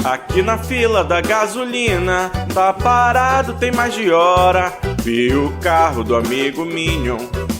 Aqui na fila da gasolina, tá parado tem mais de hora. Vi o carro do amigo Minion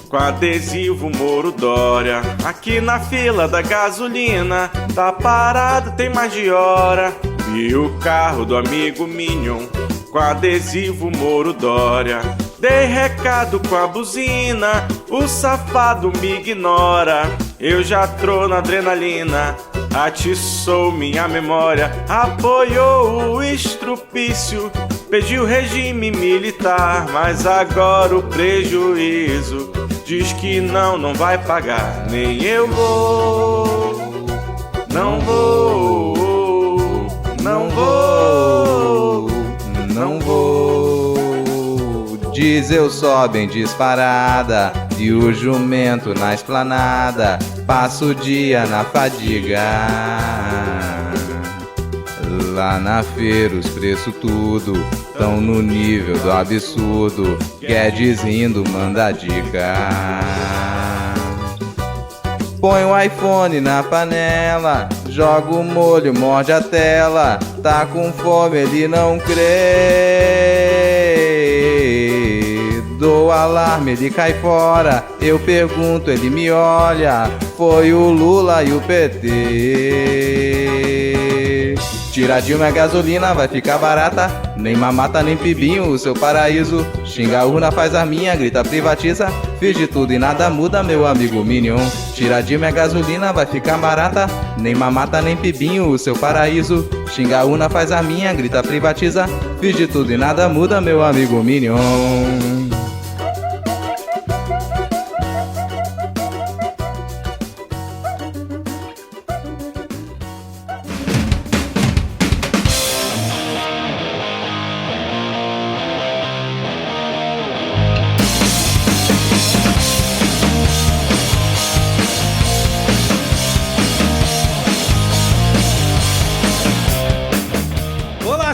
com adesivo Moro Dória. Aqui na fila da gasolina, tá parado tem mais de hora. Vi o carro do amigo Minion com adesivo Moro Dória. Dei recado com a buzina, o safado me ignora. Eu já tô na adrenalina, atiçou minha memória. Apoiou o estrupício, pediu regime militar. Mas agora o prejuízo diz que não vai pagar. Nem eu vou, não vou, não vou, não vou. Diz eu só bem disparada, e o jumento na esplanada, passa o dia na fadiga. Lá na feira os preços tudo tão no nível do absurdo. Guedes rindo manda dica. Põe o iPhone na panela, joga o molho, morde a tela. Tá com fome, ele não crê. Dou alarme, ele cai fora. Eu pergunto, ele me olha. Foi o Lula e o PT. Tira Dilma, a gasolina vai ficar barata. Nem mamata, nem pibinho, o seu paraíso. Xinga a urna, faz arminha, grita, privatiza. Fiz de tudo e nada muda, meu amigo Minion. Tira Dilma, a gasolina vai ficar barata. Nem mamata, nem pibinho, o seu paraíso. Xinga a urna, faz arminha, grita, privatiza. Fiz de tudo e nada muda, meu amigo Minion.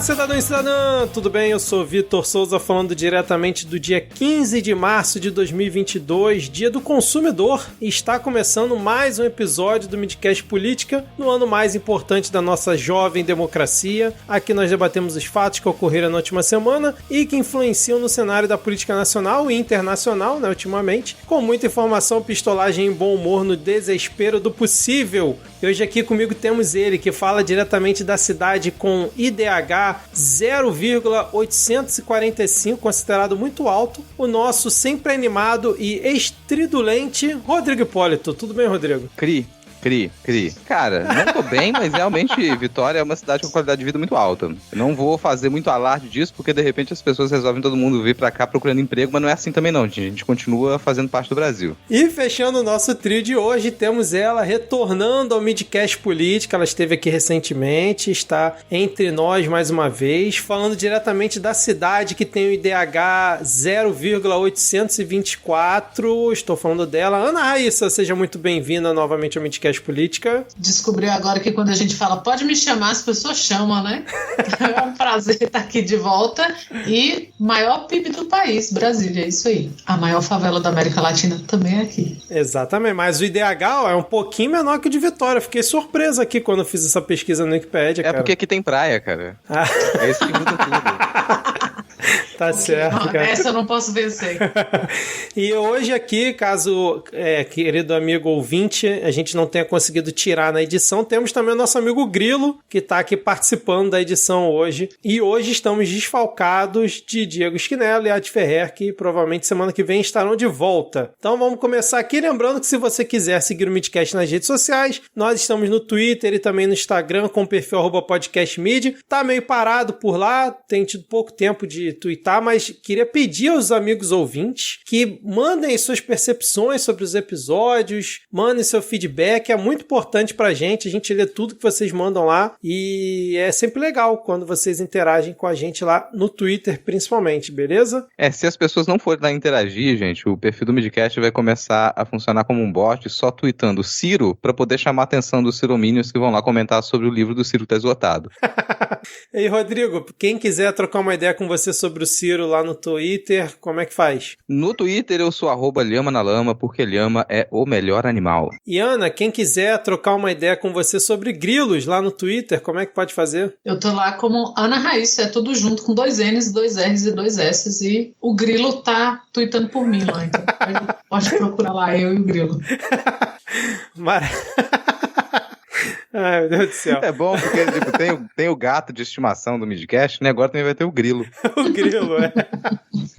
Cidadão e cidadã, tudo bem? Eu sou Vitor Souza, falando diretamente do dia 15 de março de 2022, dia do consumidor, e está começando mais um episódio do Midcast Política, no ano mais importante da nossa jovem democracia. Aqui nós debatemos os fatos que ocorreram na última semana e que influenciam no cenário da política nacional e internacional, né, ultimamente, com muita informação, pistolagem e bom humor no desespero do possível. E hoje aqui comigo temos ele, que fala diretamente da cidade com IDH 0,845, considerado muito alto, o nosso sempre animado e estridulente Rodrigo Hipólito. Tudo bem, Rodrigo? Cri. Cara, não tô bem, mas realmente Vitória é uma cidade com qualidade de vida muito alta. Eu não vou fazer muito alarde disso, porque de repente as pessoas resolvem todo mundo vir pra cá procurando emprego, mas não é assim também não, gente. A gente continua fazendo parte do Brasil. E fechando o nosso trio de hoje, temos ela retornando ao Midcast Política. Ela esteve aqui recentemente, está entre nós mais uma vez, falando diretamente da cidade que tem o IDH 0,824. Estou falando dela. Ana Raíssa, seja muito bem-vinda novamente ao Midcast Política. Descobriu agora que quando a gente fala pode me chamar, as pessoas chamam, né? É um prazer estar aqui de volta. E maior PIB do país, Brasília, é isso aí. A maior favela da América Latina também é aqui. Exatamente, mas o IDH é um pouquinho menor que o de Vitória. Fiquei surpresa aqui quando eu fiz essa pesquisa no Wikipedia, cara. É porque aqui tem praia, cara. É isso que muda tudo. Tá certo, cara. Essa eu não posso vencer. E hoje aqui, caso, querido amigo ouvinte, a gente não tenha conseguido tirar na edição, temos também o nosso amigo Grilo, que tá aqui participando da edição hoje. E hoje estamos desfalcados de Diego Schinello e Adi Ferrer, que provavelmente semana que vem estarão de volta. Então vamos começar aqui, lembrando que se você quiser seguir o Midcast nas redes sociais, nós estamos no Twitter e também no Instagram com o perfil @podcastmid. Tá meio parado por lá, tem tido pouco tempo de twittar, mas queria pedir aos amigos ouvintes que mandem suas percepções sobre os episódios, mandem seu feedback, é muito importante pra gente, a gente lê tudo que vocês mandam lá e é sempre legal quando vocês interagem com a gente lá no Twitter, principalmente, beleza? Se as pessoas não forem lá interagir, gente, o perfil do Midcast vai começar a funcionar como um bot, só tweetando Ciro, pra poder chamar a atenção dos ciromínios que vão lá comentar sobre o livro do Ciro que tá esgotado. E aí, Rodrigo, quem quiser trocar uma ideia com você sobre o Ciro lá no Twitter, como é que faz? No Twitter eu sou @lhama-na-lama, porque lhama é o melhor animal. E Ana, quem quiser trocar uma ideia com você sobre grilos lá no Twitter, como é que pode fazer? Eu tô lá como Ana Raíssa, é tudo junto com 2 N's, 2 R's e 2 S's, e o Grilo tá tweetando por mim lá, então pode procurar lá, eu e o Grilo. Ai, meu Deus do céu. É bom porque tipo, tem o gato de estimação do Midcast, né? Agora também vai ter o grilo. O grilo, é.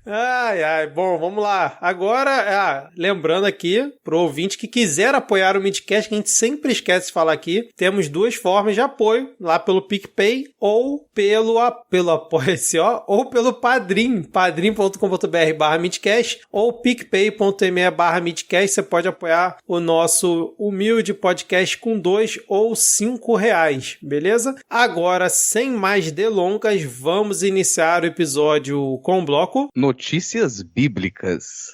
Ai, bom, vamos lá. Agora, lembrando aqui, pro ouvinte que quiser apoiar o Midcast, que a gente sempre esquece de falar aqui, temos 2 formas de apoio, lá pelo PicPay ou pelo Apoia-se, ou pelo Padrim, padrim.com.br/Midcast ou picpay.me/Midcast. Você pode apoiar o nosso humilde podcast com 2 ou 5 reais, beleza? Agora, sem mais delongas, vamos iniciar o episódio com o bloco Notícias Bíblicas.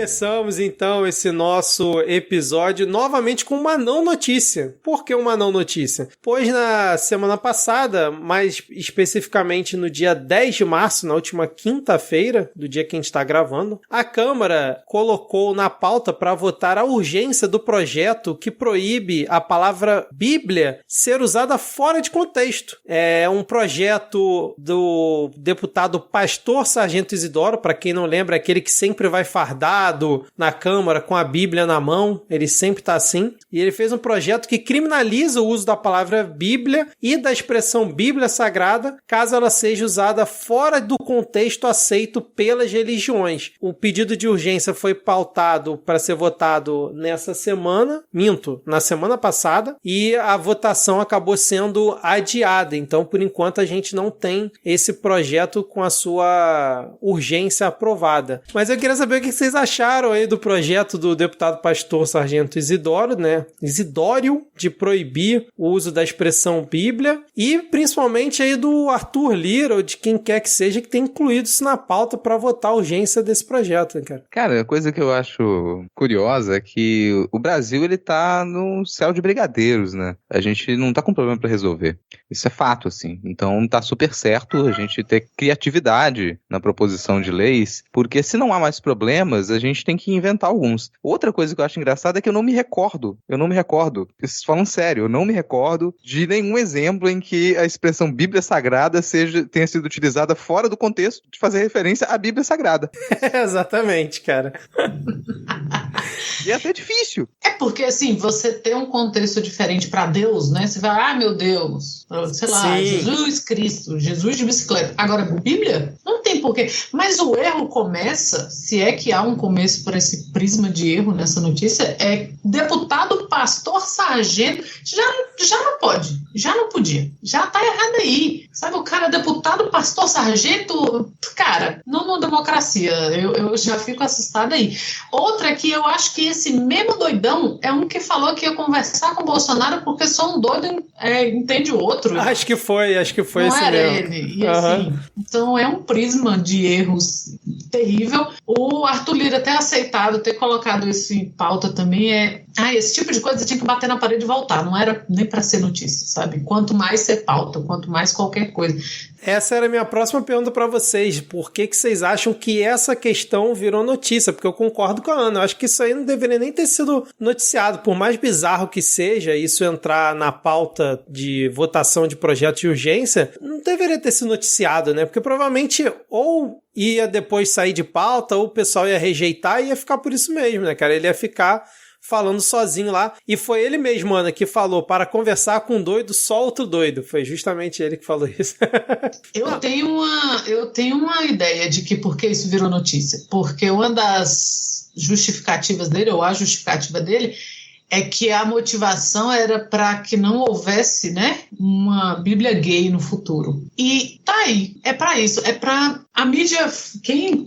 Começamos então esse nosso episódio novamente com uma não notícia. Por que uma não notícia? Pois na semana passada, mais especificamente no dia 10 de março, na última quinta-feira, do dia que a gente está gravando, a Câmara colocou na pauta para votar a urgência do projeto que proíbe a palavra Bíblia ser usada fora de contexto. É um projeto do deputado Pastor Sargento Isidoro, para quem não lembra, é aquele que sempre vai fardado na Câmara com a Bíblia na mão, ele sempre tá assim, e ele fez um projeto que criminaliza o uso da palavra Bíblia e da expressão Bíblia Sagrada, caso ela seja usada fora do contexto aceito pelas religiões. O pedido de urgência foi pautado para ser votado nessa semana, na semana passada, e a votação acabou sendo adiada, então por enquanto a gente não tem esse projeto com a sua urgência aprovada. Mas eu queria saber o que vocês acharam aí do projeto do deputado Pastor Sargento Isidoro, né? Isidório, de proibir o uso da expressão Bíblia, e principalmente aí do Arthur Lira, ou de quem quer que seja, que tem incluído isso na pauta para votar a urgência desse projeto, né, cara? Cara, a coisa que eu acho curiosa é que o Brasil, ele tá no céu de brigadeiros, né? A gente não tá com problema para resolver. Isso é fato, assim. Então tá super certo a gente ter criatividade na proposição de leis, porque se não há mais problemas, a gente tem que inventar alguns. Outra coisa que eu acho engraçada é que eu não me recordo, falando sério, eu não me recordo de nenhum exemplo em que a expressão Bíblia Sagrada tenha sido utilizada fora do contexto de fazer referência à Bíblia Sagrada. Exatamente, cara. E é até difícil. É porque, assim, você tem um contexto diferente para Deus, né? Você vai, meu Deus, sei lá, Sim. Jesus Cristo, Jesus de bicicleta. Agora, Bíblia? Não tem porquê. Mas o erro começa, se é que há um começo por esse prisma de erro nessa notícia, é deputado Pastor Sargento, já não pode, já não podia, já tá errado aí. Sabe, o cara, deputado Pastor Sargento, cara, não democracia, eu já fico assustada aí. Outra é que eu acho que esse mesmo doidão é um que falou que ia conversar com o Bolsonaro porque só um doido entende o outro. Acho que foi não esse era mesmo. ele. E assim, então é um prisma de erros terrível. O Arthur Lira ter aceitado, ter colocado isso em pauta também esse tipo de coisa tinha que bater na parede e voltar, não era nem para ser notícia, sabe? Quanto mais ser pauta, quanto mais qualquer coisa. Essa era a minha próxima pergunta para vocês. Por que vocês acham que essa questão virou notícia? Porque eu concordo com a Ana. Eu acho que isso aí não deveria nem ter sido noticiado. Por mais bizarro que seja isso entrar na pauta de votação de projeto de urgência, não deveria ter sido noticiado, né? Porque provavelmente ou ia depois sair de pauta, ou o pessoal ia rejeitar e ia ficar por isso mesmo, né, cara? Ele ia ficar falando sozinho lá, e foi ele mesmo, Ana, que falou: para conversar com um doido, só outro doido. Foi justamente ele que falou isso. Eu tenho uma ideia de que por que isso virou notícia. Porque uma das justificativas dele, ou a justificativa dele, é que a motivação era para que não houvesse, né, uma Bíblia gay no futuro. E tá aí, é para isso, é para a mídia, quem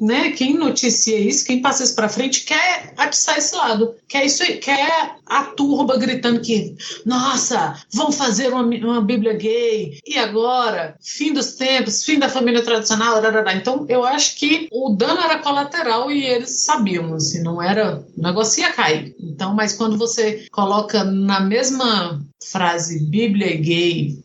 noticia isso, quem passa isso para frente, quer atiçar esse lado, quer isso, quer a turba gritando que, nossa, vão fazer uma Bíblia gay, e agora, fim dos tempos, fim da família tradicional, então eu acho que o dano era colateral e eles sabiam, assim, não era, o negócio ia cair. Então, mas quando você coloca na mesma frase Bíblia gay,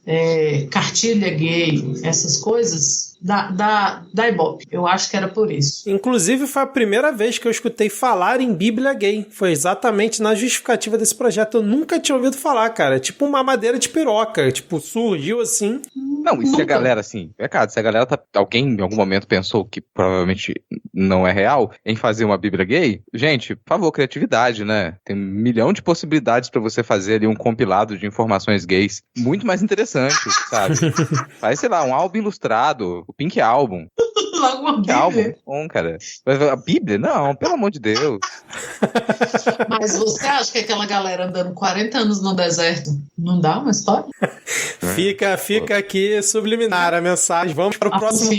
cartilha gay, essas coisas, da Ibope. Eu acho que era por isso. Inclusive, foi a primeira vez que eu escutei falar em Bíblia gay. Foi exatamente na justificativa desse projeto. Eu nunca tinha ouvido falar, cara. Tipo uma madeira de piroca. Tipo, surgiu assim. Não, e se a galera, assim, se a galera alguém em algum momento pensou que provavelmente não é real, em fazer uma Bíblia gay, gente, por favor, criatividade, né? Tem 1 milhão de possibilidades pra você fazer ali um compilado de informações gays muito mais interessante, sabe? Faz, sei lá, um álbum ilustrado, o Pink Album. Logo uma Bíblia. Álbum, bom, cara. A Bíblia? Não, pelo amor de Deus. Mas você acha que aquela galera andando 40 anos no deserto não dá uma história? Fica aqui subliminar a mensagem. Vamos para o próximo.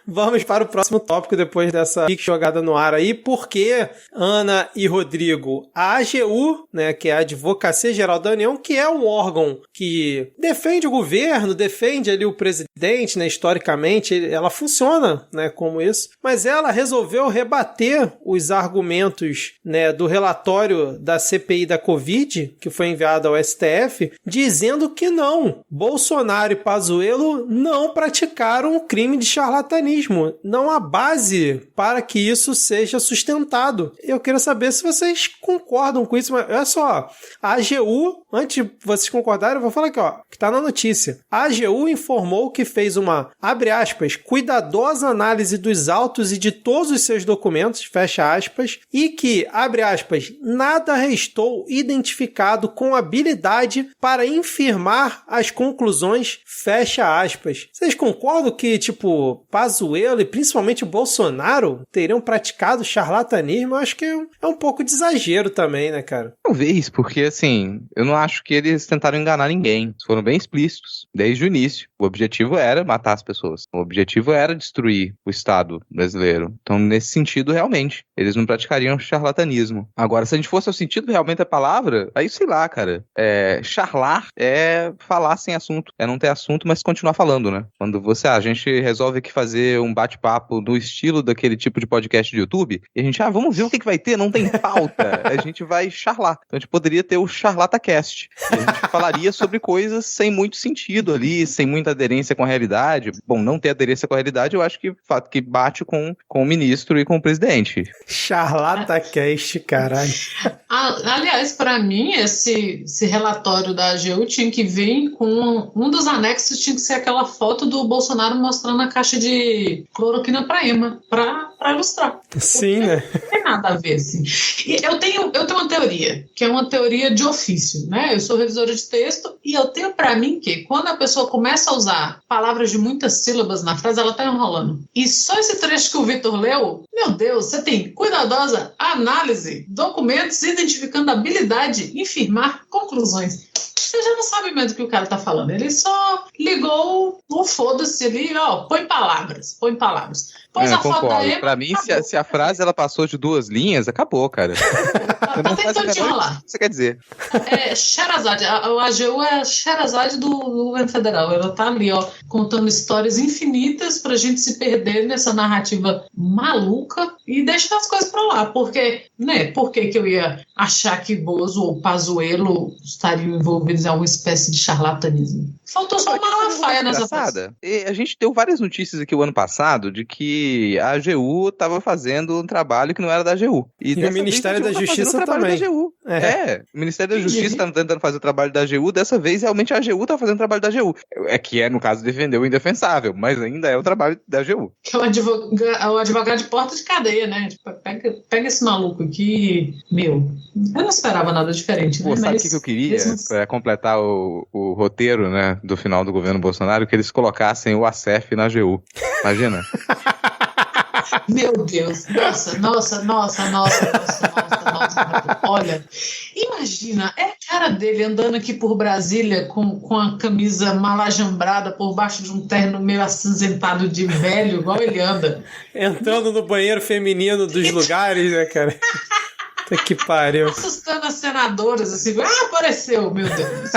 Vamos para o próximo tópico depois dessa jogada no ar aí, porque Ana e Rodrigo, a AGU, né, que é a Advocacia Geral da União, que é um órgão que defende o governo, defende ali o presidente, né, historicamente, ela funciona, né, como isso, mas ela resolveu rebater os argumentos, né, do relatório da CPI da Covid, que foi enviado ao STF, dizendo que não, Bolsonaro e Pazuello não praticaram o crime de charlatanismo. Não há base para que isso seja sustentado. Eu queria saber se vocês concordam com isso, mas olha só, a AGU, antes de vocês concordarem, eu vou falar aqui, ó, que tá na notícia. A AGU informou que fez uma, abre aspas, cuidadosa análise dos autos e de todos os seus documentos, fecha aspas, e que, abre aspas, nada restou identificado com habilidade para infirmar as conclusões, fecha aspas. Vocês concordam que, tipo, Pazuello e principalmente Bolsonaro teriam praticado charlatanismo? Eu acho que é um pouco de exagero também, né, cara? Talvez, porque, assim, eu não acho que eles tentaram enganar ninguém. Eles foram bem explícitos, desde o início. O objetivo era matar as pessoas. O objetivo era destruir o Estado brasileiro. Então, nesse sentido, realmente, eles não praticariam charlatanismo. Agora, se a gente fosse ao sentido realmente da palavra, aí sei lá, cara. Charlar é falar sem assunto. É não ter assunto, mas continuar falando, né? Quando a gente resolve aqui fazer um bate-papo no estilo daquele tipo de podcast de YouTube, e a gente, vamos ver o que vai ter, não tem pauta. A gente vai charlar. Então, a gente poderia ter o CharlataCast. E a gente falaria sobre coisas sem muito sentido ali, sem muita aderência com a realidade. Bom, não ter aderência com a realidade, eu acho que bate com o ministro e com o presidente. CharlataCast, caralho. Aliás, para mim, esse relatório da AGU tinha que vir com um dos anexos, tinha que ser aquela foto do Bolsonaro mostrando a caixa de cloroquina para imã, para ilustrar. Sim, né? Não tem nada a ver, assim. E eu tenho uma teoria, que é uma teoria de ofício, né? Eu sou revisora de texto e eu tenho para mim que quando a pessoa começa a usar palavras de muitas sílabas na frase, ela tá enrolando. E só esse trecho que o Vitor leu, meu Deus, você tem cuidadosa análise, documentos identificando habilidade, infirmar conclusões. Você já não sabe mais do que o cara tá falando. Ele só ligou o foda-se ali, põe palavras. Pôs a foto da Ema. Pra mim, se a frase ela passou de 2 linhas, acabou, cara. Tá tentando te enrolar. O que você quer dizer? Sherazade. A AGU é a Sherazade do governo federal. Ela tá ali, contando histórias infinitas pra gente se perder nessa narrativa maluca e deixar as coisas pra lá. Porque, né? Por que eu ia achar que Bozo ou Pazuello estariam envolvidos em alguma espécie de charlatanismo? Faltou só uma Malafaia nessa frase. A gente deu várias notícias aqui o ano passado de que a AGU estava fazendo um trabalho que não era da AGU. E o Ministério da Justiça também. O Ministério da Justiça está tentando fazer o trabalho da AGU, dessa vez realmente a AGU está fazendo o trabalho da AGU. No caso, defender o indefensável, mas ainda é o trabalho da AGU. Que é o advogado de porta de cadeia, né? Tipo, pega esse maluco aqui, eu não esperava nada diferente, né? Sabe o que eu queria? Para completar o roteiro, né, do final do governo Bolsonaro, que eles colocassem o ACEF na AGU. Imagina? Meu Deus, nossa. Olha, imagina, é a cara dele andando aqui por Brasília com a camisa malajambrada por baixo de um terno meio acinzentado de velho, igual ele anda. Entrando no banheiro feminino dos lugares, né, cara? Que pariu. Assustando as senadoras, assim, apareceu, meu Deus.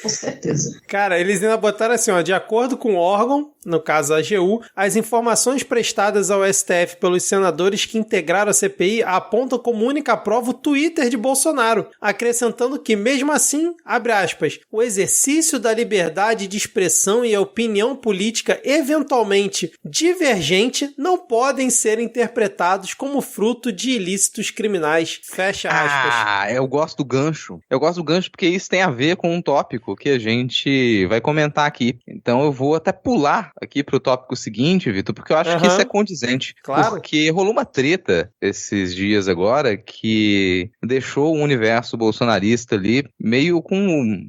Com certeza. Cara, eles ainda botaram assim, ó, de acordo com o órgão, no caso a AGU, as informações prestadas ao STF pelos senadores que integraram a CPI apontam como única prova o Twitter de Bolsonaro, acrescentando que, mesmo assim, abre aspas, o exercício da liberdade de expressão e a opinião política eventualmente divergente não podem ser interpretados como fruto de ilícitos criminais. Fecha aspas. Eu gosto do gancho. Eu gosto do gancho porque isso tem a ver com um tópico que a gente vai comentar aqui. Então eu vou até pular aqui pro tópico seguinte, Vitor, porque eu acho que isso é condizente. Claro. Porque rolou uma treta esses dias agora que deixou o universo bolsonarista ali meio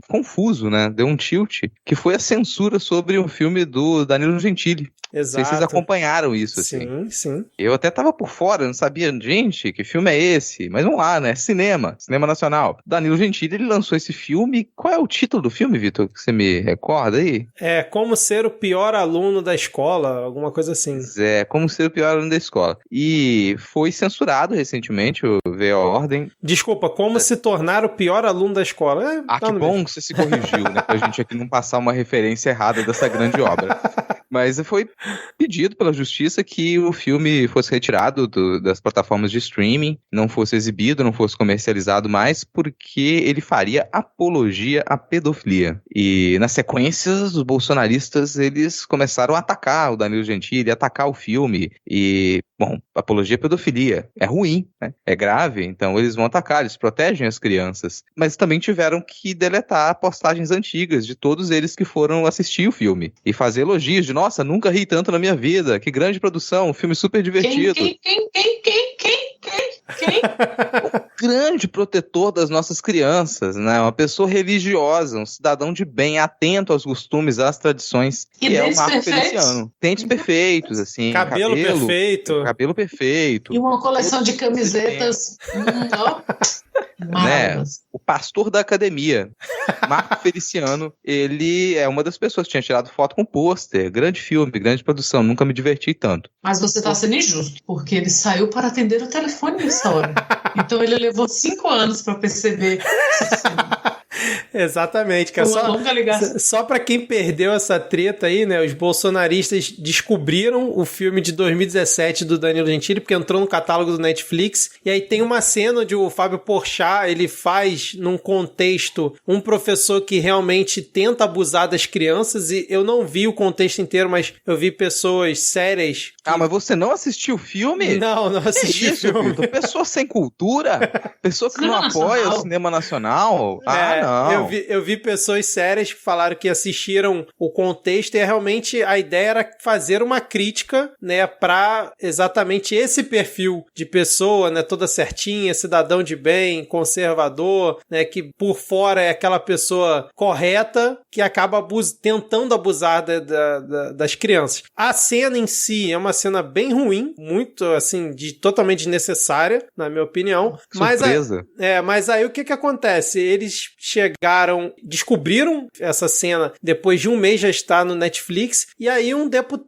confuso, né? Deu um tilt, que foi a censura sobre o filme do Danilo Gentili. Exato. Não sei se vocês acompanharam isso, assim. Sim, sim. Eu até tava por fora, não sabia, gente, que filme é esse? Mas vamos lá, né? Cinema nacional. Danilo Gentili, ele lançou esse filme. Qual é o título do filme, Vitor, que você me recorda aí? É Como Ser o Pior Aluno da Escola, alguma coisa assim. Como Ser o Pior Aluno da Escola. E foi censurado recentemente, veio a ordem. Desculpa, Como Se Tornar o Pior Aluno da Escola. Que bom que você se corrigiu, né? Pra gente aqui não passar uma referência errada dessa grande obra. Mas foi pedido pela justiça que o filme fosse retirado das plataformas de streaming, não fosse exibido, não fosse comercializado mais, porque ele faria apologia à pedofilia. E, na sequência, os bolsonaristas, eles começaram a atacar o Danilo Gentili, atacar o filme. E, bom, apologia à pedofilia é ruim, né? É grave, então eles vão atacar, eles protegem as crianças. Mas também tiveram que deletar postagens antigas de todos eles que foram assistir o filme. E fazer elogios de, nossa, nunca ri tanto na minha vida, que grande produção, um filme super divertido. Quem? O grande protetor das nossas crianças, né? Uma pessoa religiosa, um cidadão de bem, atento aos costumes, às tradições, que é o Marco Feliciano. Dentes perfeitos, assim. Cabelo perfeito. Cabelo perfeito. E uma coleção de camisetas. Né? O pastor da academia, Marco Feliciano, ele é uma das pessoas que tinha tirado foto com pôster. Grande filme, grande produção, nunca me diverti tanto. Mas você tá sendo injusto, porque ele saiu para atender o telefone nessa hora. Então ele levou 5 anos para perceber essa cena. Exatamente, cara. Só pra quem perdeu essa treta aí, né? Os bolsonaristas descobriram o filme de 2017 do Danilo Gentili, porque entrou no catálogo do Netflix, e aí tem uma cena onde o Fábio Porchat, ele faz, num contexto, um professor que realmente tenta abusar das crianças, e eu não vi o contexto inteiro, mas eu vi pessoas sérias... Mas você não assistiu o filme? Não assisti o filme. Vitor? Pessoa sem cultura? Pessoa que não apoia o cinema nacional? Não. Eu vi pessoas sérias que falaram que assistiram o contexto e realmente a ideia era fazer uma crítica, né, pra exatamente esse perfil de pessoa, né, toda certinha, cidadão de bem, conservador, né, que por fora é aquela pessoa correta que acaba tentando abusar das crianças. A cena em si é uma cena bem ruim, muito, assim, totalmente desnecessária, na minha opinião. Surpresa. Mas aí o que acontece? Eles descobriram essa cena depois de um mês já está no Netflix, e aí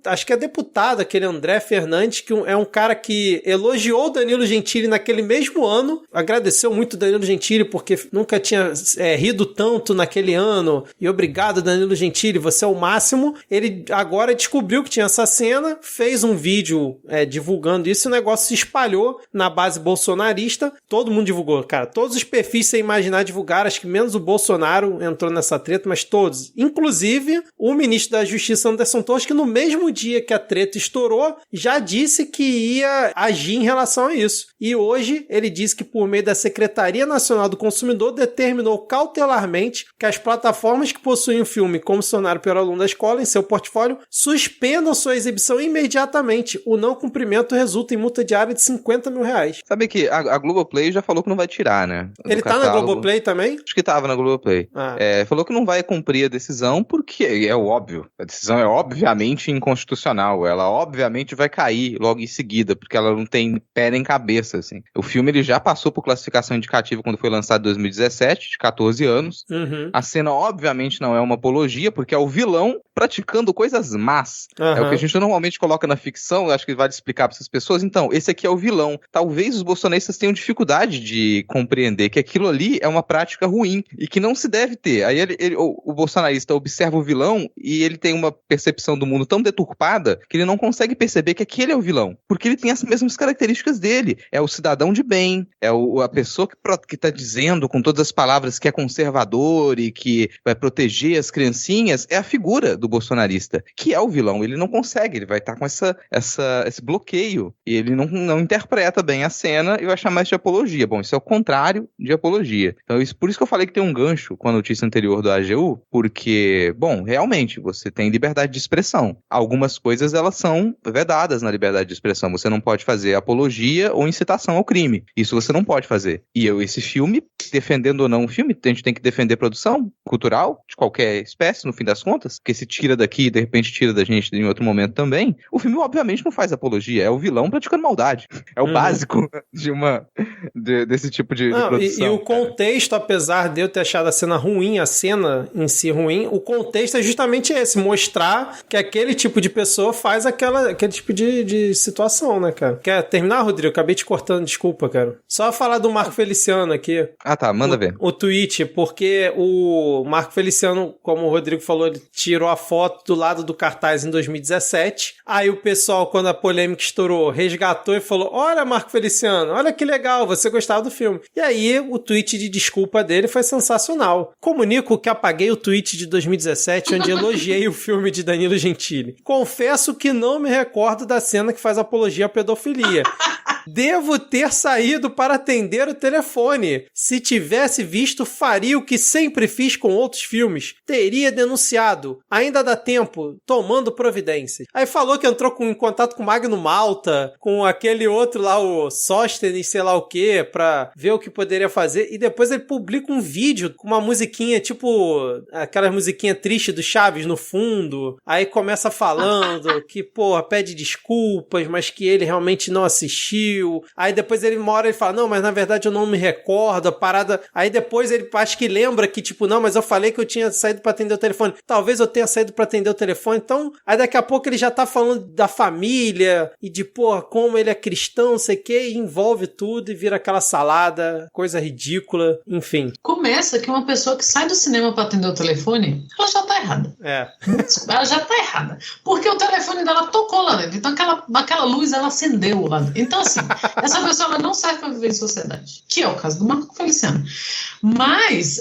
acho que é deputado, aquele André Fernandes, que é um cara que elogiou o Danilo Gentili naquele mesmo ano, agradeceu muito o Danilo Gentili porque nunca tinha rido tanto naquele ano, e obrigado Danilo Gentili, você é o máximo. Ele agora descobriu que tinha essa cena, fez um vídeo divulgando isso, e o negócio se espalhou na base bolsonarista, todo mundo divulgou, cara, todos os perfis sem imaginar divulgaram, acho que menos o Bolsonaro entrou nessa treta, mas todos. Inclusive, o ministro da Justiça, Anderson Torres, que no mesmo dia que a treta estourou, já disse que ia agir em relação a isso. E hoje, ele disse que por meio da Secretaria Nacional do Consumidor, determinou cautelarmente que as plataformas que possuem o filme Como Se Tornar o Pior Aluno da Escola em seu portfólio suspendam sua exibição imediatamente. O não cumprimento resulta em multa diária de R$50 mil. Sabe que a Globoplay já falou que não vai tirar, né? Ele tá na Globoplay também? Acho que tava na Globoplay. Globoplay. Falou que não vai cumprir a decisão porque é o óbvio. A decisão é obviamente inconstitucional. Ela obviamente vai cair logo em seguida, porque ela não tem pé nem cabeça, assim. O filme ele já passou por classificação indicativa quando foi lançado em 2017, de 14 anos. A cena obviamente não é uma apologia, porque é o vilão praticando coisas más. É o que a gente normalmente coloca na ficção, acho que vale explicar para essas pessoas. Então, esse aqui é o vilão. Talvez os bolsonaristas tenham dificuldade de compreender que aquilo ali é uma prática ruim e que não se deve ter. Aí o bolsonarista observa o vilão e ele tem uma percepção do mundo tão deturpada que ele não consegue perceber que aquele é o vilão, porque ele tem as mesmas características dele. É o cidadão de bem, é a pessoa que está dizendo com todas as palavras que é conservador e que vai proteger as criancinhas. É a figura do bolsonarista, que é o vilão. Ele não consegue, ele vai estar com esse bloqueio e ele não interpreta bem a cena e vai chamar isso de apologia. Bom, isso é o contrário de apologia. Então, por isso que eu falei que tem um gancho com a notícia anterior do AGU, porque, bom, realmente, você tem liberdade de expressão. Algumas coisas, elas são vedadas na liberdade de expressão. Você não pode fazer apologia ou incitação ao crime. Isso você não pode fazer. E esse filme, defendendo ou não o filme, a gente tem que defender produção cultural de qualquer espécie, no fim das contas, porque se tira daqui e de repente tira da gente em outro momento também, o filme obviamente não faz apologia, é o vilão praticando maldade. É o básico desse tipo de produção. E o contexto, apesar de eu ter achado a cena ruim, a cena em si ruim, o contexto é justamente esse, mostrar que aquele tipo de pessoa faz aquele tipo de situação, né, cara? Quer terminar, Rodrigo? Eu acabei te cortando, desculpa, cara. Só falar do Marco Feliciano aqui. Ah, tá, manda ver. O tweet, porque o Marco Feliciano, como o Rodrigo falou, ele tirou a foto do lado do cartaz em 2017. Aí o pessoal, quando a polêmica estourou, resgatou e falou: olha, Marco Feliciano, olha que legal, você gostava do filme. E aí o tweet de desculpa dele foi sensacional. Comunico que apaguei o tweet de 2017, onde elogiei o filme de Danilo Gentili. Confesso que não me recordo da cena que faz apologia à pedofilia. Devo ter saído para atender o telefone. Se tivesse visto, faria o que sempre fiz com outros filmes. Teria denunciado. Ainda dá tempo, tomando providência. Aí falou que entrou em contato com o Magno Malta, com aquele outro lá, o Sóstenes, sei lá o que, pra ver o que poderia fazer. E depois ele publica um vídeo com uma musiquinha, tipo, aquela musiquinha triste do Chaves no fundo. Aí começa falando que, porra, pede desculpas, mas que ele realmente não assistiu. Aí depois uma hora ele fala, não, mas na verdade eu não me recordo, a parada... Aí depois ele acho que lembra que, tipo, não, mas eu falei que eu tinha saído pra atender o telefone. Talvez eu tenha saído pra atender o telefone. Então, aí daqui a pouco ele já tá falando da família e de, porra, como ele é cristão, não sei o que, e envolve tudo e vira aquela salada, coisa ridícula, enfim. Começa que uma pessoa que sai do cinema pra atender o telefone, ela já tá errada. Ela já tá errada. Porque o telefone dela tocou lá dentro. Então aquela luz, ela acendeu lá dentro. Então, assim, essa pessoa ela não serve para viver em sociedade, que é o caso do Marco Feliciano. Mas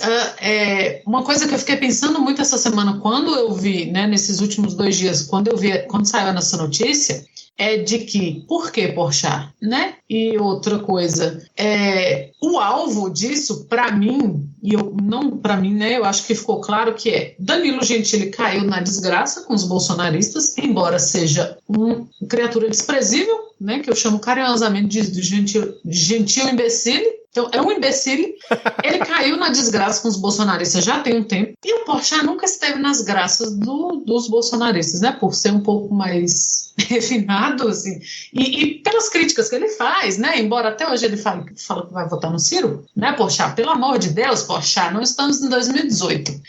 uma coisa que eu fiquei pensando muito essa semana, quando eu vi, né, nesses últimos 2 dias, quando saiu essa notícia, é de que, por que Porchat, né? E outra coisa, o alvo disso, para mim, né, eu acho que ficou claro que Danilo Gentili caiu na desgraça com os bolsonaristas, embora seja uma criatura desprezível, né, que eu chamo carinhosamente de gentil imbecile. Então, é um imbecile. Ele caiu na desgraça com os bolsonaristas já tem um tempo. E o Porchat nunca esteve nas graças dos bolsonaristas, né? Por ser um pouco mais refinado, assim. E pelas críticas que ele faz, né? Embora até hoje ele fala que vai votar no Ciro, né, Porchat? Pelo amor de Deus, Porchat, não estamos em 2018.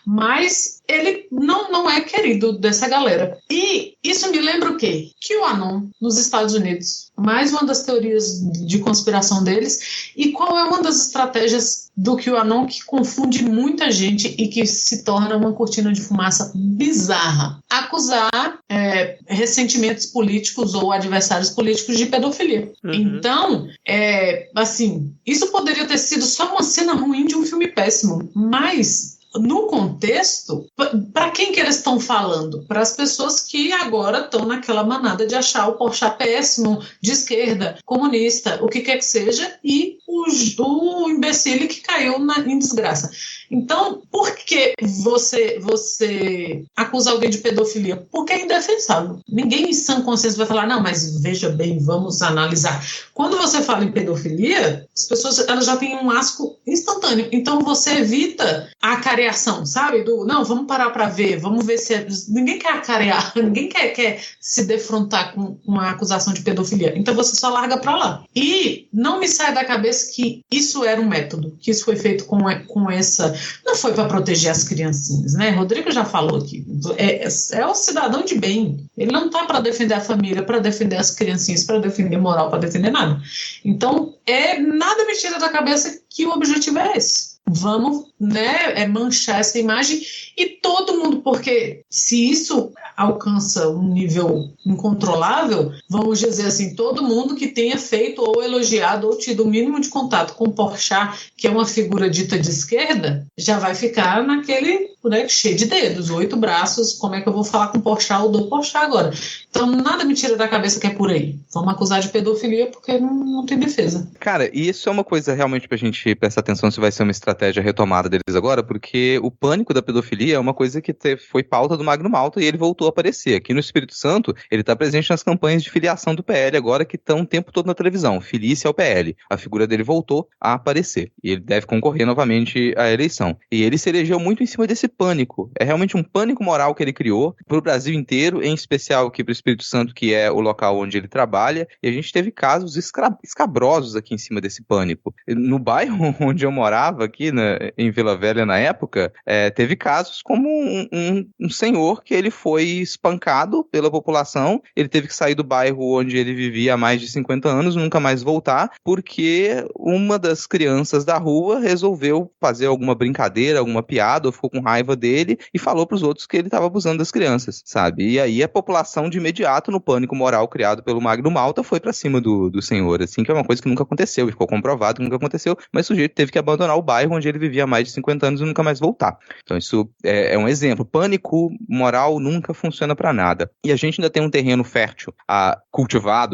Mas ele não é querido dessa galera. E isso me lembra o quê? QAnon nos Estados Unidos. Mais uma das teorias de conspiração deles. E qual é uma das estratégias do QAnon que confunde muita gente e que se torna uma cortina de fumaça bizarra? Acusar ressentimentos políticos ou adversários políticos de pedofilia. Então, assim, isso poderia ter sido só uma cena ruim de um filme péssimo, mas... no contexto, para quem que eles estão falando? Para as pessoas que agora estão naquela manada de achar o Porchat péssimo, de esquerda, comunista, o que quer que seja, e o imbecile que caiu em desgraça. Então, por que você acusa alguém de pedofilia? Porque é indefensável. Ninguém em sã consciência vai falar, não, mas veja bem, vamos analisar. Quando você fala em pedofilia, as pessoas elas já têm um asco instantâneo. Então, você evita a a acareação, sabe? Não, vamos parar para ver, vamos ver se... Ninguém quer acarear, ninguém quer se defrontar com uma acusação de pedofilia. Então você só larga para lá. E não me sai da cabeça que isso era um método, que isso foi feito com essa... Não foi para proteger as criancinhas, né? Rodrigo já falou aqui. É o cidadão de bem. Ele não tá para defender a família, para defender as criancinhas, para defender moral, para defender nada. Então, nada me tira da cabeça que o objetivo é esse. Vamos, né, manchar essa imagem e todo mundo, porque se isso alcança um nível incontrolável, vamos dizer assim, todo mundo que tenha feito ou elogiado ou tido o mínimo de contato com Porchat, que é uma figura dita de esquerda, já vai ficar naquele, né, cheio de dedos, 8 braços, como é que eu vou falar com Porchat ou do Porchat agora? Então nada me tira da cabeça que é por aí. Vamos acusar de pedofilia porque não tem defesa. Cara, e isso é uma coisa realmente pra gente prestar atenção se vai ser uma estratégia retomada deles agora, porque o pânico da pedofilia é uma coisa que foi pauta do Magno Malta e ele voltou a aparecer. Aqui no Espírito Santo, ele está presente nas campanhas de filiação do PL agora que estão o tempo todo na televisão. Filie-se ao PL. A figura dele voltou a aparecer. E ele deve concorrer novamente à eleição. E ele se elegeu muito em cima desse pânico. É realmente um pânico moral que ele criou para o Brasil inteiro, em especial aqui para o Espírito Santo, que é o local onde ele trabalha. E a gente teve casos escabrosos aqui em cima desse pânico. No bairro onde eu morava, aqui em Vila Velha na época, teve casos como um senhor que ele foi espancado pela população, ele teve que sair do bairro onde ele vivia há mais de 50 anos, nunca mais voltar, porque uma das crianças da rua resolveu fazer alguma brincadeira, alguma piada, ou ficou com raiva dele e falou pros outros que ele estava abusando das crianças, sabe? E aí a população de imediato, no pânico moral criado pelo Magno Malta, foi pra cima do senhor, assim, que é uma coisa que nunca aconteceu, e ficou comprovado que nunca aconteceu, mas o sujeito teve que abandonar o bairro onde ele vivia há mais de 50 anos e nunca mais voltar. Então isso é um exemplo. Pânico moral nunca funciona para nada. E a gente ainda tem um terreno fértil,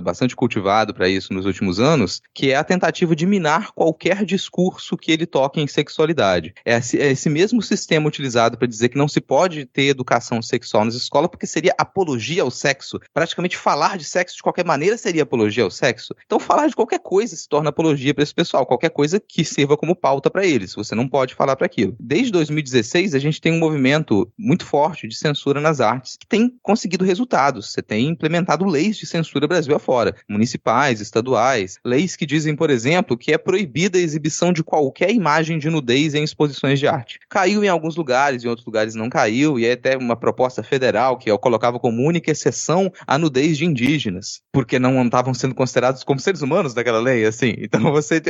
bastante cultivado para isso nos últimos anos, que é a tentativa de minar qualquer discurso que ele toque em sexualidade. É esse mesmo sistema utilizado para dizer que não se pode ter educação sexual nas escolas porque seria apologia ao sexo. Praticamente falar de sexo de qualquer maneira seria apologia ao sexo. Então falar de qualquer coisa se torna apologia para esse pessoal, qualquer coisa que sirva como pauta para eles. Você não pode falar para aquilo. Desde 2016 a gente tem um movimento muito forte de censura nas artes que tem conseguido resultados. Você tem implementado leis de censura Brasil afora, municipais, estaduais, leis que dizem, por exemplo, que é proibida a exibição de qualquer imagem de nudez em exposições de arte. Caiu em alguns lugares, em outros lugares não caiu, e é até uma proposta federal que colocava como única exceção a nudez de indígenas, porque não estavam sendo considerados como seres humanos daquela lei, assim. Então você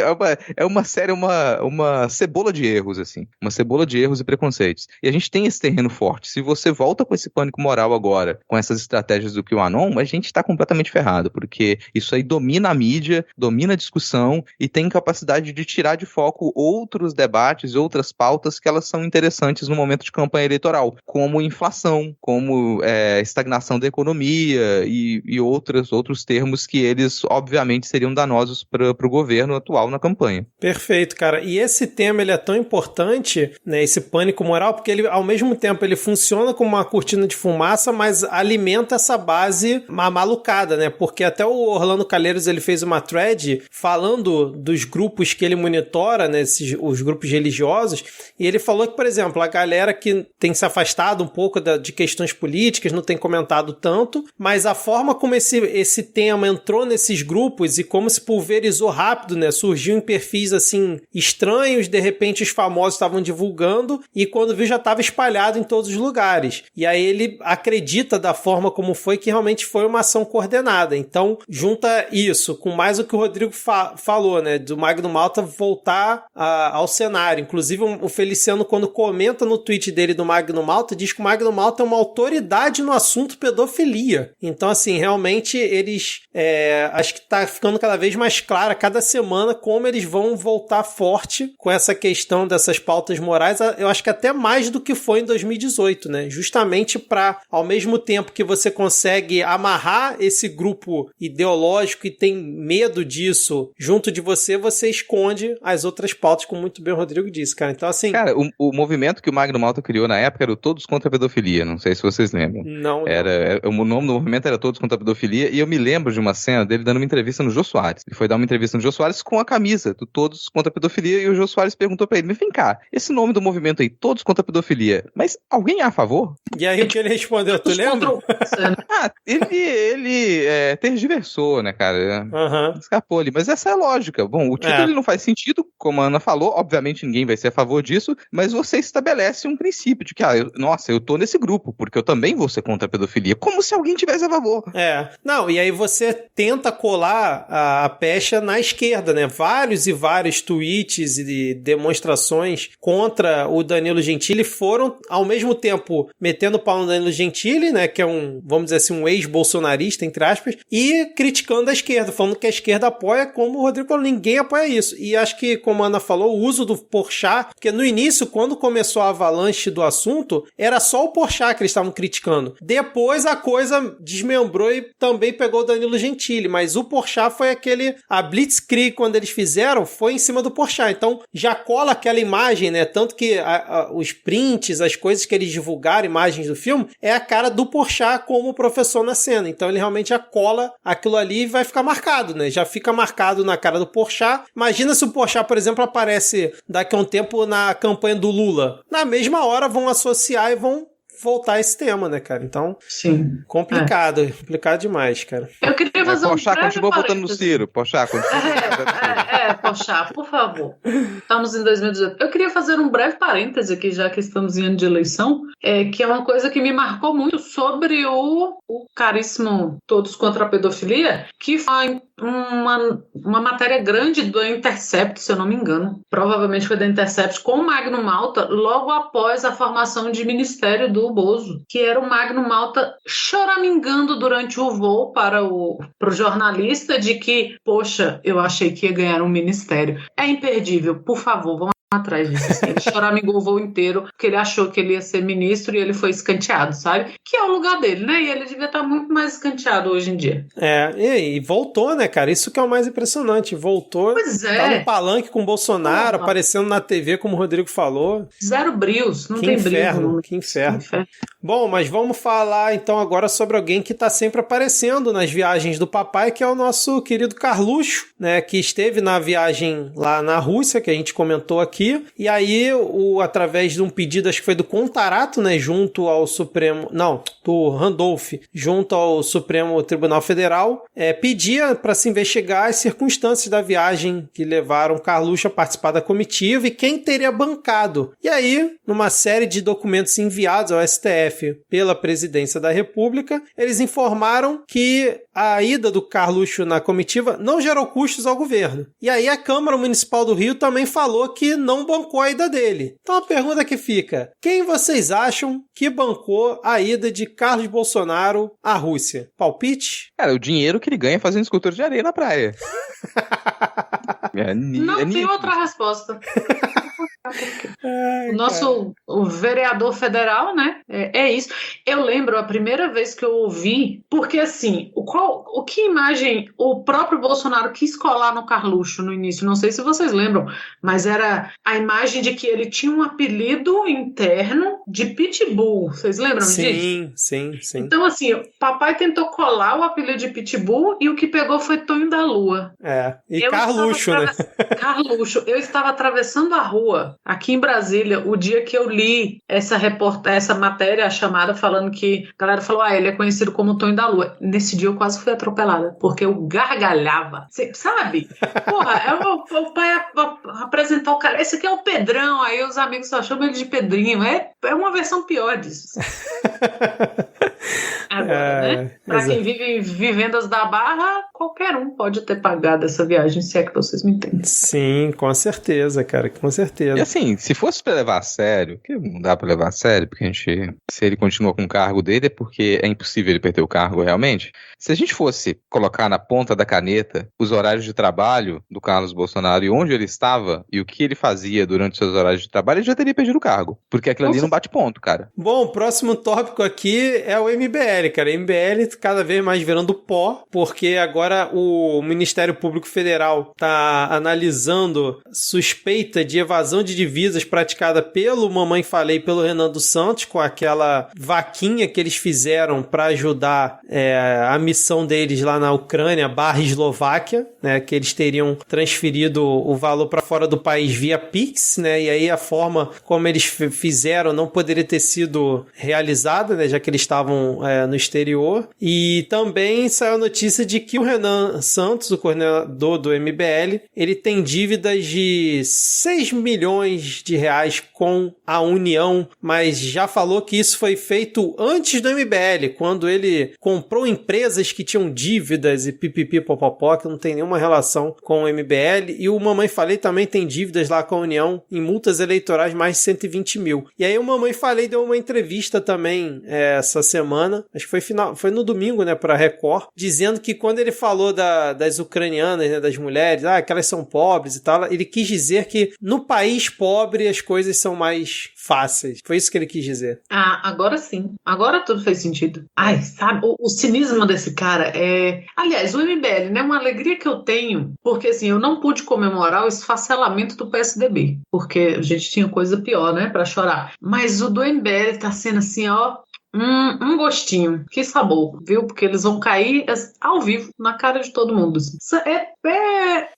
uma cebola de erros, assim, uma cebola de erros e preconceitos. E a gente tem esse terreno forte. Se você volta com esse pânico moral agora, com essas estratégias do QAnon, a gente está completamente ferrado, porque isso aí domina a mídia, domina a discussão e tem capacidade de tirar de foco outros debates, outras pautas que elas são interessantes no momento de campanha eleitoral, como inflação, como estagnação da economia e outros termos que eles, obviamente, seriam danosos para o governo atual na campanha. Perfeito, cara. E esse tema, ele é tão importante, né, esse pânico moral, porque ele, ao mesmo tempo, ele funciona como uma cortina de fumaça, mas alimenta essa base malucada, né? Porque até o Orlando Calheiros, ele fez uma thread falando dos grupos que ele monitora, né, os grupos religiosos, e ele falou que, por exemplo, a galera que tem se afastado um pouco de questões políticas, não tem comentado tanto, mas a forma como esse tema entrou nesses grupos e como se pulverizou rápido, né? Surgiu em perfis, assim, estranhos, de repente os famosos estavam divulgando e quando viu já estava espalhado em todos os lugares. E aí ele acredita da forma como foi, que realmente foi uma ação coordenada. Então, junta isso com mais o que o Rodrigo falou, né? Do Magno Malta voltar ao cenário. Inclusive, o Feliciano, quando comenta no tweet dele do Magno Malta, diz que o Magno Malta é uma autoridade no assunto pedofilia. Então, assim, realmente eles... acho que tá ficando cada vez mais claro a cada semana como eles vão voltar forte com essa questão dessas pautas morais. Eu acho que até mais do que foi em 2018, né? Justamente para, ao mesmo tempo que você consegue amarrar esse grupo ideológico e tem medo disso junto de você esconde as outras pautas, como muito bem o Rodrigo disse, cara. Então, assim... Cara, o movimento que o Magno Malta criou na época era o Todos contra a Pedofilia, não sei se vocês lembram. Não. O nome do movimento era Todos contra a Pedofilia, e eu me lembro de uma cena dele dando uma entrevista no Jô Soares. Ele foi dar uma entrevista no Jô Soares com a camisa do Todos contra a Pedofilia, e o Jô Soares perguntou pra ele, mas vem cá, esse nome do movimento aí, Todos contra a Pedofilia, mas alguém é a favor? E aí o que ele respondeu, tu lembra? Ele tergiversou, né, cara? Escapou ali, mas essa é a lógica. Bom, o título ele não faz sentido, como a Ana falou, obviamente ninguém vai ser a favor disso, mas você estabelece um princípio de que, eu tô nesse grupo, porque eu também vou ser contra a pedofilia, como se alguém tivesse a favor. Não, e aí você tenta colar a pecha na esquerda, né? Vários e vários tweets e demonstrações contra o Danilo Gentili foram, ao mesmo tempo, metendo pau no Danilo Gentili, né? Que é vamos dizer assim, um ex-bolsonarista, entre aspas, e criticando a esquerda, falando que a esquerda apoia, como o Rodrigo falou, ninguém apoia isso. E acho que, como a Ana falou, o uso do Porchat, porque no início, quando começou a avalanche do assunto, era só o Porchat que eles estavam criticando. Depois a coisa desmembrou e também pegou o Danilo Gentili, mas o Porchat foi a Blitzkrieg, quando eles fizeram, foi em cima do Porchat. Então, já cola aquela imagem, né? Tanto que os prints, as coisas que eles divulgaram, imagens do filme, é a cara do Porchat como professor na cena. Então, ele realmente já cola aquilo ali e vai ficar marcado, né? Já fica marcado na cara do Porchat. Imagina se o Porchat, por exemplo, aparece daqui a um tempo na campanha do Lula. Na mesma hora vão associar e vão voltar a esse tema, né, cara? Então, complicado demais, cara. Eu queria fazer Porchat continua votando no Ciro. Porchat continua. Porchat, por favor. Estamos em 2018. Eu queria fazer um breve parêntese aqui, já que estamos em ano de eleição, que é uma coisa que me marcou muito sobre o caríssimo Todos contra a Pedofilia, que foi uma matéria grande do Intercept, se eu não me engano. Provavelmente foi da Intercept, com o Magno Malta, logo após a formação de ministério do Bozo, que era o Magno Malta choramingando durante o voo para o jornalista de que, poxa, eu achei que ia ganhar um ministério. É imperdível, por favor, vamos atrás disso. Assim. Ele choramingou o voo inteiro porque ele achou que ele ia ser ministro e ele foi escanteado, sabe? Que é o lugar dele, né? E ele devia estar muito mais escanteado hoje em dia. E voltou, né, cara? Isso que é o mais impressionante. Voltou, tá no palanque com o Bolsonaro, aparecendo na TV, como o Rodrigo falou. Zero brios, não tem brilho. Que inferno. Bom, mas vamos falar então agora sobre alguém que tá sempre aparecendo nas viagens do papai, que é o nosso querido Carluxo, né? Que esteve na viagem lá na Rússia, que a gente comentou aqui. E aí, através de um pedido, acho que foi do Contarato, né, junto ao Supremo... Não, do Randolph, junto ao Supremo Tribunal Federal, pedia para se investigar as circunstâncias da viagem que levaram Carluxo a participar da comitiva e quem teria bancado. E aí, numa série de documentos enviados ao STF pela Presidência da República, eles informaram que a ida do Carluxo na comitiva não gerou custos ao governo. E aí a Câmara Municipal do Rio também falou que não bancou a ida dele. Então a pergunta que fica, quem vocês acham que bancou a ida de Carlos Bolsonaro à Rússia? Palpite? Cara, o dinheiro que ele ganha fazendo escultura de areia na praia. Não tem outra resposta. O vereador federal, né? É isso. Eu lembro a primeira vez que eu ouvi, porque assim, que imagem o próprio Bolsonaro quis colar no Carluxo no início, não sei se vocês lembram, mas era a imagem de que ele tinha um apelido interno de Pitbull. Vocês lembram disso? Sim. Então, assim, o papai tentou colar o apelido de Pitbull e o que pegou foi Tonho da Lua. Carluxo, né? Carluxo. Eu estava atravessando a rua aqui em Brasília, o dia que eu li essa matéria, a chamada, falando que a galera falou, ele é conhecido como Tonho da Lua. Nesse dia eu quase fui atropelada, porque eu gargalhava. Cê, sabe? Porra, o pai apresentar o cara, esse aqui é o Pedrão, aí os amigos só chamam ele de Pedrinho. É uma versão pior disso. Agora, né? Pra quem vive em vivendas da Barra, qualquer um pode ter pagado essa viagem, se é que vocês me entendem. Sim, com certeza, cara, com certeza. E assim, se fosse pra levar a sério, que não dá pra levar a sério, porque se ele continua com o cargo dele, é porque é impossível ele perder o cargo realmente. Se a gente fosse colocar na ponta da caneta os horários de trabalho do Carlos Bolsonaro e onde ele estava e o que ele fazia durante os seus horários de trabalho, ele já teria perdido o cargo. Porque aquilo ali não bate ponto, cara. Bom, o próximo tópico aqui é o MBL, MBL, cara. MBL cada vez mais virando pó, porque agora o Ministério Público Federal tá analisando suspeita de evasão de divisas praticada pelo Mamãe Falei e pelo Renan dos Santos, com aquela vaquinha que eles fizeram para ajudar a missão deles lá na Ucrânia / Eslováquia, né, que eles teriam transferido o valor para fora do país via Pix, né, e aí a forma como eles fizeram não poderia ter sido realizada, né, já que eles estavam no exterior. E também saiu a notícia de que o Renan Santos, o coordenador do MBL, ele tem dívidas de 6 milhões de reais com a União, mas já falou que isso foi feito antes do MBL, quando ele comprou empresas que tinham dívidas e pipipipopopó, que não tem nenhuma relação com o MBL. E o Mamãe Falei também tem dívidas lá com a União em multas eleitorais mais de 120 mil. E aí o Mamãe Falei deu uma entrevista também essa semana, acho que foi no domingo, né, pra Record, dizendo que quando ele falou das ucranianas, né, das mulheres, que elas são pobres e tal, ele quis dizer que no país pobre as coisas são mais fáceis. Foi isso que ele quis dizer. Agora sim. Agora tudo fez sentido. Ai, sabe, o cinismo desse cara é... Aliás, o MBL, né, uma alegria que eu tenho, porque assim, eu não pude comemorar o esfacelamento do PSDB, porque a gente tinha coisa pior, né, pra chorar. Mas o do MBL tá sendo assim, ó... Um gostinho, que sabor, viu? Porque eles vão cair ao vivo, na cara de todo mundo. Assim.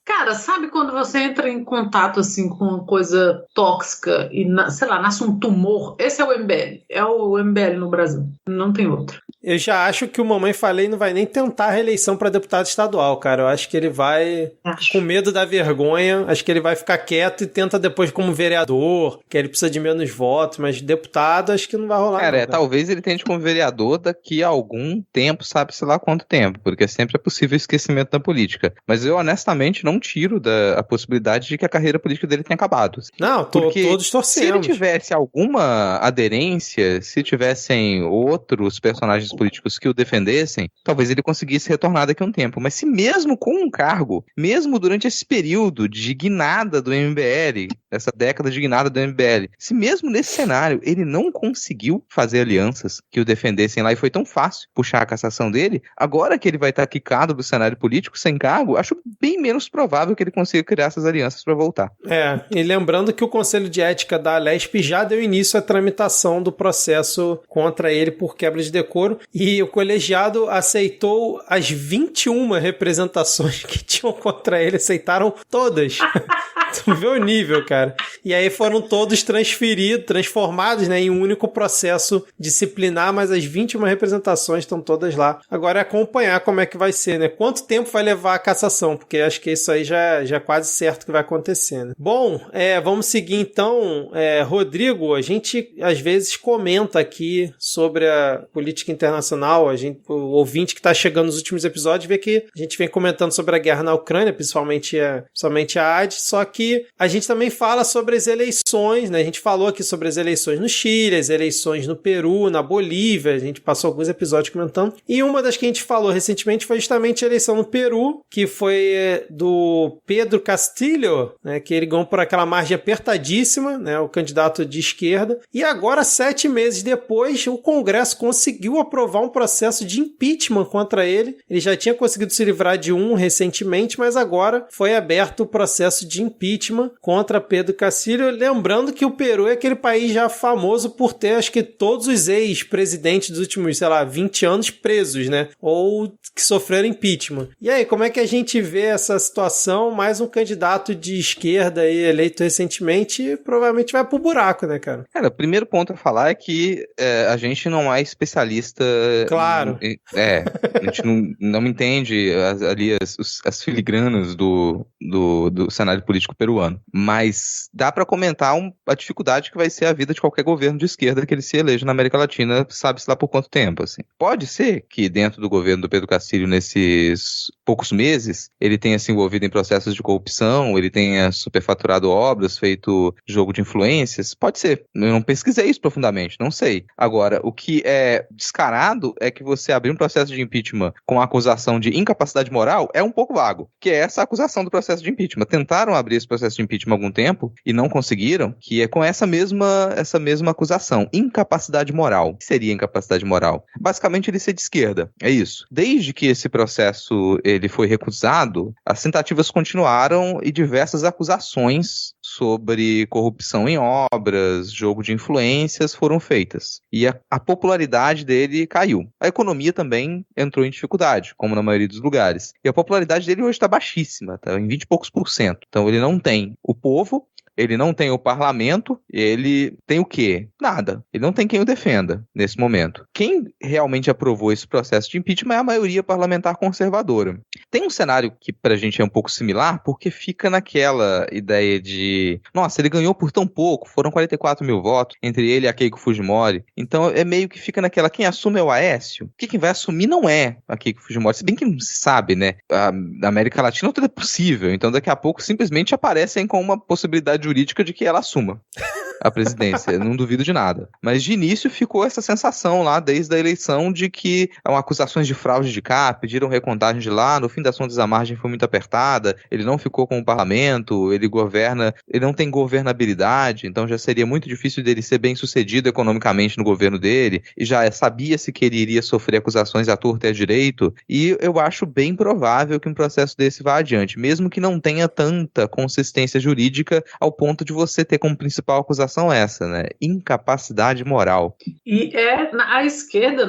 Cara, sabe quando você entra em contato assim com uma coisa tóxica e, sei lá, nasce um tumor? Esse é o MBL. É o MBL no Brasil. Não tem outro. Eu já acho que o Mamãe Falei não vai nem tentar a reeleição para deputado estadual, cara. Eu acho que ele vai, com medo da vergonha, acho que ele vai ficar quieto e tenta depois como vereador, que ele precisa de menos votos, mas deputado acho que não vai rolar. Cara, não, cara. Talvez ele tente como vereador daqui a algum tempo, sabe-se lá quanto tempo, porque sempre é possível esquecimento da política. Mas eu, honestamente, não tiro a possibilidade de que a carreira política dele tenha acabado. Não, todos torcemos. Se ele tivesse alguma aderência, se tivessem outros personagens políticos que o defendessem, talvez ele conseguisse retornar daqui a um tempo. Mas se mesmo com um cargo, mesmo durante esse período de guinada do MBL, essa década de guinada do MBL, se mesmo nesse cenário ele não conseguiu fazer alianças que o defendessem lá e foi tão fácil puxar a cassação dele, agora que ele vai estar quicado do cenário político sem cargo, acho bem menos provável que ele consiga criar essas alianças para voltar. E lembrando que o Conselho de Ética da Alesp já deu início à tramitação do processo contra ele por quebra de decoro e o colegiado aceitou as 21 representações que tinham contra ele, aceitaram todas. Tu vê o nível, cara. E aí foram todos transformados, né, em um único processo disciplinar, mas as 21 representações estão todas lá. Agora é acompanhar como é que vai ser, né? Quanto tempo vai levar a cassação? Porque acho que isso aí já é quase certo que vai acontecer, né? Bom, vamos seguir então. Rodrigo, a gente às vezes comenta aqui sobre a política internacional, o ouvinte que está chegando nos últimos episódios vê que a gente vem comentando sobre a guerra na Ucrânia, principalmente a AD, só que a gente também fala sobre as eleições, né? A gente falou aqui sobre as eleições no Chile, as eleições no Peru, na Bolívia, a gente passou alguns episódios comentando. E uma das que a gente falou recentemente foi justamente a eleição no Peru, que foi do Pedro Castillo, né? Que ele ganhou por aquela margem apertadíssima, né? O candidato de esquerda. E agora, 7 meses depois, o Congresso conseguiu aprovar um processo de impeachment contra ele. Ele já tinha conseguido se livrar de um recentemente, mas agora foi aberto o processo de impeachment contra Pedro Castillo, lembrando que o Peru é aquele país já famoso por ter, acho que todos os ex-presidentes dos últimos, 20 anos presos, né? Ou que sofreram impeachment. E aí, como é que a gente vê essa situação? Mais um candidato de esquerda aí, eleito recentemente, provavelmente vai pro buraco, né, cara? Cara, o primeiro ponto a falar é que a gente não é especialista... Claro. A gente não entende as filigranas do cenário político peruano. Mas dá pra comentar a dificuldade que vai ser a vida de qualquer governo de esquerda que ele se eleja na América Latina, sabe-se lá por quanto tempo, assim. Pode ser que dentro do governo do Pedro Castillo, nesses poucos meses, ele tenha se envolvido em processos de corrupção, ele tenha superfaturado obras, feito jogo de influências? Pode ser. Eu não pesquisei isso profundamente, não sei. Agora, o que é descarado é que você abrir um processo de impeachment com a acusação de incapacidade moral é um pouco vago, que é essa acusação do processo de impeachment. Tentaram abrir esse processo de impeachment há algum tempo e não conseguiram, que é com essa mesma acusação, incapacidade moral. O que seria incapacidade moral? Basicamente ele ser de esquerda, é isso. Desde que esse processo ele foi recusado, as tentativas continuaram e diversas acusações sobre corrupção em obras, jogo de influências foram feitas. E a popularidade dele caiu. A economia também entrou em dificuldade, como na maioria dos lugares. E a popularidade dele hoje está baixíssima, está em 20 e poucos %. Então ele não tem o povo, ele não tem o parlamento, ele tem o quê? Nada. Ele não tem quem o defenda nesse momento. Quem realmente aprovou esse processo de impeachment é a maioria parlamentar conservadora. Tem um cenário que pra gente é um pouco similar, porque fica naquela ideia de, nossa, ele ganhou por tão pouco, foram 44 mil votos, entre ele e a Keiko Fujimori. Então é meio que fica naquela, quem assume é o Aécio, quem vai assumir não é a Keiko Fujimori, se bem que não se sabe, né? Na América Latina tudo é possível, então daqui a pouco simplesmente aparecem com uma possibilidade jurídica de que ela assuma a presidência, não duvido de nada. Mas de início ficou essa sensação lá, desde a eleição, de que acusações de fraude de cá, pediram recontagem de lá, no fim das contas a margem foi muito apertada, ele não ficou com o parlamento, ele não tem governabilidade, então já seria muito difícil dele ser bem sucedido economicamente no governo dele, e já sabia-se que ele iria sofrer acusações à torta e à direito, e eu acho bem provável que um processo desse vá adiante, mesmo que não tenha tanta consistência jurídica ao ponto de você ter como principal acusação essa, né? Incapacidade moral. E a esquerda,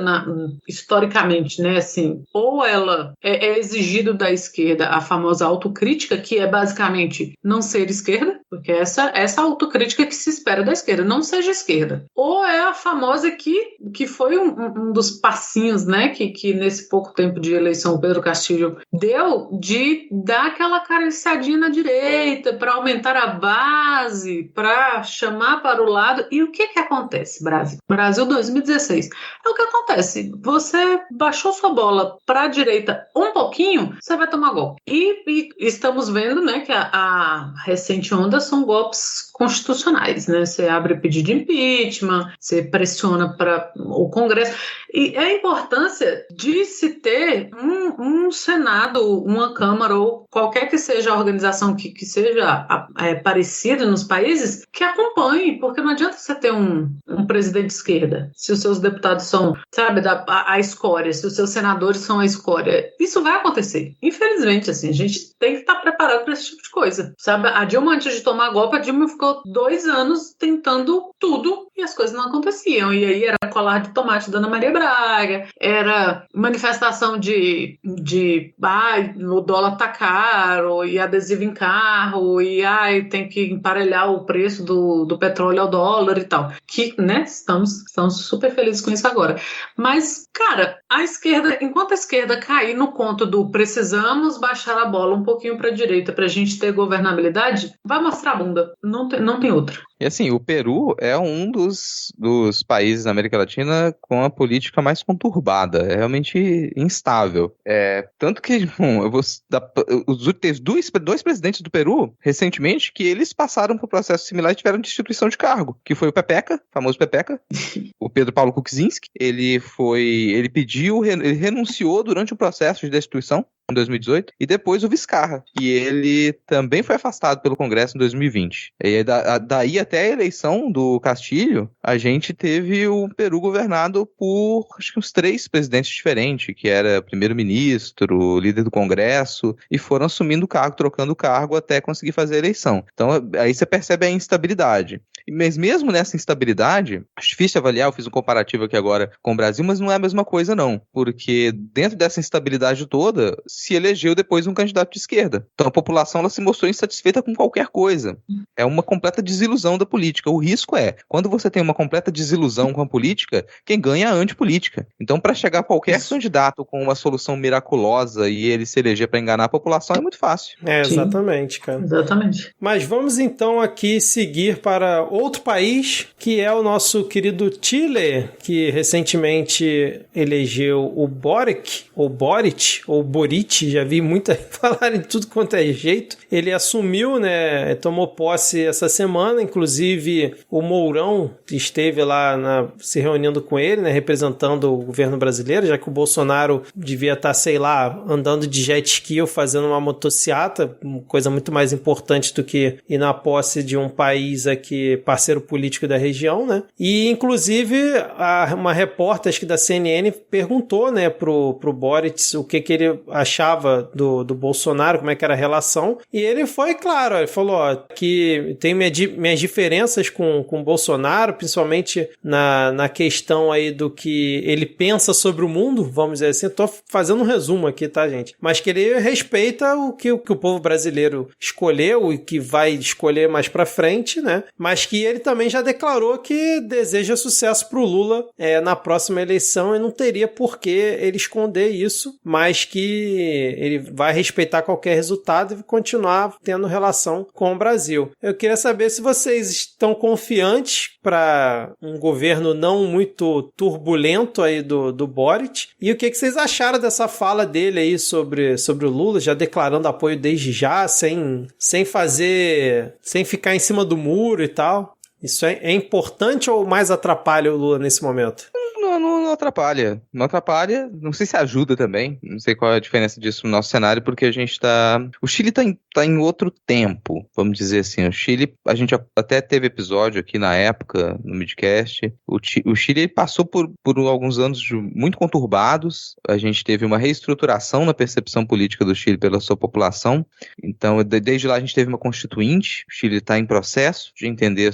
historicamente, né, assim, ou ela é exigido da esquerda a famosa autocrítica, que é basicamente não ser esquerda, porque essa autocrítica que se espera da esquerda, não seja esquerda. Ou é a famosa que foi um dos passinhos, né, que nesse pouco tempo de eleição o Pedro Castillo deu, de dar aquela acariciadinha na direita, para aumentar a base, para chamar para o lado. E o que acontece, Brasil? Brasil 2016. É o que acontece. Você baixou sua bola para a direita um pouquinho, você vai tomar golpe. E estamos vendo, né, que a recente onda são golpes constitucionais, né? Você abre pedido de impeachment, você pressiona para o Congresso. E a importância de se ter um Senado, uma Câmara ou qualquer que seja a organização que seja parecida nos países, que acompanhe, porque não adianta você ter um presidente de esquerda, se os seus deputados são, sabe, a escória, se os seus senadores são a escória. Isso vai acontecer. Infelizmente, assim, a gente tem que estar preparado para esse tipo de coisa, sabe? A Dilma, antes de tomar golpe, a Dilma ficou 2 anos tentando tudo e as coisas não aconteciam. E aí era colar de tomate da Ana Maria Braga, era manifestação de o dólar tá caro, e adesivo em carro, e tem que emparelhar o preço do petróleo ao dólar e tal. Que, né, estamos super felizes com isso agora. Mas, cara, a esquerda, enquanto a esquerda cair no conto do precisamos baixar a bola um pouquinho pra direita pra gente ter governabilidade, vai mostrar a bunda. Não tem outra. E assim, o Peru é um dos países da América Latina com a política mais conturbada, é realmente instável. Tanto que, teve dois presidentes do Peru, recentemente, que eles passaram por um processo similar e tiveram destituição de cargo, que foi o Pepeca, famoso Pepeca, o Pedro Paulo Kuczynski. Ele renunciou durante o processo de destituição, em 2018, e depois o Vizcarra, que ele também foi afastado pelo Congresso em 2020. E daí até a eleição do Castilho, a gente teve o Peru governado por, acho que uns 3 presidentes diferentes, que era primeiro-ministro, líder do Congresso, e foram assumindo o cargo, trocando o cargo até conseguir fazer a eleição. Então aí você percebe a instabilidade. Mas mesmo nessa instabilidade, acho difícil avaliar, eu fiz um comparativo aqui agora com o Brasil, mas não é a mesma coisa não, porque dentro dessa instabilidade toda, se elegeu depois um candidato de esquerda. Então a população ela se mostrou insatisfeita com qualquer coisa. É uma completa desilusão da política. O risco é, quando você tem uma completa desilusão com a política, quem ganha é a antipolítica. Então para chegar a qualquer candidato com uma solução miraculosa e ele se eleger para enganar a população é muito fácil. Exatamente, cara. Exatamente. Mas vamos então aqui seguir para outro país, que é o nosso querido Chile, que recentemente elegeu o Boric, ou Boric, tweet, já vi muita falar em tudo quanto é jeito. Ele assumiu, né, tomou posse essa semana, inclusive o Mourão esteve lá se reunindo com ele, né, representando o governo brasileiro, já que o Bolsonaro devia estar, sei lá, andando de jet ski ou fazendo uma motociata, coisa muito mais importante do que ir na posse de um país aqui, parceiro político da região, né? E, inclusive, uma repórter, acho que da CNN, perguntou, né, pro Boric o que ele achava do Bolsonaro, como é que era a relação, e ele foi claro, ele falou, ó, que tem minhas diferenças com o Bolsonaro, principalmente na questão aí do que ele pensa sobre o mundo, vamos dizer assim, tô fazendo um resumo aqui, tá, gente? Mas que ele respeita o que o povo brasileiro escolheu e que vai escolher mais pra frente, né? Mas que ele também já declarou que deseja sucesso pro Lula na próxima eleição e não teria por que ele esconder isso, mas que ele vai respeitar qualquer resultado e continuar tendo relação com o Brasil. Eu queria saber se vocês estão confiantes para um governo não muito turbulento aí do Boric, e o que vocês acharam dessa fala dele aí sobre o Lula, já declarando apoio desde já, sem ficar em cima do muro e tal. Isso é importante ou mais atrapalha o Lula nesse momento? Não atrapalha. Não atrapalha. Não sei se ajuda também. Não sei qual é a diferença disso no nosso cenário, porque a gente tá... O Chile tá em outro tempo, vamos dizer assim. O Chile, a gente até teve episódio aqui na época, no Midcast. O Chile passou por alguns anos muito conturbados. A gente teve uma reestruturação na percepção política do Chile pela sua população. Então, desde lá a gente teve uma constituinte. O Chile está em processo de entender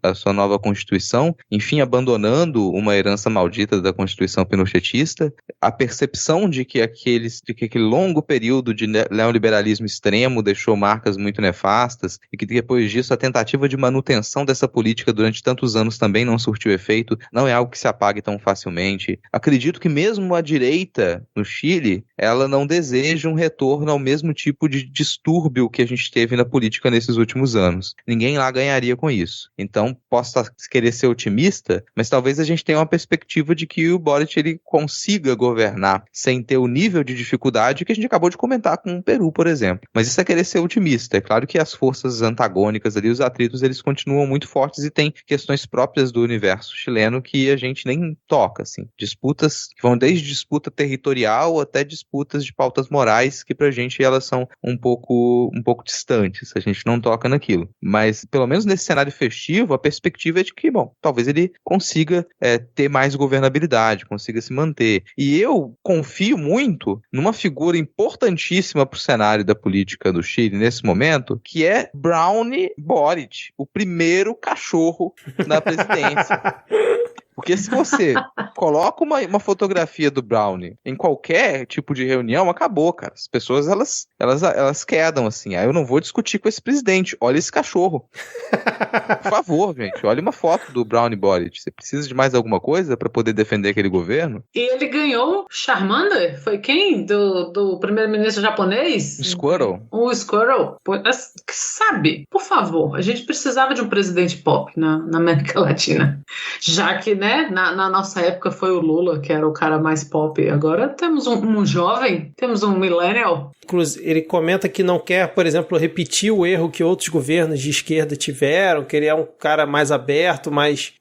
a sua nova constituição. Enfim, abandonando uma herança maldita da Constituição pinochetista, a percepção de que aquele longo período de neoliberalismo extremo deixou marcas muito nefastas e que depois disso a tentativa de manutenção dessa política durante tantos anos também não surtiu efeito, não é algo que se apague tão facilmente. Acredito que mesmo a direita no Chile, ela não deseja um retorno ao mesmo tipo de distúrbio que a gente teve na política nesses últimos anos. Ninguém lá ganharia com isso. Então, posso querer ser otimista, mas talvez a gente tenha uma perspectiva de que o Boric ele consiga governar sem ter o nível de dificuldade que a gente acabou de comentar com o Peru, por exemplo. Mas isso é querer ser otimista. É claro que as forças antagônicas ali, os atritos, eles continuam muito fortes e tem questões próprias do universo chileno que a gente nem toca, assim. Disputas que vão desde disputa territorial até disputas de pautas morais que pra gente elas são um pouco distantes. A gente não toca naquilo. Mas, pelo menos nesse cenário festivo, a perspectiva é de que, bom, talvez ele consiga ter mais governabilidade, consiga se manter. E eu confio muito numa figura importantíssima para o cenário da política do Chile nesse momento, que é Brownie Boric, o primeiro cachorro da presidência. Porque se você coloca uma fotografia do Brownie em qualquer tipo de reunião, acabou, cara. As pessoas, elas quedam assim. Aí eu não vou discutir com esse presidente. Olha esse cachorro. Por favor, gente. Olha uma foto do Brownie Boric. Você precisa de mais alguma coisa para poder defender aquele governo? E ele ganhou Charmander? Foi quem? Do primeiro-ministro japonês? Squirrel. O Squirrel. Sabe, por favor, a gente precisava de um presidente pop na América Latina. Já que, né, na nossa época foi o Lula, que era o cara mais pop. Agora temos um jovem, temos um millennial. Ele comenta que não quer, por exemplo, repetir o erro que outros governos de esquerda tiveram, que ele é um cara mais aberto, mas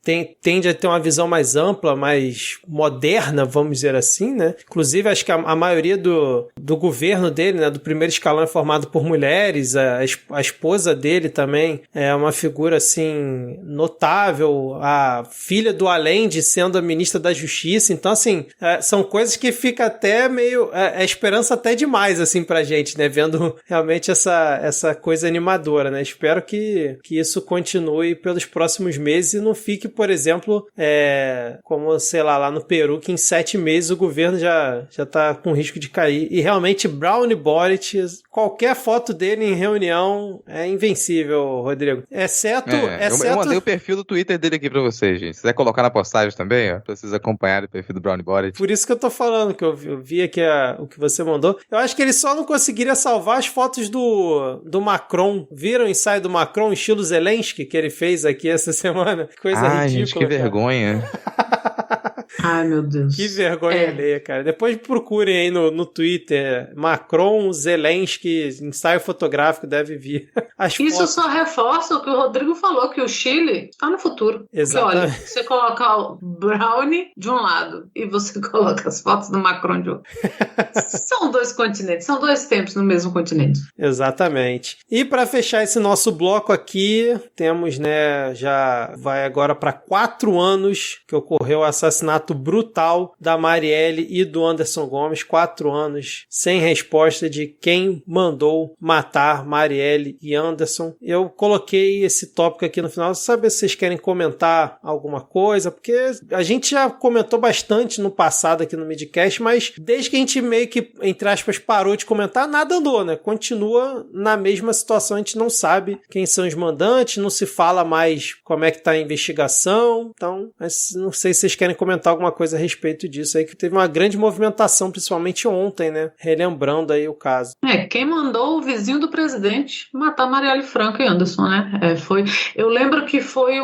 tende a ter uma visão mais ampla, mais moderna, vamos dizer assim, né? Inclusive, acho que a maioria do governo dele, né, do primeiro escalão é formado por mulheres, a esposa dele também é uma figura, assim, notável, a filha do Allende sendo a ministra da Justiça, então, assim, são coisas que fica até meio, esperança até demais, assim, pra gente, né, vendo realmente essa coisa animadora, né, espero que isso continue pelos próximos meses e não fique, por exemplo, como, sei lá no Peru, que em 7 meses o governo já tá com risco de cair, e realmente Brownie Boric, qualquer foto dele em reunião é invencível, Rodrigo, exceto... Eu mandei o perfil do Twitter dele aqui pra vocês, gente, se quiser colocar na postagem também, ó, pra vocês acompanharem o perfil do Brownie Boric. Por isso que eu tô falando, que eu vi aqui o que você mandou. Eu acho que ele só não conseguiria salvar as fotos do Macron. Viram o ensaio do Macron, estilo Zelensky, que ele fez aqui essa semana? Coisa ridícula. Gente, que vergonha. Ai, meu Deus. Que vergonha alheia, cara. Depois procurem aí no Twitter, Macron, Zelensky, ensaio fotográfico, deve vir as Isso fotos. só reforça o que o Rodrigo falou, que o Chile está no futuro. Exatamente. Porque, olha, você coloca o Brownie de um lado e você coloca as fotos do Macron de outro. São dois continentes, são dois tempos no mesmo continente. Exatamente. E para fechar esse nosso bloco aqui, temos, né, já vai agora para 4 anos que ocorreu o assassinato brutal da Marielle e do Anderson Gomes. 4 anos sem resposta de quem mandou matar Marielle e Anderson. Eu coloquei esse tópico aqui no final, saber se vocês querem comentar alguma coisa, porque a gente já comentou bastante no passado aqui no Midcast, mas desde que a gente meio que, entre aspas, parou de comentar, nada andou, né? Continua na mesma situação, a gente não sabe quem são os mandantes, não se fala mais como é que tá a investigação, então, mas não sei se vocês querem comentar alguma coisa a respeito disso aí, que teve uma grande movimentação, principalmente ontem, né? Relembrando aí o caso. Quem mandou o vizinho do presidente matar Marielle Franco e Anderson, né? Eu lembro que foi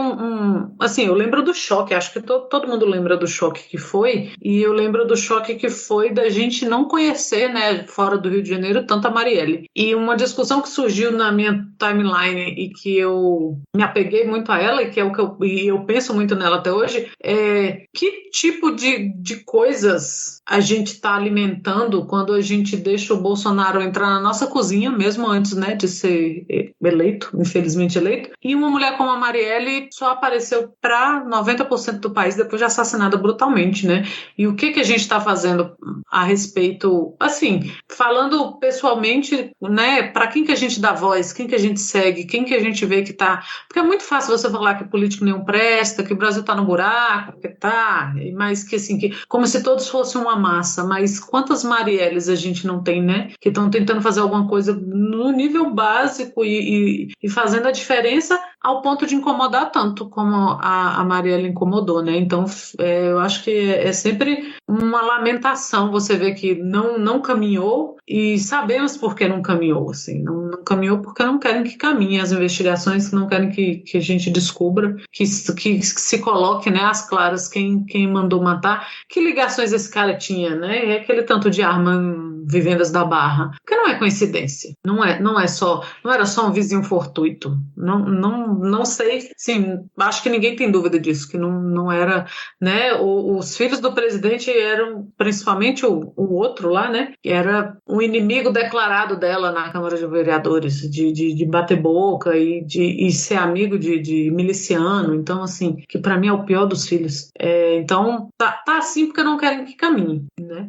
assim, eu lembro do choque, acho que todo mundo lembra do choque que foi, e eu lembro do choque que foi da gente não conhecer, né, fora do Rio de Janeiro, tanto a Marielle. E uma discussão que surgiu na minha timeline e que eu me apeguei muito a ela, e que é o que eu penso muito nela até hoje, é que tipo de coisas a gente está alimentando quando a gente deixa o Bolsonaro entrar na nossa cozinha, mesmo antes, né, de ser eleito, infelizmente eleito, e uma mulher como a Marielle só apareceu para 90% do país depois de assassinada brutalmente, né? E o que a gente está fazendo a respeito, assim, falando pessoalmente, né, para quem que a gente dá voz, quem que a gente segue, quem que a gente vê que tá... Porque é muito fácil você falar que político nenhum presta, que o Brasil tá no buraco, que tá, mas que assim, como se todos fossem uma massa, mas quantas Marielles a gente não tem, né, que estão tentando fazer alguma coisa no nível básico e fazendo a diferença ao ponto de incomodar tanto como a Marielle incomodou, né? Então, eu acho que é sempre uma lamentação você ver que não caminhou, e sabemos por que não caminhou, assim, não caminhou porque não querem que caminhe as investigações, não querem que a gente descubra, que se coloque, né, às claras quem mandou matar, que ligações esse cara tinha, né? É aquele tanto de arma em Vivendas da Barra, porque não é coincidência, não era só um vizinho fortuito, não sei, sim, acho que ninguém tem dúvida disso, que não era, né, os filhos do presidente eram, principalmente o outro lá, né, que era um inimigo declarado dela na Câmara de Vereadores, de bater boca e ser amigo de miliciano, então assim, que pra mim é o pior dos filhos, então tá assim porque não querem que caminhe, né.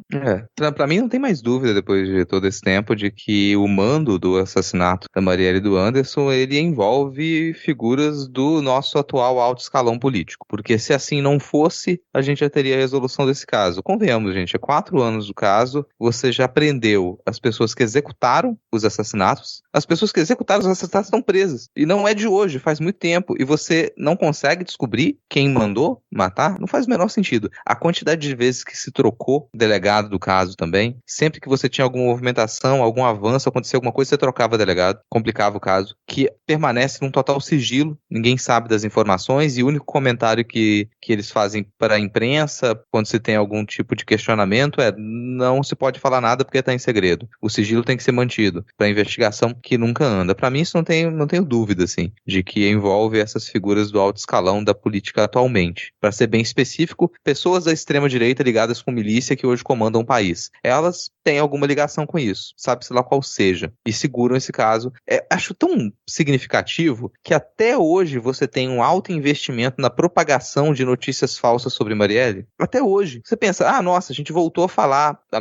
Pra mim não tem mais dúvida depois de todo esse tempo de que o mando do assassinato da Marielle e do Anderson, ele envolve figuras do nosso atual alto escalão político, porque se assim não fosse, a gente já teria a resolução desse caso. Convenhamos, gente, há 4 anos do caso, você já prendeu as pessoas que executaram os assassinatos, as pessoas que executaram os assassinatos estão presas, e não é de hoje, faz muito tempo, e você não consegue descobrir quem mandou matar? Não faz o menor sentido. A quantidade de vezes que se trocou delegado do caso também, sempre que você tinha alguma movimentação, algum avanço, acontecia alguma coisa, você trocava delegado, complicava o caso, que permanece num total sigilo, ninguém sabe das informações, e o único comentário que eles fazem para a imprensa, quando se tem algum tipo de questionamento, não se pode falar nada porque está em segredo. O sigilo tem que ser mantido para a investigação que nunca anda. Para mim isso não tenho dúvida, assim, de que envolve essas figuras do alto escalão da política atualmente. Para ser bem específico, pessoas da extrema-direita ligadas com milícia que hoje comandam o país. Elas têm alguma ligação com isso, sabe-se lá qual seja, e seguram esse caso. Acho tão significativo que até hoje você tem um alto investimento na propagação de notícias falsas sobre Marielle. Até hoje. Você pensa, nossa, a gente voltou a falar, a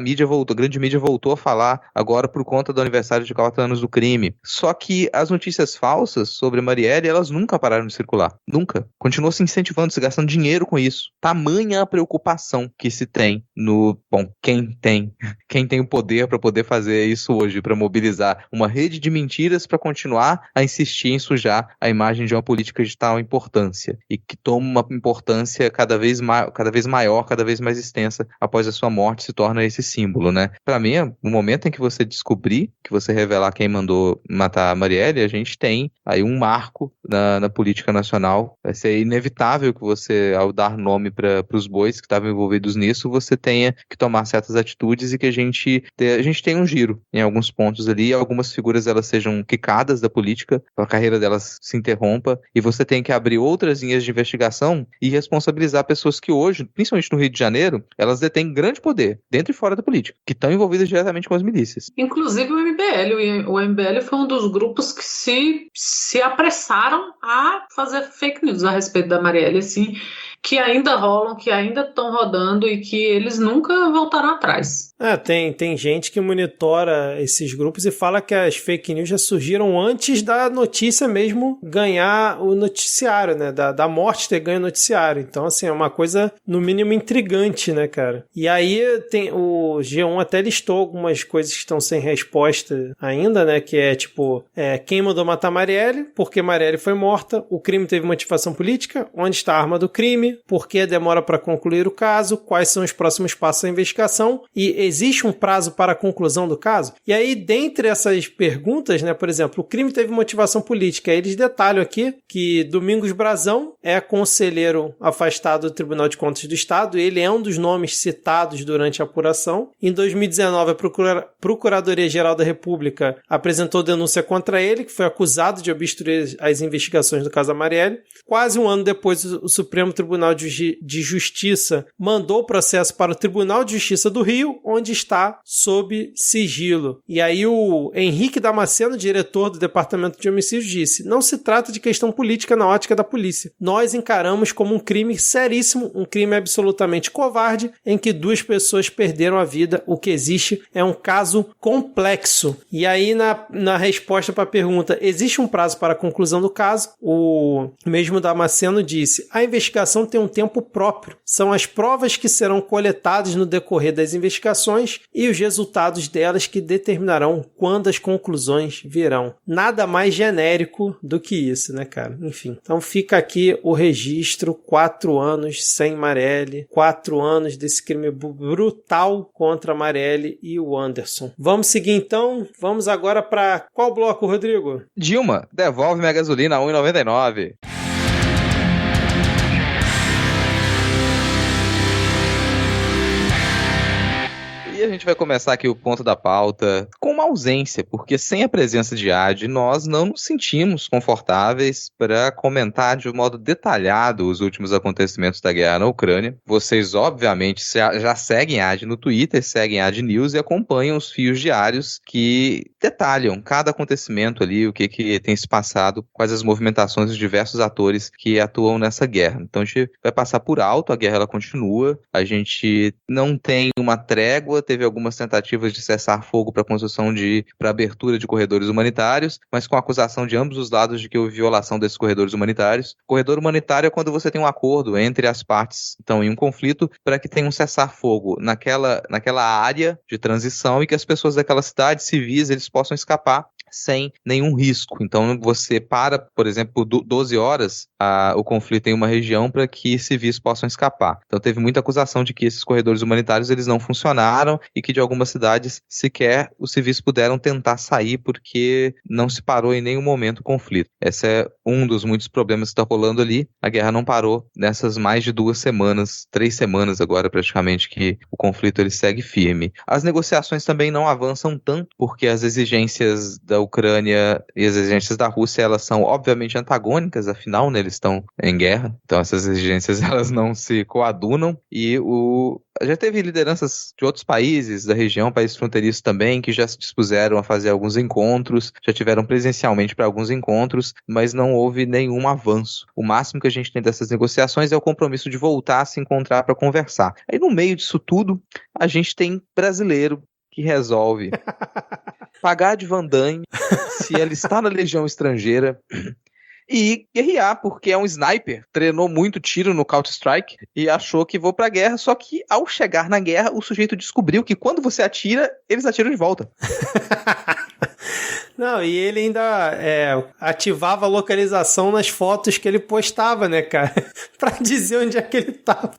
grande mídia voltou a falar agora por conta do aniversário de 4 anos do crime. Só que as notícias falsas sobre Marielle, elas nunca pararam de circular. Nunca. Continuou se incentivando, se gastando dinheiro com isso. Tamanha a preocupação que se tem quem tem o poder para poder fazer isso hoje, para mobilizar uma rede de mentiras para continuar a insistir em sujar a imagem de uma política de tal importância e que toma uma importância cada vez maior, cada vez mais extensa após a sua morte, se torna esse símbolo, né? Para mim, no momento em que você descobrir, que você revelar quem mandou matar a Marielle, a gente tem aí um marco na política nacional. Vai ser inevitável que você, ao dar nome para os bois que estavam envolvidos nisso, você tenha que tomar certas atitudes e que a gente tenha um giro em alguns pontos ali, algumas figuras elas sejam quicadas da política, a carreira delas se interrompa, e você tem que abrir outras linhas de investigação e responsabilizar pessoas que hoje, principalmente no Rio de Janeiro, elas detêm grande poder, dentro e fora da política, que estão envolvidas diretamente com as milícias. Inclusive o MBL. O MBL foi um dos grupos que se apressaram a fazer fake news a respeito da Marielle, assim, que ainda rolam, que ainda estão rodando e que eles nunca voltaram atrás. Tem gente que monitora esses grupos e fala que as fake news já surgiram antes da notícia mesmo ganhar o noticiário, né? Da morte ter ganho o noticiário. Então, assim, é uma coisa, no mínimo, intrigante, né, cara? E aí, o G1 até listou algumas coisas que estão sem resposta ainda, né? Que é, tipo, quem mandou matar Marielle, por que Marielle foi morta, o crime teve motivação política, onde está a arma do crime, por que demora para concluir o caso, quais são os próximos passos da investigação e existe um prazo para a conclusão do caso? E aí, dentre essas perguntas, né, por exemplo, o crime teve motivação política. Eles detalham aqui que Domingos Brazão é conselheiro afastado do Tribunal de Contas do Estado. Ele é um dos nomes citados durante a apuração. Em 2019, a Procuradoria-Geral da República apresentou denúncia contra ele, que foi acusado de obstruir as investigações do caso da Marielle. Quase um ano depois, o Supremo Tribunal de Justiça mandou o processo para o Tribunal de Justiça do Rio, onde está sob sigilo. E aí o Henrique Damasceno, diretor do Departamento de Homicídios, disse: não se trata de questão política na ótica da polícia. Nós encaramos como um crime seríssimo, um crime absolutamente covarde, em que 2 pessoas perderam a vida. O que existe é um caso complexo. E aí, na resposta para a pergunta, existe um prazo para a conclusão do caso? O mesmo Damasceno disse: a investigação tem um tempo próprio. São as provas que serão coletadas no decorrer das investigações e os resultados delas que determinarão quando as conclusões virão. Nada mais genérico do que isso, né, cara? Enfim. Então fica aqui o registro, 4 anos sem Marielle, 4 anos desse crime brutal contra a Marielle e o Anderson. Vamos seguir então? Vamos agora para qual bloco, Rodrigo? Dilma, devolve minha gasolina a R$ 1,99. A gente vai começar aqui o ponto da pauta com uma ausência, porque sem a presença de Adi, nós não nos sentimos confortáveis para comentar de um modo detalhado os últimos acontecimentos da guerra na Ucrânia. Vocês, obviamente, já seguem Adi no Twitter, seguem Adi News e acompanham os fios diários que detalham cada acontecimento ali, o que tem se passado, quais as movimentações dos diversos atores que atuam nessa guerra. Então a gente vai passar por alto, a guerra ela continua, a gente não tem uma trégua, teve algumas tentativas de cessar fogo para para abertura de corredores humanitários, mas com a acusação de ambos os lados de que houve violação desses corredores humanitários. Corredor humanitário é quando você tem um acordo entre as partes que estão em um conflito para que tenha um cessar-fogo naquela área de transição e que as pessoas daquela cidade, civis, eles possam escapar sem nenhum risco. Então você para, por exemplo, 12 horas o conflito em uma região para que civis possam escapar. Então teve muita acusação de que esses corredores humanitários eles não funcionaram e que de algumas cidades sequer os civis puderam tentar sair porque não se parou em nenhum momento o conflito. Esse é um dos muitos problemas que está rolando ali. A guerra não parou nessas mais de 2 semanas, 3 semanas agora praticamente que o conflito ele segue firme. As negociações também não avançam tanto porque as exigências da Ucrânia e as exigências da Rússia elas são obviamente antagônicas, afinal, né, eles estão em guerra, então essas exigências elas não se coadunam e já teve lideranças de outros países da região, países fronteiriços também, que já se dispuseram a fazer alguns encontros, já tiveram presencialmente para alguns encontros, mas não houve nenhum avanço. O máximo que a gente tem dessas negociações é o compromisso de voltar a se encontrar para conversar. Aí no meio disso tudo, a gente tem brasileiro que resolve pagar de Van Damme, se ela está na legião estrangeira, e guerrear, porque é um sniper, treinou muito tiro no Counter-Strike e achou que vou pra guerra, só que ao chegar na guerra, o sujeito descobriu que quando você atira, eles atiram de volta. Não, e ele ainda ativava a localização nas fotos que ele postava, né, cara? Pra dizer onde é que ele tava.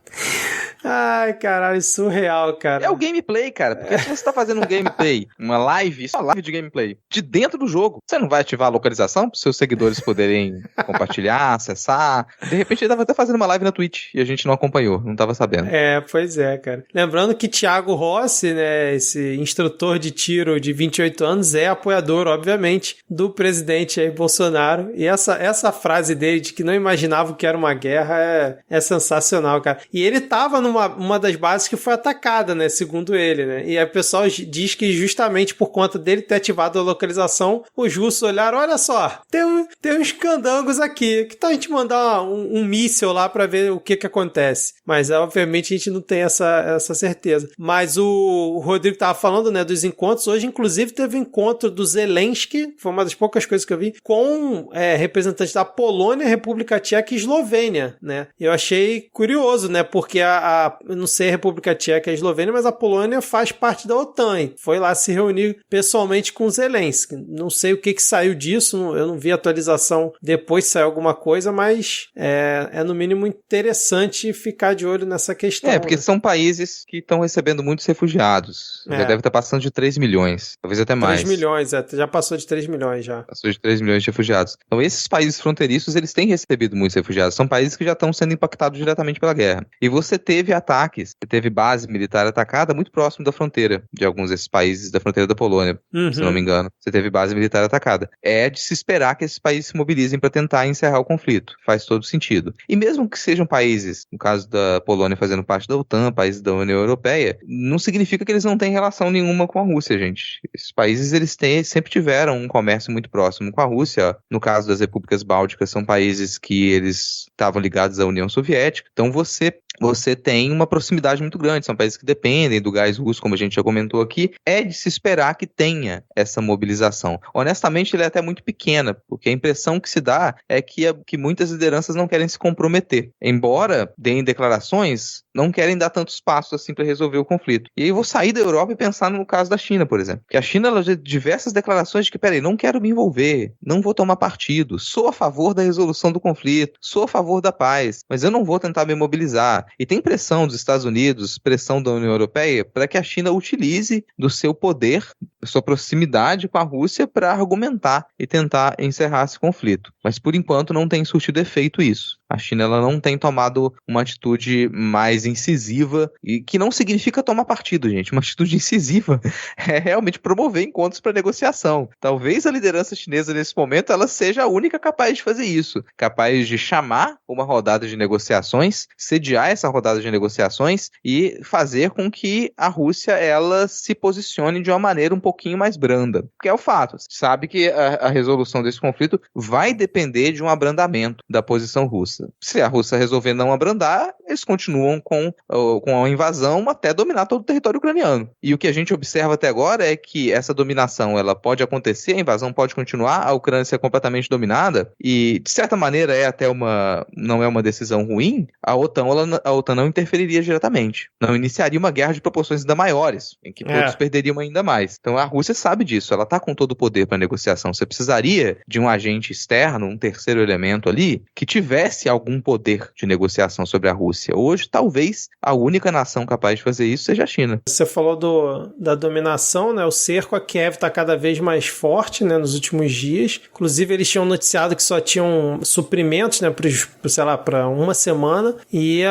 Ai, caralho, surreal, cara. É o gameplay, cara. Porque se você tá fazendo um gameplay, uma live, só live de gameplay, de dentro do jogo, você não vai ativar a localização para seus seguidores poderem compartilhar, acessar. De repente ele tava até fazendo uma live na Twitch e a gente não acompanhou, não tava sabendo. Pois é, cara. Lembrando que Thiago Rossi, né, esse instrutor de tiro de 28 anos, é apoiador, obviamente, do presidente Jair Bolsonaro. E essa frase dele de que não imaginava que era uma guerra é sensacional, cara. E ele tava numa das bases que foi atacada, né, segundo ele, né. E aí o pessoal diz que justamente por conta dele ter ativado a localização, os russos olharam, olha só, tem uns candangos aqui, que tal a gente mandar um míssil lá pra ver o que acontece? Mas obviamente a gente não tem essa certeza. Mas o Rodrigo tava falando, né, dos encontros. Hoje, inclusive, teve um encontro do Zelensky, foi uma das poucas coisas que eu vi, com representantes da Polônia, República Tcheca e Eslovênia, né? Eu achei curioso, né, porque eu não sei a República Tcheca e a Eslovênia, mas a Polônia faz parte da OTAN, e foi lá se reunir pessoalmente com o Zelensky. Não sei o que saiu disso, eu não vi atualização depois se saiu alguma coisa, mas é no mínimo interessante ficar de olho nessa questão. Porque são países que estão recebendo muitos refugiados. Já deve estar passando de 3 milhões, talvez até mais. 3 milhões, já passou de 3 milhões já. Passou de 3 milhões de refugiados. Então esses países fronteiriços, eles têm recebido muitos refugiados. São países que já estão sendo impactados diretamente pela guerra. E você teve ataques, você teve base militar atacada muito próximo da fronteira de alguns desses países, da fronteira da Polônia, se não me engano. Você teve base militar atacada. É de se esperar que esses países se mobilizem para tentar encerrar o conflito. Faz todo sentido. E mesmo que sejam países, no caso da Polônia fazendo parte da OTAN, países da União Europeia, não significa que eles não têm relação nenhuma com a Rússia, gente. Esses países, eles sempre tiveram um comércio muito próximo com a Rússia. No caso das repúblicas bálticas, são países que eles estavam ligados à União Soviética. Então você tem uma proximidade muito grande, são países que dependem do gás russo, como a gente já comentou aqui, é de se esperar que tenha essa mobilização. Honestamente, ela é até muito pequena, porque a impressão que se dá é que muitas lideranças não querem se comprometer. Embora deem declarações, não querem dar tantos passos assim para resolver o conflito. E aí eu vou sair da Europa e pensar no caso da China, por exemplo. Que a China, ela tem diversas declarações de que, peraí, não quero me envolver, não vou tomar partido, sou a favor da resolução do conflito, sou a favor da paz, mas eu não vou tentar me mobilizar. E tem pressão dos Estados Unidos, pressão da União Europeia, para que a China utilize do seu poder, da sua proximidade com a Rússia para argumentar e tentar encerrar esse conflito. Mas, por enquanto, não tem surtido efeito isso. A China, ela não tem tomado uma atitude mais incisiva, e que não significa tomar partido, gente. Uma atitude incisiva é realmente promover encontros para negociação. Talvez a liderança chinesa, nesse momento, ela seja a única capaz de fazer isso. Capaz de chamar uma rodada de negociações, sediar essa rodada de negociações e fazer com que a Rússia, ela se posicione de uma maneira um pouquinho mais branda. Porque é o fato. Você sabe que a resolução desse conflito vai depender de um abrandamento da posição russa. Se a Rússia resolver não abrandar, eles continuam com a invasão até dominar todo o território ucraniano. E o que a gente observa até agora é que essa dominação, ela pode acontecer, a invasão pode continuar, a Ucrânia ser completamente dominada, e de certa maneira não é uma decisão ruim, a OTAN não interferiria diretamente. Não iniciaria uma guerra de proporções ainda maiores, em que todos perderiam ainda mais. Então a Rússia sabe disso, ela está com todo o poder para negociação. Você precisaria de um agente externo, um terceiro elemento ali, que tivesse algum poder de negociação sobre a Rússia. Hoje, talvez, a única nação capaz de fazer isso seja a China. Você falou da dominação, né? O cerco a Kiev está cada vez mais forte, né, nos últimos dias. Inclusive, eles tinham noticiado que só tinham suprimentos, né, para uma semana. E,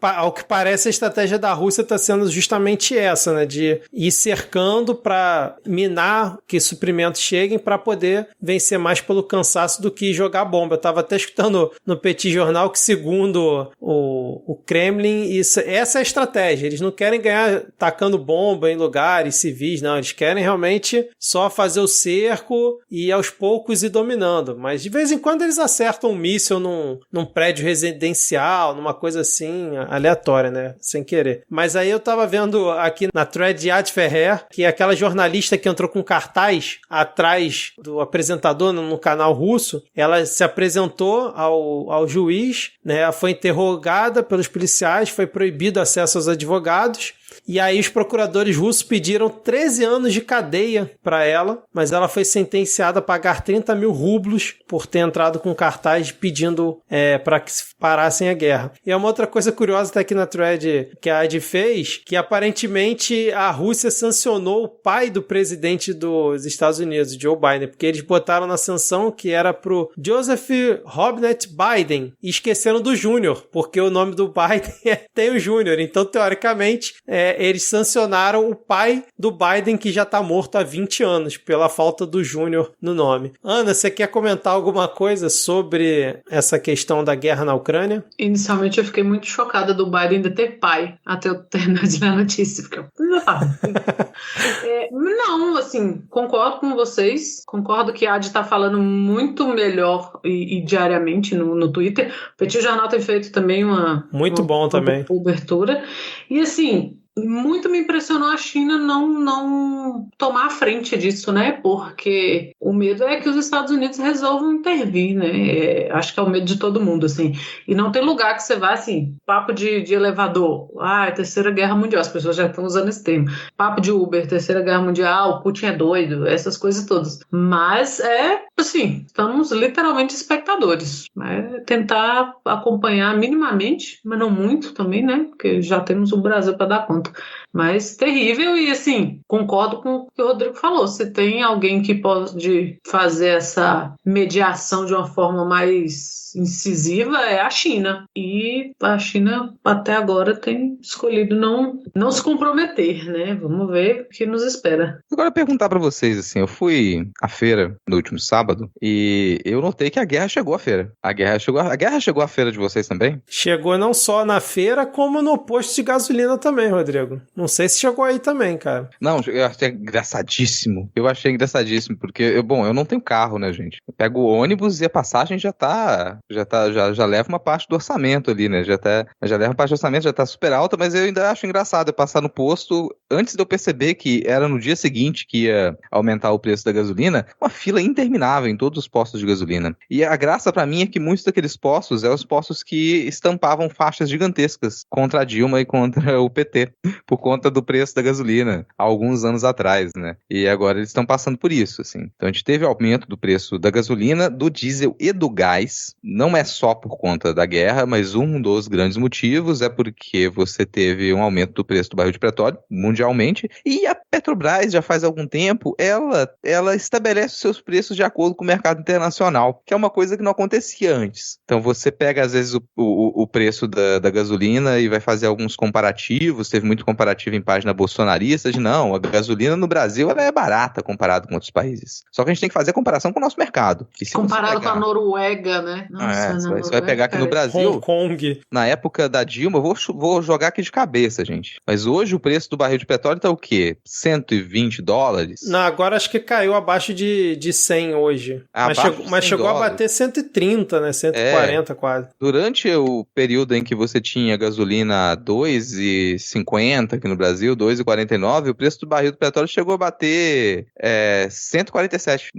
ao que parece, a estratégia da Rússia está sendo justamente essa, né, de ir cercando para minar que suprimentos cheguem para poder vencer mais pelo cansaço do que jogar bomba. Eu estava até escutando no Petit Jornal que, segundo o Kremlin, essa é a estratégia. Eles não querem ganhar tacando bomba em lugares civis, não. Eles querem realmente só fazer o cerco e aos poucos ir dominando. Mas de vez em quando eles acertam um míssil num prédio residencial, numa coisa assim, aleatória, né? Sem querer. Mas aí eu tava vendo aqui na thread de Ad Ferrer, que é aquela jornalista jornalista que entrou com cartaz atrás do apresentador no canal russo, ela se apresentou ao juiz, né? Foi interrogada pelos policiais, foi proibido acesso aos advogados. E aí os procuradores russos pediram 13 anos de cadeia para ela, mas ela foi sentenciada a pagar 30 mil rublos por ter entrado com cartaz pedindo para que parassem a guerra. E é uma outra coisa curiosa até aqui na thread que a Adi fez, que aparentemente a Rússia sancionou o pai do presidente dos Estados Unidos, Joe Biden, porque eles botaram na sanção que era pro Joseph Robinette Biden e esqueceram do Júnior, porque o nome do Biden tem o Júnior, então teoricamente eles sancionaram o pai do Biden, que já tá morto há 20 anos, pela falta do Júnior no nome. Ana, você quer comentar alguma coisa sobre essa questão da guerra na Ucrânia? Inicialmente eu fiquei muito chocada do Biden ainda ter pai, até eu terminar de ler a notícia, porque não, assim, concordo com vocês, concordo que a Adi tá falando muito melhor e diariamente no Twitter. O Petit Jornal tem feito também uma cobertura, e assim, muito me impressionou a China não tomar a frente disso, né? Porque o medo é que os Estados Unidos resolvam intervir, né? Acho que é o medo de todo mundo, assim. E não tem lugar que você vá, assim, papo de elevador. Terceira Guerra Mundial, as pessoas já estão usando esse termo. Papo de Uber, Terceira Guerra Mundial, o Putin é doido, essas coisas todas. Mas assim, estamos literalmente espectadores. Tentar acompanhar minimamente, mas não muito também, né? Porque já temos o Brasil para dar conta. Mas terrível, e assim, concordo com o que o Rodrigo falou. Se tem alguém que pode fazer essa mediação de uma forma mais incisiva, é a China. E a China até agora tem escolhido não se comprometer, né? Vamos ver o que nos espera. Agora perguntar pra vocês, assim, eu fui à feira no último sábado e eu notei que a guerra chegou à feira. A guerra chegou à feira de vocês também? Chegou não só na feira, como no posto de gasolina também, Rodrigo. Não sei se chegou aí também, cara. Não, eu achei engraçadíssimo. Porque, eu não tenho carro, né, gente? Eu pego o ônibus e a passagem já leva uma parte do orçamento ali, né? Já leva uma parte do orçamento, já tá super alta, mas eu ainda acho engraçado eu passar no posto, antes de eu perceber que era no dia seguinte que ia aumentar o preço da gasolina, uma fila interminável em todos os postos de gasolina. E a graça pra mim é que muitos daqueles postos eram os postos que estampavam faixas gigantescas contra a Dilma e contra o PT, por conta do preço da gasolina, há alguns anos atrás, né? E agora eles estão passando por isso, assim. Então a gente teve aumento do preço da gasolina, do diesel e do gás. Não é só por conta da guerra, mas um dos grandes motivos é porque você teve um aumento do preço do barril de petróleo mundialmente, e a Petrobras já faz algum tempo, ela estabelece os seus preços de acordo com o mercado internacional, que é uma coisa que não acontecia antes. Então você pega às vezes o preço da gasolina e vai fazer alguns comparativos, teve muito comparativo em página bolsonarista de não, a gasolina no Brasil ela é barata comparado com outros países. Só que a gente tem que fazer a comparação com o nosso mercado. Comparado com a Noruega, né? Você vai pegar aqui no Brasil, Hong Kong. Na época da Dilma, eu vou jogar aqui de cabeça, gente. Mas hoje o preço do barril de petróleo tá o quê? $120? Não, agora acho que caiu abaixo de 100 hoje. Mas chegou a bater 130, né? 140 quase. Durante o período em que você tinha gasolina a $2,50 aqui no Brasil, $2,49, o preço do barril do petróleo chegou a bater $147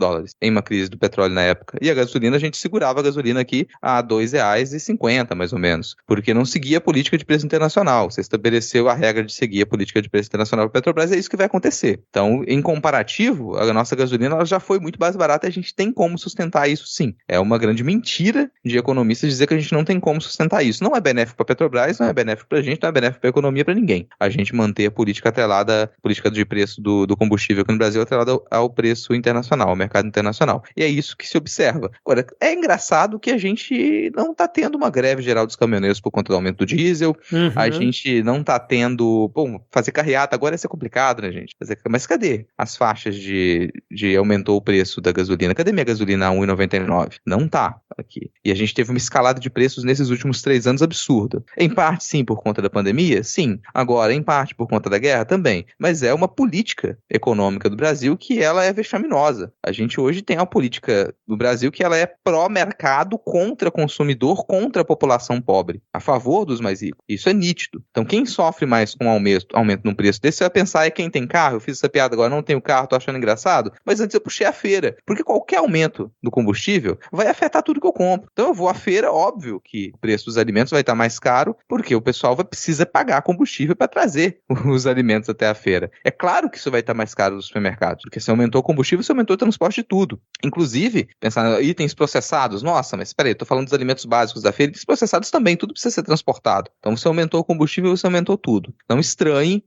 em uma crise do petróleo na época. E a gasolina, a gente segurava a gasolina aqui a R$2,50, mais ou menos, porque não seguia a política de preço internacional. Você estabeleceu a regra de seguir a política de preço internacional para a Petrobras, é isso que vai acontecer. Então, em comparativo, a nossa gasolina ela já foi muito mais barata e a gente tem como sustentar isso, sim. É uma grande mentira de economistas dizer que a gente não tem como sustentar isso. Não é benéfico para a Petrobras, não é benéfico para a gente, não é benéfico para a economia, para ninguém. A gente manter a política atrelada, a política de preço do combustível aqui no Brasil atrelada ao preço internacional, ao mercado internacional. E é isso que se observa. Agora, é engraçado que a gente não está tendo uma greve geral dos caminhoneiros por conta do aumento do diesel, a gente não está tendo... Bom, fazer carreata agora ia ser complicado, né, gente? Mas cadê as faixas de aumentou o preço da gasolina? Cadê minha gasolina a R$1,99? Não tá. aqui. E a gente teve uma escalada de preços nesses últimos 3 anos absurda. Em parte, sim, por conta da pandemia, sim. Agora, em parte, por conta da guerra, também. Mas é uma política econômica do Brasil que ela é vexaminosa. A gente hoje tem uma política do Brasil que ela é pró-mercado, contra consumidor, contra a população pobre, a favor dos mais ricos. Isso é nítido. Então, quem sofre mais com aumento no preço desse, você vai pensar, é quem tem carro? Eu fiz essa piada agora, não tenho carro, tô achando engraçado. Mas antes eu puxei a feira. Porque qualquer aumento do combustível vai afetar tudo que eu compro. Então eu vou à feira, óbvio que o preço dos alimentos vai estar mais caro, porque o pessoal precisa pagar combustível para trazer os alimentos até a feira. É claro que isso vai estar mais caro nos supermercados, porque se aumentou o combustível, se aumentou o transporte de tudo. Inclusive, pensar em itens processados, nossa, mas peraí, eu tô falando dos alimentos básicos da feira, itens processados também, tudo precisa ser transportado. Então você aumentou o combustível, você aumentou tudo. Não estranhe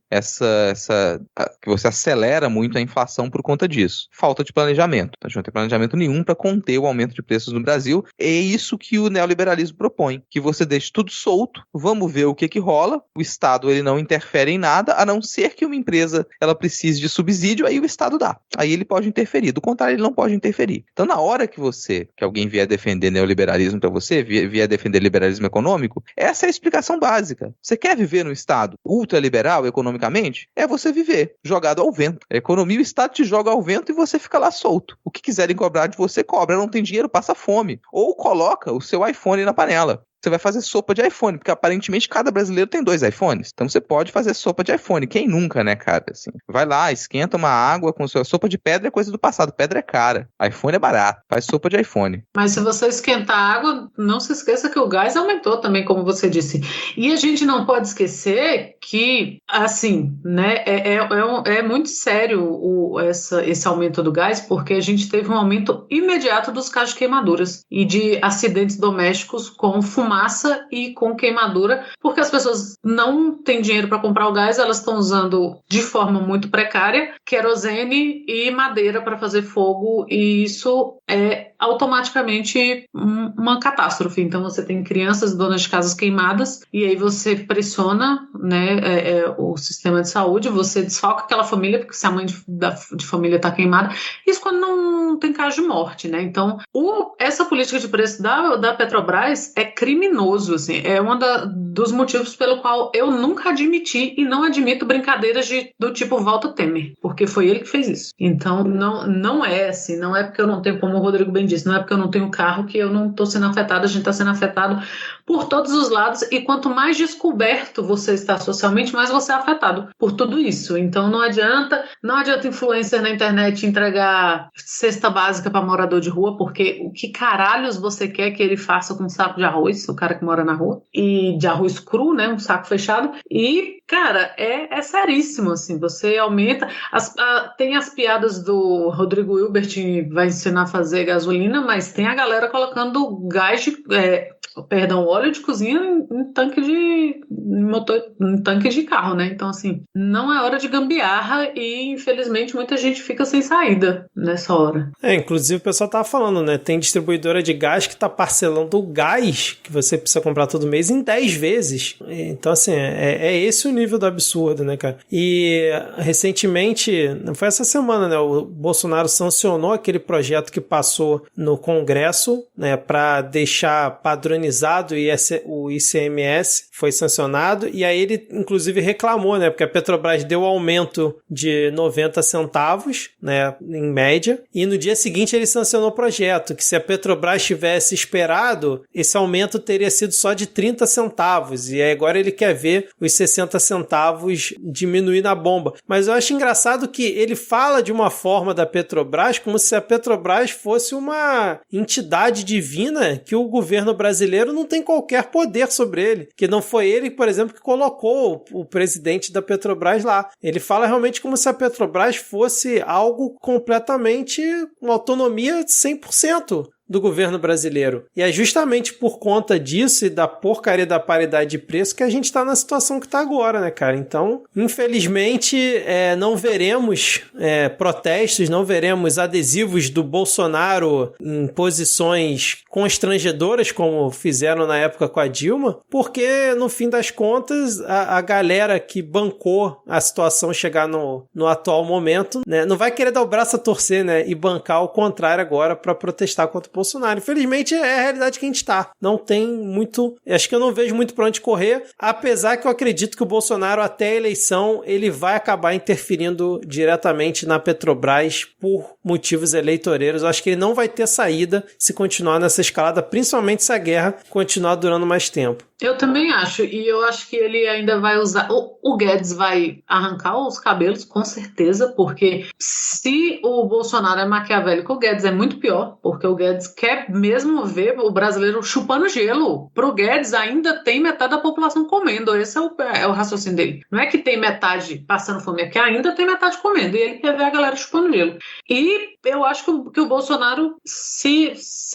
que você acelera muito a inflação por conta disso. Falta de planejamento. Então, a gente não tem planejamento nenhum para conter o aumento de preços no Brasil. É isso que o neoliberalismo propõe, que você deixe tudo solto, vamos ver o que rola, o Estado ele não interfere em nada, a não ser que uma empresa ela precise de subsídio, aí o Estado dá. Aí ele pode interferir, do contrário ele não pode interferir. Então na hora que alguém vier defender neoliberalismo para você, vier defender liberalismo econômico, essa é a explicação básica. Você quer viver num Estado ultraliberal economicamente? É você viver jogado ao vento. A economia, o Estado te joga ao vento e você fica lá solto. O que quiserem cobrar de você, cobra. Não tem dinheiro, passa fome. Ou coloca o seu iPhone na panela. Você vai fazer sopa de iPhone, porque aparentemente cada brasileiro tem 2 iPhones. Então você pode fazer sopa de iPhone. Quem nunca, né, cara? Assim, vai lá, esquenta uma água com sua sopa de pedra, é coisa do passado. Pedra é cara. iPhone é barato. Faz sopa de iPhone. Mas se você esquentar a água, não se esqueça que o gás aumentou também, como você disse. E a gente não pode esquecer que, assim, né, é muito sério esse aumento do gás, porque a gente teve um aumento imediato dos casos de queimaduras e de acidentes domésticos com fumaça e com queimadura, porque as pessoas não têm dinheiro para comprar o gás, elas estão usando de forma muito precária querosene e madeira para fazer fogo, e isso é automaticamente uma catástrofe. Então você tem crianças, donas de casas queimadas, e aí você pressiona, né, o sistema de saúde, você desfalca aquela família, porque se a mãe de família está queimada, isso quando não tem caso de morte, né? Então essa política de preço da Petrobras é criminoso, assim, é um dos motivos pelo qual eu nunca admiti e não admito brincadeiras do tipo Volta Temer, porque foi ele que fez isso. Então não é assim, não é porque eu não tenho, como o Rodrigo bem disse, não é porque eu não tenho carro que eu não estou sendo afetado, a gente está sendo afetado por todos os lados, e quanto mais descoberto você está socialmente, mais você é afetado por tudo isso. Então não adianta influencer na internet entregar cesta básica para morador de rua, porque o que caralhos você quer que ele faça com um saco de arroz, o cara que mora na rua, e de arroz cru, né, um saco fechado, e, cara, é seríssimo, assim, você aumenta, tem as piadas do Rodrigo Hilbert, vai ensinar a fazer gasolina, mas tem a galera colocando óleo de cozinha em tanque de carro, né? Então, assim, não é hora de gambiarra e, infelizmente, muita gente fica sem saída nessa hora. Inclusive o pessoal tava falando, né? Tem distribuidora de gás que tá parcelando o gás que você precisa comprar todo mês em 10 vezes. Então, assim, é esse o nível do absurdo, né, cara? E, recentemente, foi essa semana, né? O Bolsonaro sancionou aquele projeto que passou no Congresso, né? Pra deixar padronizado o ICMS, foi sancionado, e aí ele, inclusive, reclamou, né? Porque a Petrobras deu aumento de 90 centavos, né? Em média, e no dia seguinte ele sancionou o projeto, que se a Petrobras tivesse esperado, esse aumento teria sido só de 30 centavos, e aí agora ele quer ver os 60 centavos diminuir na bomba. Mas eu acho engraçado que ele fala de uma forma da Petrobras como se a Petrobras fosse uma entidade divina que o governo brasileiro não tem qualquer poder sobre ele, que não foi ele, por exemplo, que colocou o presidente da Petrobras lá. Ele fala realmente como se a Petrobras fosse algo completamente, uma autonomia 100% do governo brasileiro. E é justamente por conta disso e da porcaria da paridade de preço que a gente está na situação que está agora, né, cara? Então, infelizmente, não veremos protestos, não veremos adesivos do Bolsonaro em posições constrangedoras, como fizeram na época com a Dilma, porque, no fim das contas, a galera que bancou a situação chegar no atual momento, né, não vai querer dar o braço a torcer, né, e bancar o contrário agora para protestar contra o Bolsonaro. Infelizmente, é a realidade que a gente tá. Não tem muito... Acho que eu não vejo muito pra onde correr, apesar que eu acredito que o Bolsonaro, até a eleição, ele vai acabar interferindo diretamente na Petrobras por motivos eleitoreiros. Eu acho que ele não vai ter saída se continuar nessa escalada, principalmente se a guerra continuar durando mais tempo. Eu também acho, e eu acho que ele ainda vai usar... O Guedes vai arrancar os cabelos, com certeza, porque se o Bolsonaro é maquiavélico, o Guedes é muito pior, porque o Guedes quer mesmo ver o brasileiro chupando gelo. Pro Guedes ainda tem metade da população comendo, esse é o raciocínio dele. Não é que tem metade passando fome, é que ainda tem metade comendo, e ele quer ver a galera chupando gelo. E eu acho que o Bolsonaro se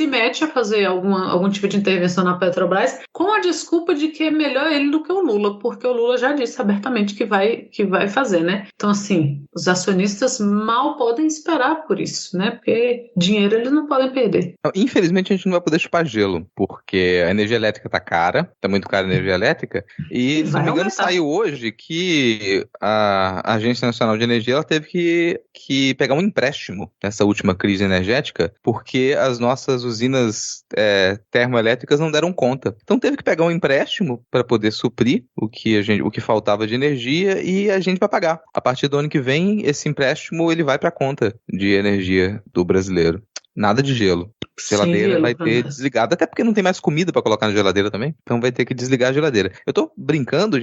mete a fazer algum tipo de intervenção na Petrobras com a desculpa de que é melhor ele do que o Lula, porque o Lula já disse abertamente que vai fazer, né? Então, assim, os acionistas mal podem esperar por isso, né? Porque dinheiro eles não podem perder. Infelizmente, a gente não vai poder chupar gelo, porque a energia elétrica tá cara, tá muito cara a energia elétrica, e, se não me engano, saiu hoje que a Agência Nacional de Energia ela teve que pegar um empréstimo nessa última crise energética, porque as nossas usinas termoelétricas não deram conta. Então teve que pegar um empréstimo para poder suprir o que faltava de energia, e a gente vai pagar. A partir do ano que vem, esse empréstimo ele vai para a conta de energia do brasileiro. Nada de gelo. Geladeira vai ter desligado, até porque não tem mais comida pra colocar na geladeira também, então vai ter que desligar a geladeira. Eu tô brincando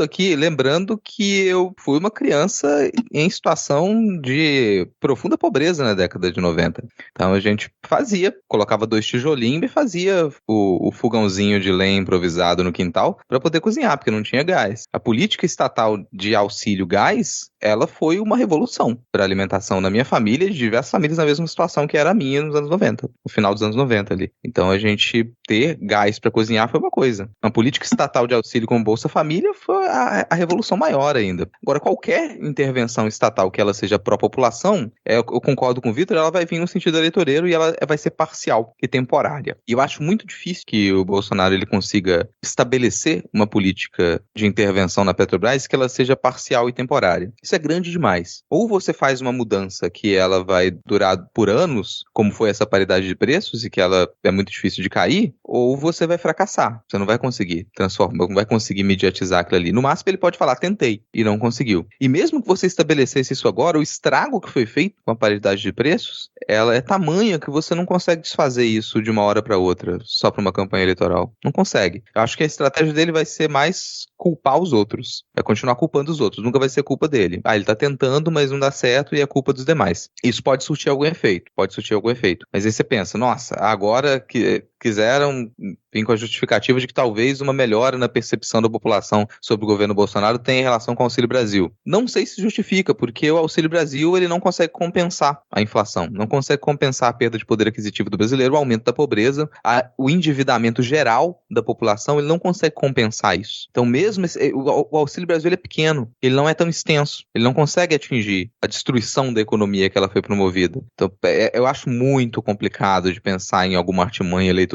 aqui, lembrando que eu fui uma criança em situação de profunda pobreza na década de 90. Então a gente colocava 2 tijolinhos e fazia o fogãozinho de lenha improvisado no quintal pra poder cozinhar, porque não tinha gás. A política estatal de auxílio gás, ela foi uma revolução para a alimentação na minha família e de diversas famílias na mesma situação que era a minha nos anos 90. No final dos anos 90 ali. Então a gente ter gás para cozinhar foi uma coisa. Uma política estatal de auxílio como Bolsa Família foi a revolução maior ainda. Agora, qualquer intervenção estatal que ela seja pró-população, eu concordo com o Vitor, ela vai vir no sentido eleitoreiro e ela vai ser parcial e temporária. E eu acho muito difícil que o Bolsonaro ele consiga estabelecer uma política de intervenção na Petrobras que ela seja parcial e temporária. Isso é grande demais. Ou você faz uma mudança que ela vai durar por anos, como foi essa paridade de preços e que ela é muito difícil de cair, ou você vai fracassar. Você não vai conseguir transformar, não vai conseguir mediatizar aquilo ali. No máximo ele pode falar, tentei, e não conseguiu. E mesmo que você estabelecesse isso agora, o estrago que foi feito com a paridade de preços, ela é tamanha que você não consegue desfazer isso de uma hora para outra, só para uma campanha eleitoral. Não consegue. Eu acho que a estratégia dele vai ser mais culpar os outros. Vai continuar culpando os outros. Nunca vai ser culpa dele. Ele tá tentando, mas não dá certo e é culpa dos demais. Isso pode surtir algum efeito. Mas aí você pensa, nossa, agora que quiseram vir com a justificativa de que talvez uma melhora na percepção da população sobre o governo Bolsonaro tenha relação com o Auxílio Brasil. Não sei se justifica, porque o Auxílio Brasil ele não consegue compensar a inflação, não consegue compensar a perda de poder aquisitivo do brasileiro, o aumento da pobreza, o endividamento geral da população, ele não consegue compensar isso. Então mesmo o Auxílio Brasil ele é pequeno, ele não é tão extenso, ele não consegue atingir a destruição da economia que ela foi promovida. Então eu acho muito complicado de pensar em alguma artimanha eleitoreira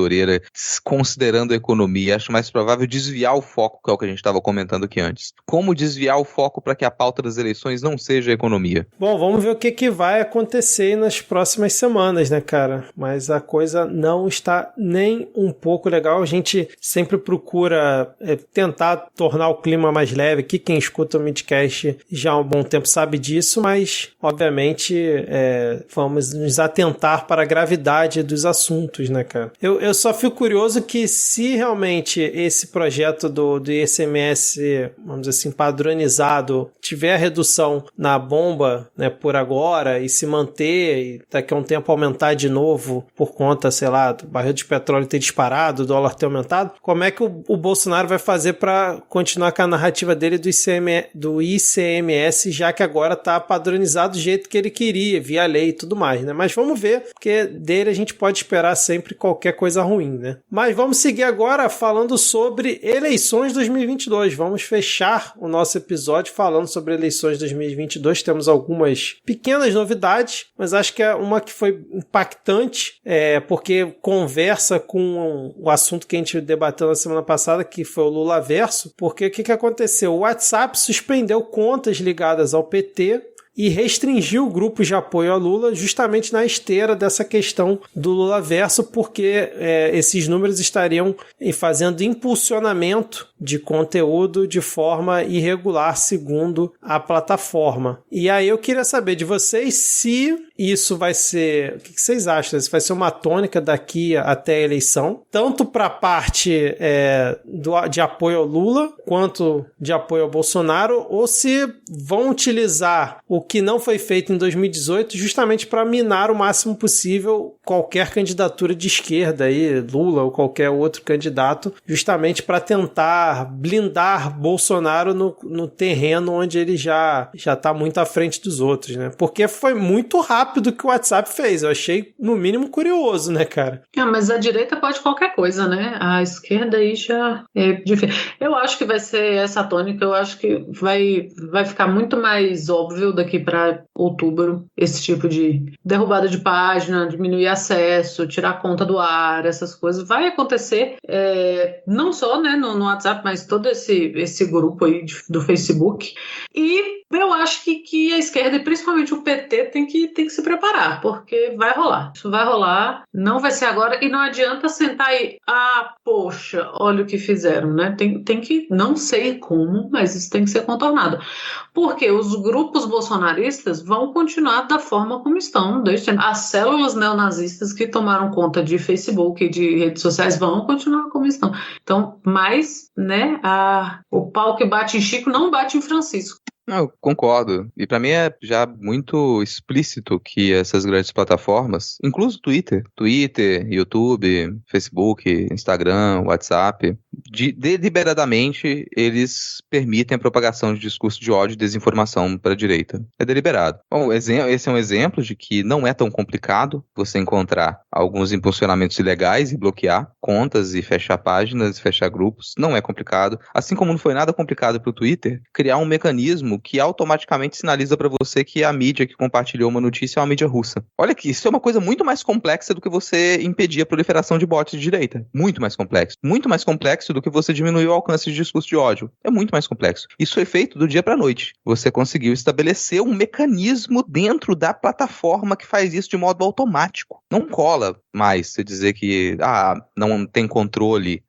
considerando a economia. Acho mais provável desviar o foco, que é o que a gente estava comentando aqui antes. Como desviar o foco para que a pauta das eleições não seja a economia? Bom, vamos ver o que vai acontecer nas próximas semanas, né, cara? Mas a coisa não está nem um pouco legal. A gente sempre procura tentar tornar o clima mais leve. Aqui quem escuta o Midcast já há um bom tempo sabe disso, mas obviamente vamos nos atentar para a gravidade dos assuntos, né, cara? Eu só fico curioso que se realmente esse projeto do ICMS, vamos dizer assim, padronizado, tiver a redução na bomba, né, por agora, e se manter, e daqui a um tempo aumentar de novo por conta, sei lá, do barril de petróleo ter disparado, o dólar ter aumentado, como é que o Bolsonaro vai fazer para continuar com a narrativa dele do ICMS, já que agora está padronizado do jeito que ele queria, via lei e tudo mais, né? Mas vamos ver, porque dele a gente pode esperar sempre qualquer coisa ruim, né? Mas vamos seguir agora falando sobre eleições 2022. Vamos fechar o nosso episódio falando sobre eleições 2022. Temos algumas pequenas novidades, mas acho que é uma que foi impactante, porque conversa com o assunto que a gente debateu na semana passada, que foi o Lulaverso, porque o que aconteceu? O WhatsApp suspendeu contas ligadas ao PT e restringiu grupos de apoio a Lula justamente na esteira dessa questão do Lulaverso, porque esses números estariam fazendo impulsionamento de conteúdo de forma irregular, segundo a plataforma. E aí eu queria saber de vocês se isso vai ser... O que vocês acham? Se vai ser uma tônica daqui até a eleição, tanto para a parte de apoio ao Lula, quanto de apoio ao Bolsonaro, ou se vão utilizar o que não foi feito em 2018 justamente para minar o máximo possível qualquer candidatura de esquerda, aí, Lula ou qualquer outro candidato, justamente para tentar blindar Bolsonaro no terreno onde ele já está muito à frente dos outros, né? Porque foi muito rápido que o WhatsApp fez. Eu achei, no mínimo, curioso, né, cara? Mas a direita pode qualquer coisa, né? A esquerda aí já é difícil. Eu acho que vai ser essa tônica, eu acho que vai ficar muito mais óbvio daqui para outubro, esse tipo de derrubada de página, diminuir acesso, tirar a conta do ar, essas coisas. Vai acontecer, não só, né, no WhatsApp, mas todo esse grupo aí do Facebook. E eu acho que a esquerda, e principalmente o PT, tem que se preparar, porque vai rolar. Isso vai rolar, não vai ser agora, e não adianta sentar aí, poxa, olha o que fizeram, né? Tem que, não sei como, mas isso tem que ser contornado. Porque os grupos bolsonaristas vão continuar da forma como estão, desde as células neonazistas que tomaram conta de Facebook e de redes sociais vão continuar como estão. Então, mas, né, o pau que bate em Chico não bate em Francisco. Não, eu concordo. E pra mim é já muito explícito que essas grandes plataformas, incluso Twitter, YouTube, Facebook, Instagram, WhatsApp, deliberadamente eles permitem a propagação de discurso de ódio e desinformação para a direita. É deliberado. Bom, esse é um exemplo de que não é tão complicado você encontrar alguns impulsionamentos ilegais e bloquear contas e fechar páginas, fechar grupos. Não é complicado. Assim como não foi nada complicado para o Twitter criar um mecanismo que automaticamente sinaliza para você que a mídia que compartilhou uma notícia é uma mídia russa. Olha que isso é uma coisa muito mais complexa do que você impedir a proliferação de bots de direita. Muito mais complexo. Muito mais complexo do que você diminuir o alcance de discurso de ódio. É muito mais complexo. Isso foi feito do dia para a noite. Você conseguiu estabelecer um mecanismo dentro da plataforma que faz isso de modo automático. Não cola mais você dizer que não tem controle.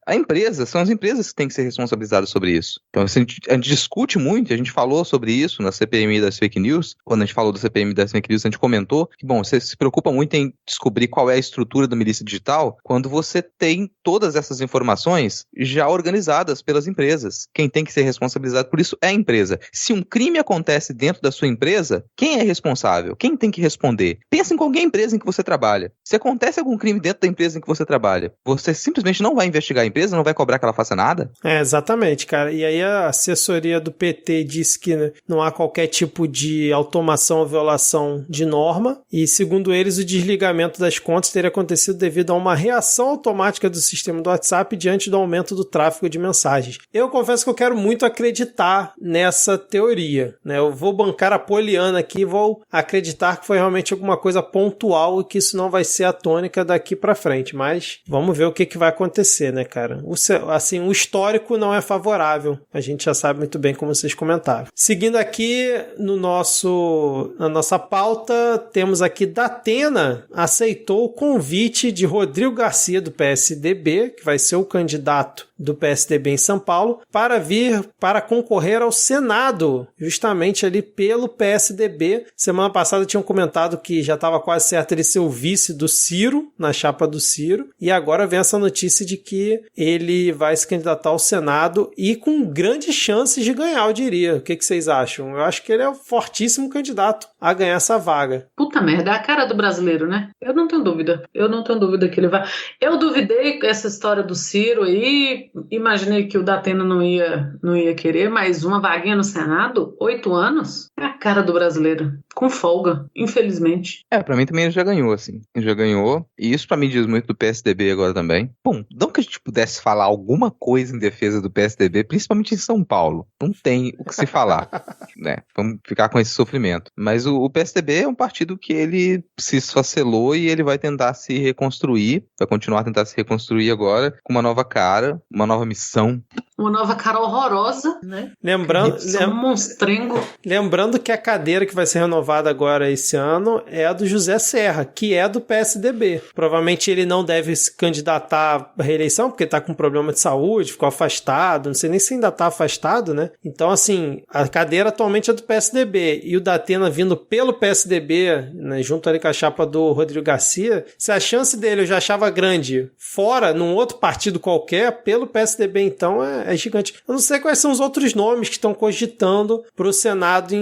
São as empresas que têm que ser responsabilizadas sobre isso. Então a gente discute muito, a gente falou sobre isso na CPMI das fake news. Quando a gente falou da CPMI das fake news, a gente comentou que, bom, você se preocupa muito em descobrir qual é a estrutura da milícia digital quando você tem todas essas informações já organizadas pelas empresas. Quem tem que ser responsabilizado por isso é a empresa. Se um crime acontece dentro da sua empresa, quem é responsável? Quem tem que responder? Pensa em qualquer empresa em que você trabalha. Se acontece algum crime dentro da empresa em que você trabalha, você simplesmente não vai investigar a empresa, não vai cobrar que ela faça nada? Exatamente, cara. E aí a assessoria do PT disse que não há qualquer tipo de automação ou violação de norma, e segundo eles o desligamento das contas teria acontecido devido a uma reação automática do sistema do WhatsApp diante do aumento do tráfego de mensagens. Eu confesso que eu quero muito acreditar nessa teoria, né? Eu vou bancar a poliana aqui e vou acreditar que foi realmente alguma coisa pontual e que isso não vai ser a tônica daqui pra frente, mas vamos ver o que vai acontecer, né, cara? O histórico não é favorável, a gente já sabe muito bem como vocês comentaram. Seguindo aqui na nossa pauta, temos aqui Datena aceitou o convite de Rodrigo Garcia do PSDB, que vai ser o candidato do PSDB em São Paulo, para vir para concorrer ao Senado, justamente ali pelo PSDB. Semana passada tinham comentado que já estava quase certo ele ser o vice do Ciro, na chapa do Ciro, e agora vem essa notícia de que ele vai se candidatar ao Senado e com grandes chances de ganhar, eu diria. O que vocês acham? Eu acho que ele é um fortíssimo candidato a ganhar essa vaga. Puta merda, é a cara do brasileiro, né? Eu não tenho dúvida que ele vai. Eu duvidei essa história do Ciro aí, imaginei que o Datena não ia querer, mas uma vaguinha no Senado, 8 anos, é a cara do brasileiro, com folga, infelizmente. Pra mim também ele já ganhou, assim. Ele já ganhou, e isso pra mim diz muito do PSDB agora também. Bom, não que a gente pudesse falar alguma coisa em defesa do PSDB, principalmente em São Paulo. Não tem o que se falar, né? Vamos ficar com esse sofrimento. Mas o PSDB é um partido que ele se esfacelou e ele vai tentar se reconstruir, vai continuar a tentar se reconstruir agora com uma nova cara, uma nova missão. Uma nova cara horrorosa, né? Lembrando, Um monstrengo. lembrando que a cadeira que vai ser renovada agora esse ano é a do José Serra, que é do PSDB. Provavelmente ele não deve se candidatar à reeleição, porque está com problema de saúde, ficou afastado, não sei nem se ainda está afastado, né? Então, assim, a cadeira atualmente é do PSDB, e o Datena vindo pelo PSDB, né, junto ali com a chapa do Rodrigo Garcia, se a chance dele eu já achava grande fora, num outro partido qualquer, pelo PSDB, então, é gigante. Eu não sei quais são os outros nomes que estão cogitando para o Senado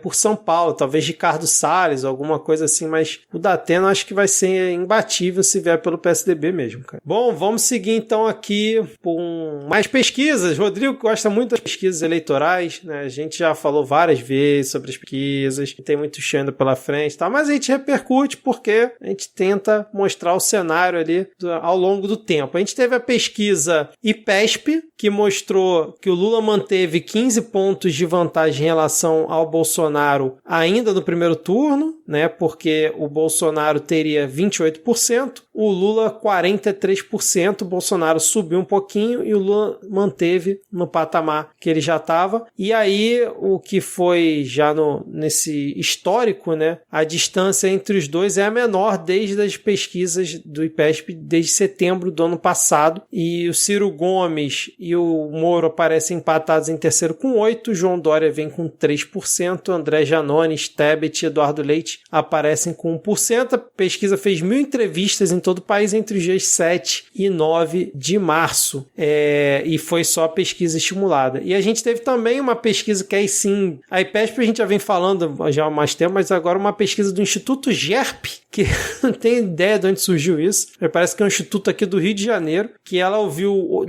por São Paulo, talvez Ricardo Salles, alguma coisa assim, mas o Datena acho que vai ser imbatível se vier pelo PSDB mesmo, cara. Bom, vamos seguir então aqui com mais pesquisas. Rodrigo gosta muito das pesquisas eleitorais, né? A gente já falou várias vezes sobre as pesquisas, tem muito chão ainda pela frente, tá? Mas a gente repercute porque a gente tenta mostrar o cenário ali ao longo do tempo. A gente teve a pesquisa IPESP, que mostrou que o Lula manteve 15 pontos de vantagem em relação ao Bolsonaro ainda no primeiro turno, né? Porque o Bolsonaro teria 28%, o Lula 43%, o Bolsonaro subiu um pouquinho e o Lula manteve no patamar que ele já estava. E aí, o que foi já nesse histórico, né? A distância entre os dois é a menor desde as pesquisas do IPESP, desde setembro do ano passado. E o Ciro Gomes e o Moro aparecem empatados em terceiro com 8%, João Dória vem com 3%, André Janones, Tebet e Eduardo Leite aparecem com 1%. A pesquisa fez 1.000 entrevistas em todo o país entre os dias 7 e 9 de março. E foi só pesquisa estimulada. E a gente teve também uma pesquisa que aí sim, a IPESP a gente já vem falando já há mais tempo, mas agora uma pesquisa do Instituto GERP, que não tem ideia de onde surgiu isso. Parece que é um instituto aqui do Rio de Janeiro, que ela ouviu...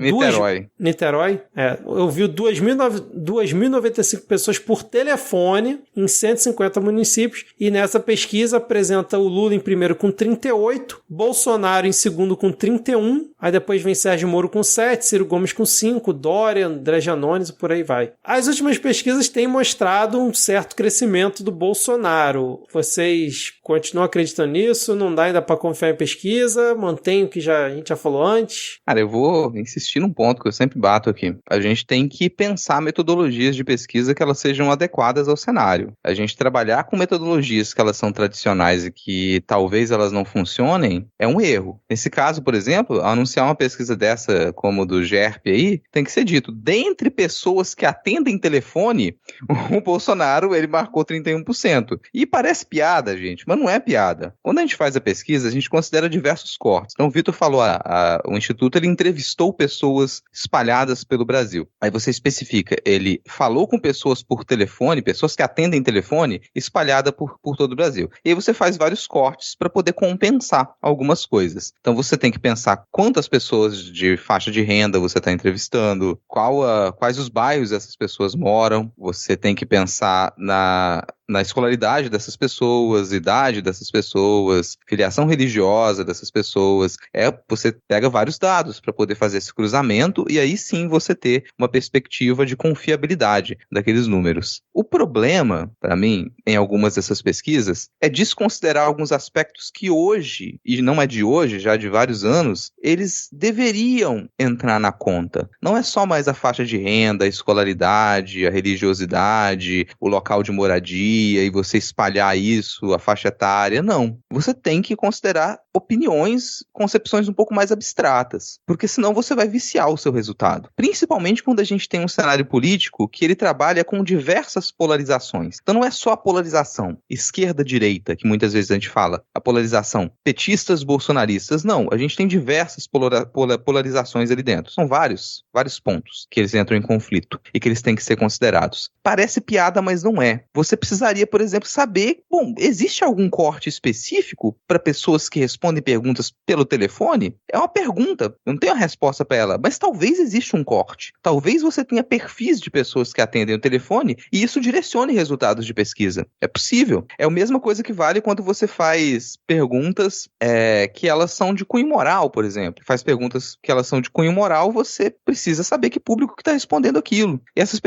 Niterói? Ouviu 2.095 pessoas por telefone em 150 municípios, e nessa pesquisa apresenta o Lula em primeiro com 38, Bolsonaro em segundo com 31, aí depois vem Sérgio Moro com 7, Ciro Gomes com 5, Dória, André Janones e por aí vai. As últimas pesquisas têm mostrado um certo crescimento do Bolsonaro. Vocês continuam acreditando nisso? Não dá ainda para confiar em pesquisa? Mantém o que a gente já falou antes? Cara, eu vou insistir num ponto que eu sempre bato aqui. A gente tem que pensar metodologias de pesquisa que elas sejam adequadas ao cenário. A gente trabalhar com metodologias que elas são tradicionais e que talvez elas não funcionem é um erro. Nesse caso, por exemplo, anunciar uma pesquisa dessa como do GERP aí, tem que ser dito, dentre pessoas que atendem telefone, o Bolsonaro, ele marcou 31%. E parece piada, gente, mas não é piada. Quando a gente faz a pesquisa, a gente considera diversos cortes. Então, o Vitor falou, o Instituto, ele entrevistou pessoas espalhadas pelo Brasil. Aí você especifica, ele falou com pessoas por telefone, pessoas que atendem telefone, espalhada por todo o Brasil. E aí você faz vários cortes para poder compensar algumas coisas. Então, você tem que pensar quantas pessoas de faixa de renda você está entrevistando, quais os bairros essas pessoas moram, você tem que pensar na escolaridade dessas pessoas, idade dessas pessoas, filiação religiosa dessas pessoas. Você pega vários dados para poder fazer esse cruzamento e aí sim você ter uma perspectiva de confiabilidade daqueles números. O problema, para mim, em algumas dessas pesquisas, é desconsiderar alguns aspectos que hoje, e não é de hoje, já de vários anos, eles deveriam entrar na conta. Não é só mais a faixa de renda, a escolaridade, a religiosidade, o local de moradia, e você espalhar isso, a faixa etária, não. Você tem que considerar opiniões, concepções um pouco mais abstratas, porque senão você vai viciar o seu resultado. Principalmente quando a gente tem um cenário político que ele trabalha com diversas polarizações. Então não é só a polarização esquerda-direita, que muitas vezes a gente fala, a polarização petistas-bolsonaristas, não. A gente tem diversas polarizações ali dentro. São vários pontos que eles entram em conflito e que eles têm que ser considerados. Parece piada, mas não é. Você precisaria, por exemplo, saber, existe algum corte específico para pessoas que respondem perguntas pelo telefone? É uma pergunta, eu não tenho a resposta para ela, mas talvez exista um corte. Talvez você tenha perfis de pessoas que atendem o telefone e isso direcione resultados de pesquisa. É possível. É a mesma coisa que vale quando você faz perguntas que elas são de cunho moral, por exemplo. Faz perguntas que elas são de cunho moral, você precisa saber que público que está respondendo aquilo. E essas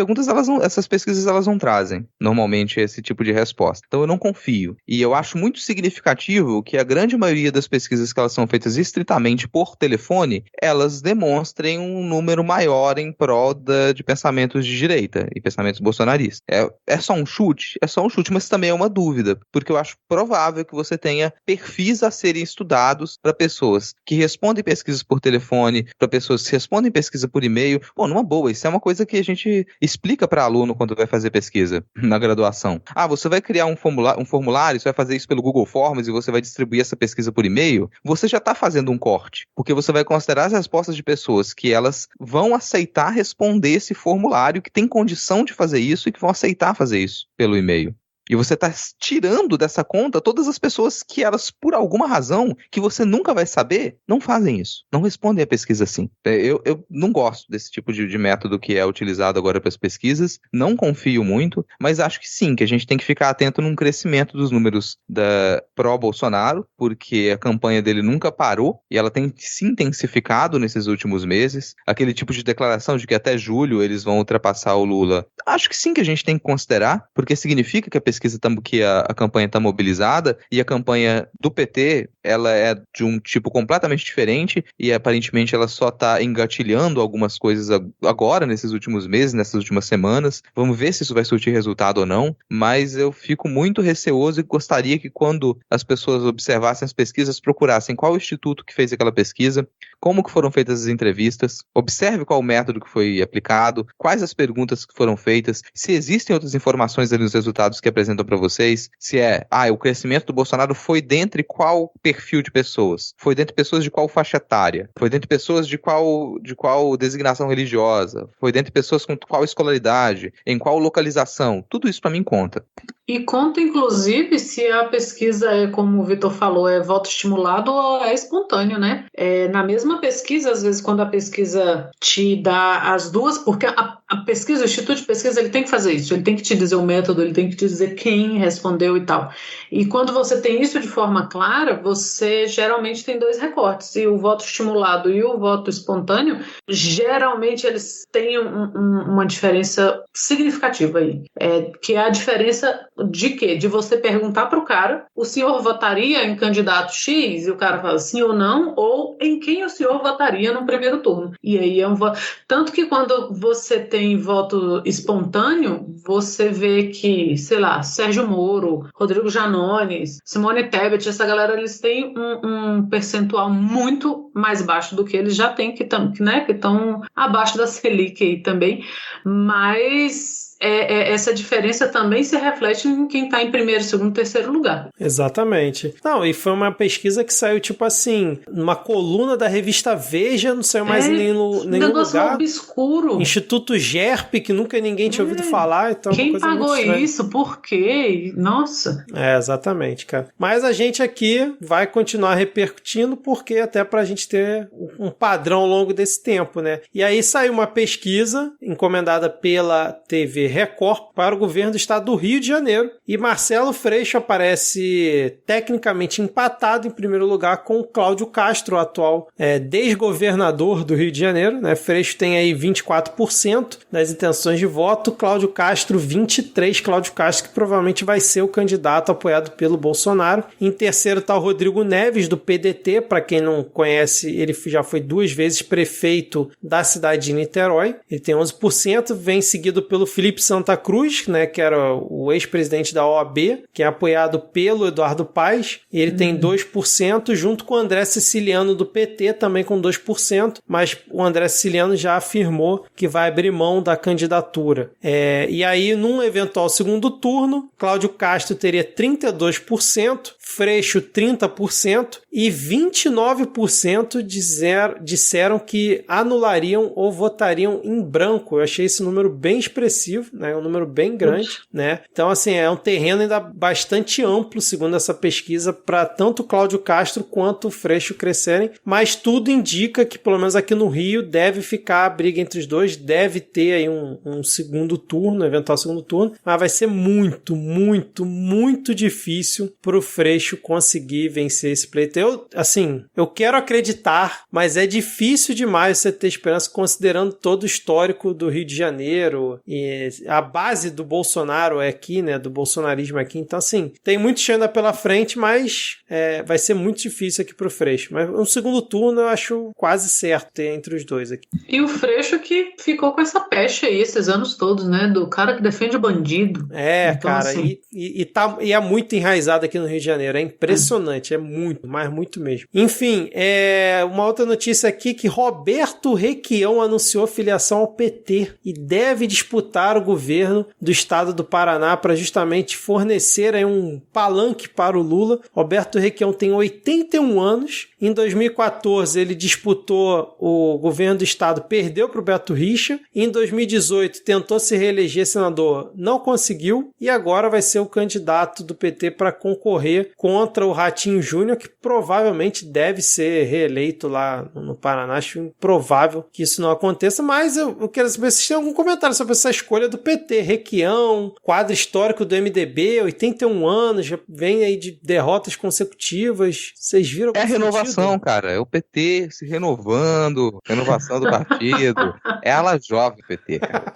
pesquisas elas não trazem normalmente esse tipo de resposta. Então eu não confio. E eu acho muito significativo que a grande maioria das pesquisas que elas são feitas estritamente por telefone, elas demonstrem um número maior em prol de pensamentos de direita e pensamentos bolsonaristas. É só um chute? É só um chute, mas também é uma dúvida, porque eu acho provável que você tenha perfis a serem estudados para pessoas que respondem pesquisas por telefone, para pessoas que respondem pesquisa por e-mail. Bom, numa boa, isso é uma coisa que a gente explica para aluno quando vai fazer pesquisa na graduação. Você vai criar um formulário, você vai fazer isso pelo Google Forms e você vai distribuir essa pesquisa por e-mail, você já está fazendo um corte, porque você vai considerar as respostas de pessoas que elas vão aceitar responder esse formulário, que tem condição de fazer isso e que vão aceitar fazer isso pelo e-mail. E você está tirando dessa conta todas as pessoas que elas, por alguma razão, que você nunca vai saber, não fazem isso. Não respondem a pesquisa assim. Eu não gosto desse tipo de método que é utilizado agora para as pesquisas. Não confio muito, mas acho que sim, que a gente tem que ficar atento num crescimento dos números da pró-Bolsonaro, porque a campanha dele nunca parou e ela tem se intensificado nesses últimos meses. Aquele tipo de declaração de que até julho eles vão ultrapassar o Lula. Acho que sim que a gente tem que considerar, porque significa que a pesquisa que a campanha está mobilizada, e a campanha do PT, ela é de um tipo completamente diferente e aparentemente ela só está engatilhando algumas coisas agora, nesses últimos meses, nessas últimas semanas. Vamos ver se isso vai surtir resultado ou não, mas eu fico muito receoso e gostaria que quando as pessoas observassem as pesquisas, procurassem qual o instituto que fez aquela pesquisa, como que foram feitas as entrevistas, observe qual o método que foi aplicado, quais as perguntas que foram feitas, se existem outras informações ali nos resultados que apresentam para vocês, se o crescimento do Bolsonaro foi dentre qual perfil de pessoas, foi dentre pessoas de qual faixa etária, foi dentre pessoas de qual designação religiosa, foi dentre pessoas com qual escolaridade, em qual localização, tudo isso para mim conta. E conta, inclusive, se a pesquisa é, como o Vitor falou, é voto estimulado ou é espontâneo, né? Na mesma pesquisa, às vezes, quando a pesquisa te dá as duas, porque a pesquisa, o Instituto de Pesquisa, ele tem que fazer isso, ele tem que te dizer o método, ele tem que te dizer quem respondeu e tal. E quando você tem isso de forma clara, você geralmente tem dois recortes, e o voto estimulado e o voto espontâneo, geralmente eles têm uma diferença significativa aí, que é a diferença de quê? De você perguntar para o cara, o senhor votaria em candidato X? E o cara fala sim ou não, ou em quem o senhor votaria no primeiro turno. E aí é um voto. Tanto que quando você tem voto espontâneo, você vê que, sei lá, Sérgio Moro, Rodrigo Janones, Simone Tebet, essa galera, eles têm um percentual muito mais baixo do que eles já têm, que estão abaixo da Selic aí também, mas essa diferença também se reflete em quem está em primeiro, segundo, terceiro lugar. Exatamente. Não, e foi uma pesquisa que saiu, tipo assim, numa coluna da revista Veja, não saiu mais em nenhum lugar. Obscuro. Instituto GERP, que nunca ninguém tinha ouvido falar. Então quem coisa pagou muito isso? Por quê? Nossa. Exatamente, cara. Mas a gente aqui vai continuar repercutindo, porque até pra gente ter um padrão ao longo desse tempo, né? E aí saiu uma pesquisa encomendada pela TV Record para o governo do estado do Rio de Janeiro, e Marcelo Freixo aparece tecnicamente empatado em primeiro lugar com Cláudio Castro, o atual desgovernador do Rio de Janeiro, né? Freixo tem aí 24% das intenções de voto, Cláudio Castro 23%, Cláudio Castro que provavelmente vai ser o candidato apoiado pelo Bolsonaro. Em terceiro está o Rodrigo Neves, do PDT, para quem não conhece, ele já foi 2 vezes prefeito da cidade de Niterói, ele tem 11%, vem seguido pelo Felipe Santa Cruz, né, que era o ex-presidente da OAB, que é apoiado pelo Eduardo Paes, e ele tem 2%, junto com o André Siciliano do PT, também com 2%, mas o André Siciliano já afirmou que vai abrir mão da candidatura. E aí, num eventual segundo turno, Cláudio Castro teria 32%, Freixo 30%, e 29% disseram que anulariam ou votariam em branco. Eu achei esse número bem expressivo, né? Um número bem grande, né? Então, assim, é um terreno ainda bastante amplo, segundo essa pesquisa, para tanto Cláudio Castro quanto o Freixo crescerem, mas tudo indica que, pelo menos aqui no Rio, deve ficar a briga entre os dois, deve ter aí um segundo turno, eventual segundo turno, mas vai ser muito, muito, muito difícil para o Freixo conseguir vencer esse pleito. Eu quero acreditar, mas é difícil demais você ter esperança, considerando todo o histórico do Rio de Janeiro, e a base do Bolsonaro é aqui, né, do bolsonarismo aqui, então assim, tem muito chão ainda pela frente, mas vai ser muito difícil aqui pro Freixo, mas um segundo turno eu acho quase certo ter entre os dois aqui. E o Freixo que ficou com essa peste aí esses anos todos, né, do cara que defende o bandido. Então, cara, assim... e é muito enraizado aqui no Rio de Janeiro, é impressionante, é muito, mas muito mesmo. Enfim, uma outra notícia aqui que Roberto Requião anunciou filiação ao PT e deve disputar o governo do estado do Paraná para justamente fornecer aí um palanque para o Lula. Roberto Requião tem 81 anos. Em 2014 ele disputou o governo do estado, perdeu para o Beto Richa. Em 2018 tentou se reeleger senador, não conseguiu e agora vai ser o candidato do PT para concorrer contra o Ratinho Júnior, que provavelmente deve ser reeleito lá no Paraná. Acho improvável que isso não aconteça, mas eu quero saber se tem algum comentário sobre essa escolha do PT. Requião, quadro histórico do MDB, 81 anos, já vem aí de derrotas consecutivas. Vocês viram? É a renovação, cara. É o PT se renovando, renovação do partido. É a ala jovem do PT, cara.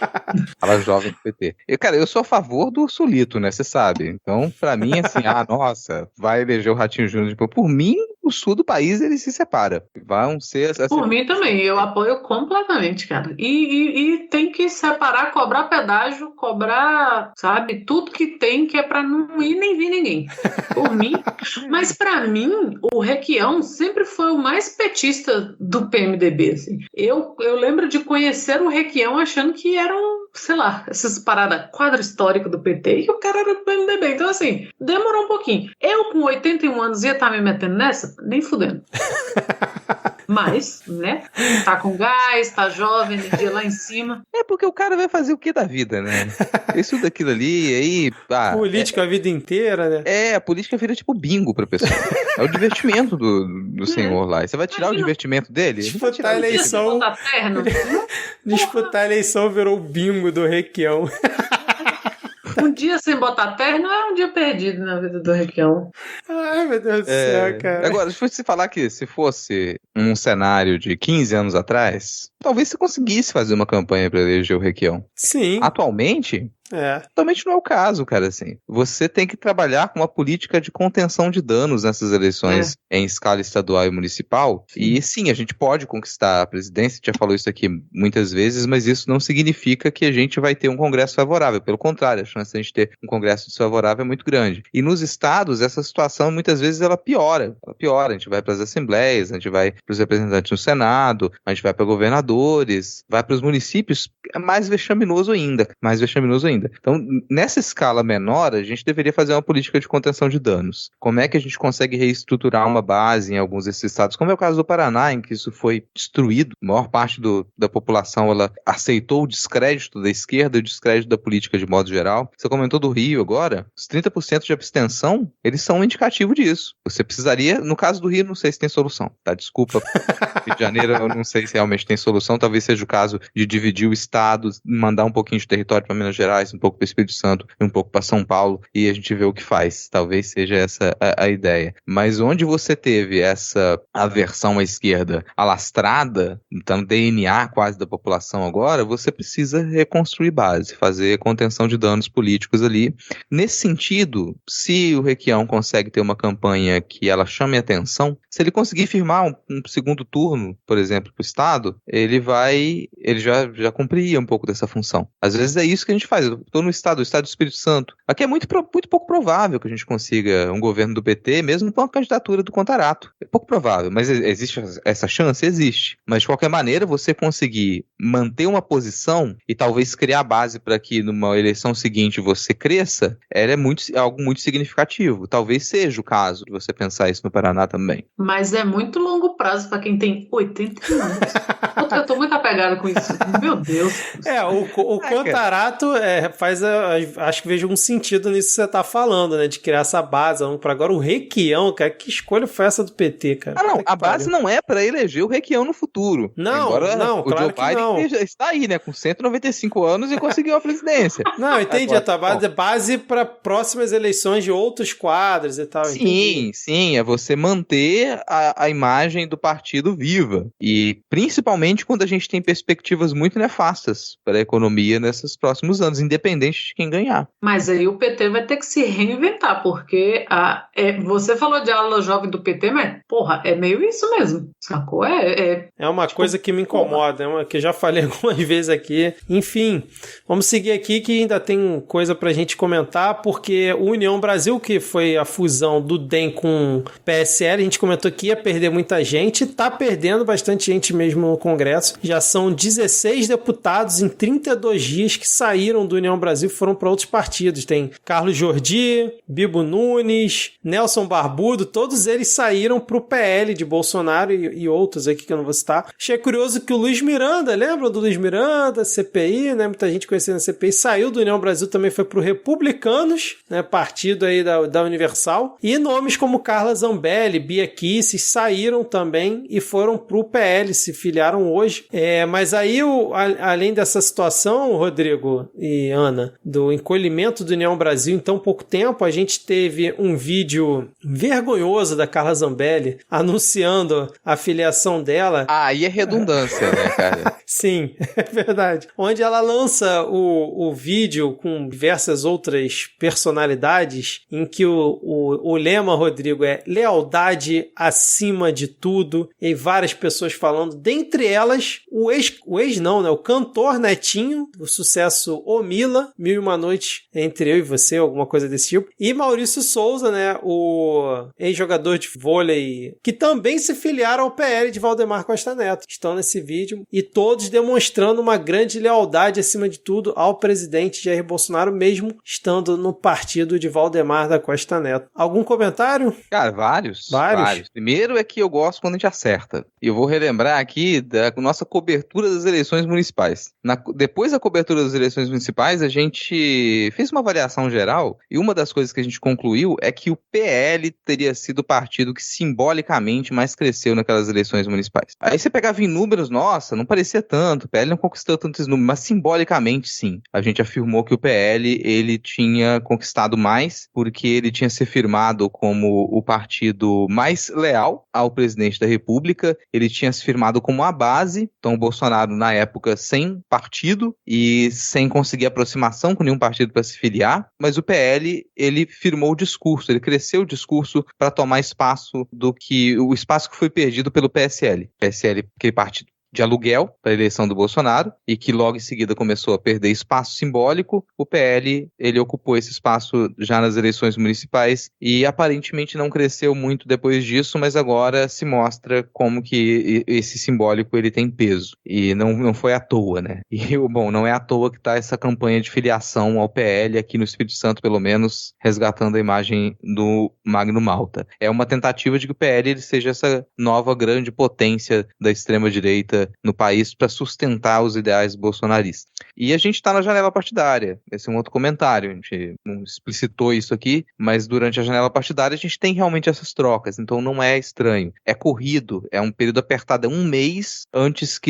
Ala jovem do PT. Eu sou a favor do Sulito, né? Você sabe. Então, pra mim, assim, nossa, vai eleger o Ratinho Júnior. Por mim, o sul do país, ele se separa. Vão ser... Assim... Por mim também, eu apoio completamente, cara. E tem que separar, cobrar pedágio, cobrar, sabe, tudo que tem, que é pra não ir nem vir ninguém. Por mim. Mas pra mim, o Requião sempre foi o mais petista do PMDB, assim. Eu lembro de conhecer o Requião achando que eram, sei lá, essas paradas, quadro histórico do PT, e o cara era do PMDB. Então, assim, demorou um pouquinho. Eu, com 81 anos, ia estar me metendo nessa? Nem fudendo. Mas, né? Tá com gás, tá jovem, energia lá em cima. É porque o cara vai fazer o que da vida, né? Isso daquilo ali, aí... política a vida inteira, né? A política vira tipo bingo pra pessoa. É o divertimento do senhor lá. E você vai tirar o divertimento dele? Disputar a eleição... Disputar a eleição virou o bingo do Requião. Um dia sem botar terno é um dia perdido na vida do Requião. Ai, meu Deus do céu, cara. Agora, se você falar que se fosse um cenário de 15 anos atrás, talvez você conseguisse fazer uma campanha para eleger o Requião. Sim. Atualmente... Totalmente não é o caso, cara, assim. Você tem que trabalhar com uma política de contenção de danos nessas eleições em escala estadual e municipal. E sim, a gente pode conquistar a presidência, já falou isso aqui muitas vezes, mas isso não significa que a gente vai ter um congresso favorável. Pelo contrário, a chance de a gente ter um congresso desfavorável é muito grande. E nos estados, essa situação, muitas vezes, ela piora. A gente vai para as assembleias, a gente vai para os representantes no Senado, a gente vai para governadores, vai para os municípios, é mais vexaminoso ainda. Então, nessa escala menor, a gente deveria fazer uma política de contenção de danos. Como é que a gente consegue reestruturar uma base em alguns desses estados? Como é o caso do Paraná, em que isso foi destruído. A maior parte da população ela aceitou o descrédito da esquerda e o descrédito da política de modo geral. Você comentou do Rio agora. Os 30% de abstenção, eles são um indicativo disso. Você precisaria, no caso do Rio, não sei se tem solução, tá? Desculpa. Rio de Janeiro, eu não sei se realmente tem solução. Talvez seja o caso de dividir o estado, mandar um pouquinho de território para Minas Gerais, um pouco para o Espírito Santo e um pouco para São Paulo, e a gente vê o que faz. Talvez seja essa a ideia. Mas onde você teve essa aversão à esquerda alastrada, então no DNA quase da população agora, você precisa reconstruir base, fazer contenção de danos políticos ali. Nesse sentido, se o Requião consegue ter uma campanha que ela chame atenção, se ele conseguir firmar um segundo turno, por exemplo, para o Estado, ele já cumpria um pouco dessa função. Às vezes é isso que a gente faz. Eu estou no Estado do Espírito Santo. Aqui é muito pouco provável que a gente consiga um governo do PT, mesmo com a candidatura do Contarato. É pouco provável, mas existe essa chance? Existe. Mas, de qualquer maneira, você conseguir manter uma posição e talvez criar base para que numa eleição seguinte você cresça, é algo muito significativo. Talvez seja o caso de você pensar isso no Paraná também. Mas é muito longo prazo para quem tem 80 anos. Eu tô muito apegado com isso. Meu Deus. O Contarato acho que vejo um sentido nisso que você tá falando, né? De criar essa base. Para agora o Requião, cara, que escolha foi essa do PT, cara? A base não é para eleger o Requião no futuro. Não, o Joe Biden já está aí, né? Com 195 anos e conseguiu a presidência. Não, entendi. A base para próximas eleições de outros quadros e tal. Sim, é você manter a imagem do partido viva. E principalmente quando a gente tem perspectivas muito nefastas para a economia nesses próximos anos, independente de quem ganhar. Mas aí o PT vai ter que se reinventar, porque você falou de ala jovem do PT, mas, porra, é meio isso mesmo, sacou? É uma coisa que me incomoda, que eu já falei algumas vezes aqui. Enfim, vamos seguir aqui que ainda tem coisa pra gente comentar, porque o União Brasil, que foi a fusão do DEM com PSL, a gente comentou que ia perder muita gente, tá perdendo bastante gente mesmo no Congresso. Já são 16 deputados em 32 dias que saíram do União Brasil e foram para outros partidos. Tem Carlos Jordi, Bibo Nunes, Nelson Barbudo, todos eles saíram pro PL de Bolsonaro e outros aqui que eu não vou citar. Achei curioso que o Luiz Miranda, lembra do Luiz Miranda, CPI, né? Muita gente conhecendo a CPI, saiu do União Brasil, também foi pro Republicanos, né? Partido aí da Universal. E nomes como Carla Zambelli, Bia Kicis saíram também e foram pro PL, se filiaram hoje. Mas aí, além dessa situação, Rodrigo e Ana, do encolhimento do União Brasil em tão pouco tempo, a gente teve um vídeo vergonhoso da Carla Zambelli anunciando a filiação dela. Aí é redundância, né, cara? Sim, é verdade. Onde ela lança o vídeo com diversas outras personalidades, em que o lema, Rodrigo, é lealdade acima de tudo, e várias pessoas falando, dentre elas o cantor Netinho, o sucesso O Mila, Mil e Uma Noite Entre Eu e Você, alguma coisa desse tipo, e Maurício Souza, né, o ex-jogador de vôlei, que também se filiaram ao PL de Valdemar Costa Neto, estão nesse vídeo, e todos demonstrando uma grande lealdade, acima de tudo, ao presidente Jair Bolsonaro, mesmo estando no partido de Valdemar da Costa Neto. Algum comentário? Cara, vários. Primeiro é que eu gosto quando a gente acerta. E eu vou relembrar aqui da nossa cobertura das eleições municipais. Depois da cobertura das eleições municipais, a gente fez uma avaliação geral e uma das coisas que a gente concluiu é que o PL teria sido o partido que simbolicamente mais cresceu naquelas eleições municipais. Aí você pegava em números, nossa, não parecia tanto, o PL não conquistou tantos números, mas simbolicamente sim. A gente afirmou que o PL, ele tinha conquistado mais porque ele tinha se firmado como o partido mais leal ao presidente da República, ele tinha se firmado como a base, então o Bolsonaro na época sem partido e sem conseguir aproximação com nenhum partido para se filiar, mas o PL, ele firmou o discurso, ele cresceu o discurso para tomar espaço o espaço que foi perdido pelo PSL. PSL, aquele partido de aluguel para a eleição do Bolsonaro e que logo em seguida começou a perder espaço simbólico, o PL, ele ocupou esse espaço já nas eleições municipais e aparentemente não cresceu muito depois disso, mas agora se mostra como que esse simbólico ele tem peso e não foi à toa, né? E, não é à toa que está essa campanha de filiação ao PL aqui no Espírito Santo, pelo menos, resgatando a imagem do Magno Malta. É uma tentativa de que o PL ele seja essa nova grande potência da extrema-direita no país para sustentar os ideais bolsonaristas. E a gente está na janela partidária. Esse é um outro comentário. A gente não explicitou isso aqui, mas durante a janela partidária a gente tem realmente essas trocas, então não é estranho. É corrido, é um período apertado, é um mês antes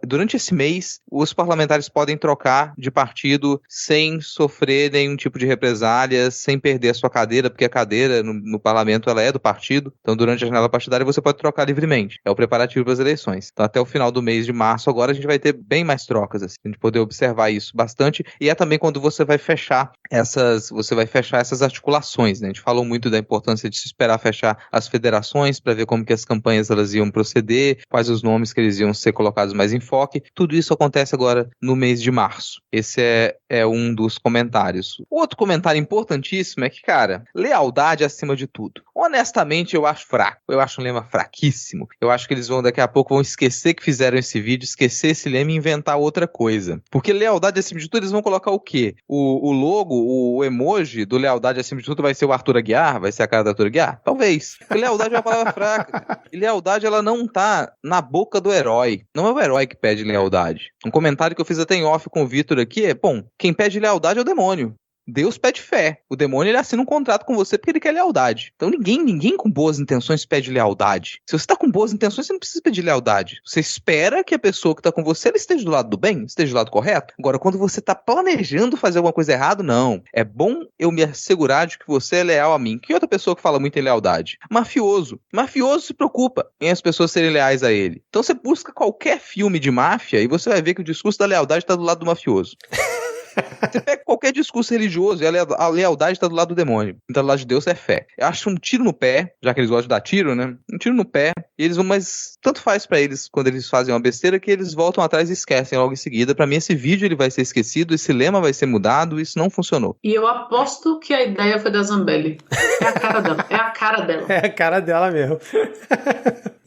durante esse mês os parlamentares podem trocar de partido sem sofrer nenhum tipo de represália, sem perder a sua cadeira, porque a cadeira no parlamento ela é do partido, então durante a janela partidária você pode trocar livremente. É o preparativo para as eleições. Então até o final do mês de março agora a gente vai ter bem mais trocas, assim, a gente poder observar isso bastante, e é também quando você vai fechar essas articulações, né? A gente falou muito da importância de se esperar fechar as federações para ver como que as campanhas elas iam proceder, quais os nomes que eles iam ser colocados mais em foque. Tudo isso acontece agora no mês de março. Esse é um dos comentários. Outro comentário importantíssimo é que, cara, lealdade acima de tudo. Honestamente, eu acho fraco. Eu acho um lema fraquíssimo. Eu acho que eles daqui a pouco vão esquecer que fizeram esse vídeo, esquecer esse lema e inventar outra coisa. Porque lealdade acima de tudo, eles vão colocar o quê? O logo, o emoji do lealdade acima de tudo vai ser o Arthur Aguiar? Vai ser a cara do Arthur Aguiar? Talvez. Porque lealdade é uma palavra fraca. E lealdade, ela não tá na boca do herói. Não é o herói que pede lealdade. Um comentário que eu fiz até em off com o Vitor aqui é, quem pede lealdade é o demônio. Deus pede fé. O demônio ele assina um contrato com você porque ele quer lealdade. Então ninguém com boas intenções pede lealdade. Se você está com boas intenções, você não precisa pedir lealdade. Você espera que a pessoa que está com você ela esteja do lado do bem, esteja do lado correto. Agora, quando você está planejando fazer alguma coisa errada, não. É bom eu me assegurar de que você é leal a mim. Que outra pessoa que fala muito em lealdade? Mafioso. Mafioso se preocupa em as pessoas serem leais a ele. Então você busca qualquer filme de máfia e você vai ver que o discurso da lealdade está do lado do mafioso. Você pega qualquer discurso religioso e a lealdade tá do lado do demônio. Então, do lado de Deus é fé. Eu acho um tiro no pé, já que eles gostam de dar tiro, né? Um tiro no pé, e eles vão, mas tanto faz pra eles quando eles fazem uma besteira que eles voltam atrás e esquecem logo em seguida. Pra mim, esse vídeo ele vai ser esquecido, esse lema vai ser mudado, isso não funcionou. E eu aposto que a ideia foi da Zambelli. É a cara dela. É a cara dela. É a cara dela mesmo.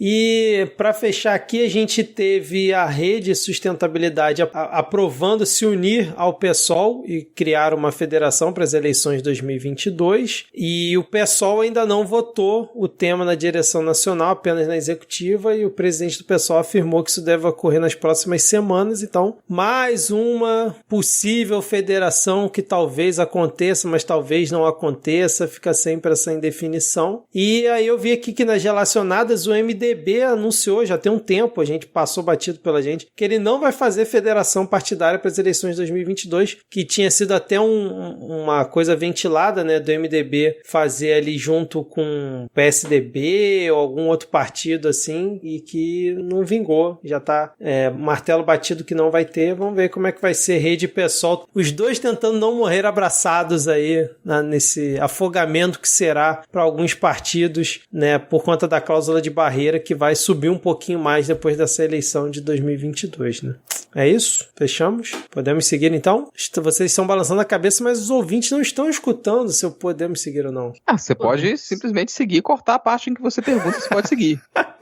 E para fechar aqui, a gente teve a Rede Sustentabilidade aprovando se unir ao PSOL e criar uma federação para as eleições de 2022. E o PSOL ainda não votou o tema na direção nacional, apenas na executiva, e o presidente do PSOL afirmou que isso deve ocorrer nas próximas semanas. Então, mais uma possível federação que talvez aconteça, mas talvez não aconteça, fica sempre essa indefinição. E aí eu vi aqui que nas relacionadas o MDB anunciou, já tem um tempo, a gente passou batido pela gente, que ele não vai fazer federação partidária para as eleições de 2022, que tinha sido até uma coisa ventilada, né, do MDB fazer ali junto com o PSDB ou algum outro partido assim, e que não vingou, já tá martelo batido que não vai ter. Vamos ver como é que vai ser Rede e PSOL, os dois tentando não morrer abraçados aí nesse afogamento que será para alguns partidos, né, por conta da cláusula de barreira que vai subir um pouquinho mais depois dessa eleição de 2022, né? É isso? Fechamos? Podemos seguir então? Vocês estão balançando a cabeça, mas os ouvintes não estão escutando se eu podemos seguir ou não. Você pode simplesmente seguir e cortar a parte em que você pergunta se pode seguir.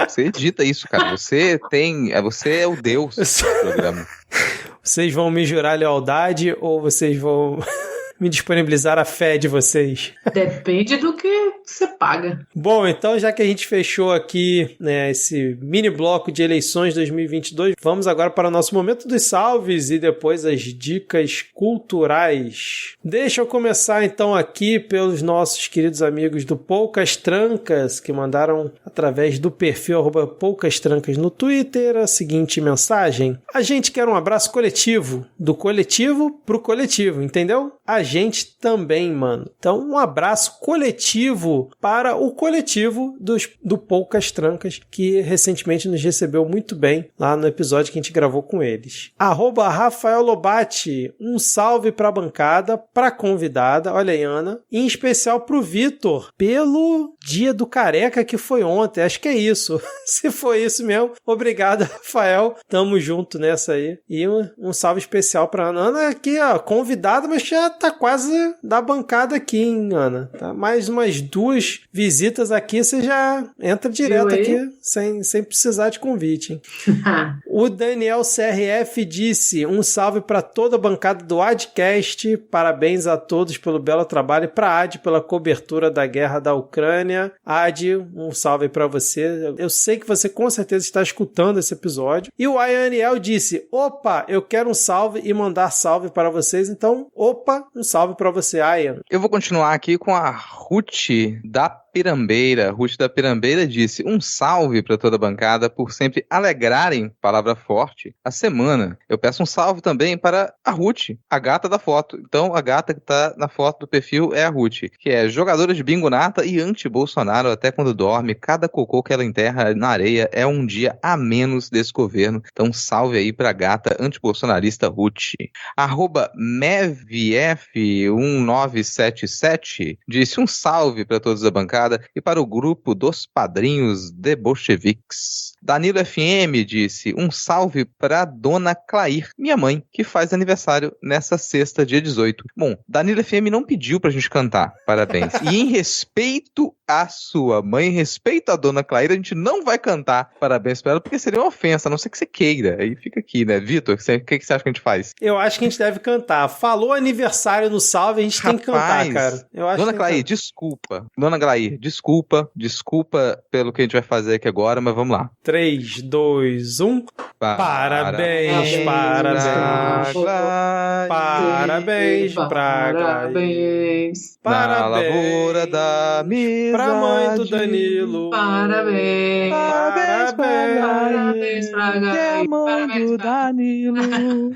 Você edita isso, cara. Você é o Deus do programa. Vocês vão me jurar lealdade ou vocês vão me disponibilizar a fé de vocês? Depende do que você paga. Bom, então já que a gente fechou aqui, né, esse mini bloco de eleições 2022, vamos agora para o nosso momento dos salves e depois as dicas culturais. Deixa eu começar então aqui pelos nossos queridos amigos do Poucas Trancas, que mandaram através do perfil @poucastrancas no Twitter a seguinte mensagem: a gente quer um abraço coletivo, do coletivo pro coletivo, entendeu? A gente também, mano. Então, um abraço coletivo para o coletivo do Poucas Trancas, que recentemente nos recebeu muito bem lá no episódio que a gente gravou com eles. @Rafael Lobatti, um salve pra bancada, pra convidada, olha aí, Ana, em especial pro Vitor, pelo Dia do Careca que foi ontem, acho que é isso. Se foi isso mesmo, obrigado, Rafael, tamo junto nessa aí. E um salve especial pra Ana. Ana aqui, ó, convidada, mas já tá quase da bancada aqui, hein, Ana? Tá mais umas 2 visitas aqui, você já entra direto aqui, sem precisar de convite, hein? O Daniel CRF disse: um salve para toda a bancada do Adcast, parabéns a todos pelo belo trabalho e para a Ad pela cobertura da guerra da Ucrânia. Ad, um salve para você. Eu sei que você com certeza está escutando esse episódio. E o Ayaniel disse: opa, eu quero um salve e mandar salve para vocês, então, opa, um salve para você, Ayan. Eu vou continuar aqui com a Ruth da Pirambeira. Ruth da Pirambeira disse: um salve para toda a bancada por sempre alegrarem, palavra forte, a semana. Eu peço um salve também para a Ruth, a gata da foto. Então, a gata que tá na foto do perfil é a Ruth, que é jogadora de bingo nata e anti-Bolsonaro até quando dorme. Cada cocô que ela enterra na areia é um dia a menos desse governo. Então, salve aí pra gata anti-bolsonarista Ruth. @MEVF1977 disse: um salve para todos da bancada e para o grupo dos padrinhos de bolcheviques. Danilo FM disse: um salve para Dona Clair, minha mãe, que faz aniversário nessa sexta, dia 18. Bom, Danilo FM não pediu pra gente cantar, parabéns. E em respeito à sua mãe, em respeito à Dona Clair, a gente não vai cantar parabéns pra ela, porque seria uma ofensa, a não ser que você queira. Aí fica aqui, né? Vitor, o que você acha que a gente faz? Eu acho que a gente deve cantar. Falou aniversário no salve, a gente tem que cantar, cara. Dona Clair, desculpa. Dona Clair, desculpa pelo que a gente vai fazer aqui agora, mas vamos lá. 3, 2, 1. Parabéns, parabéns. Parabéns pra Parabéns. Na lavoura da amizade. Pra mãe do Danilo. Parabéns. Parabéns pra que é a mãe do Danilo.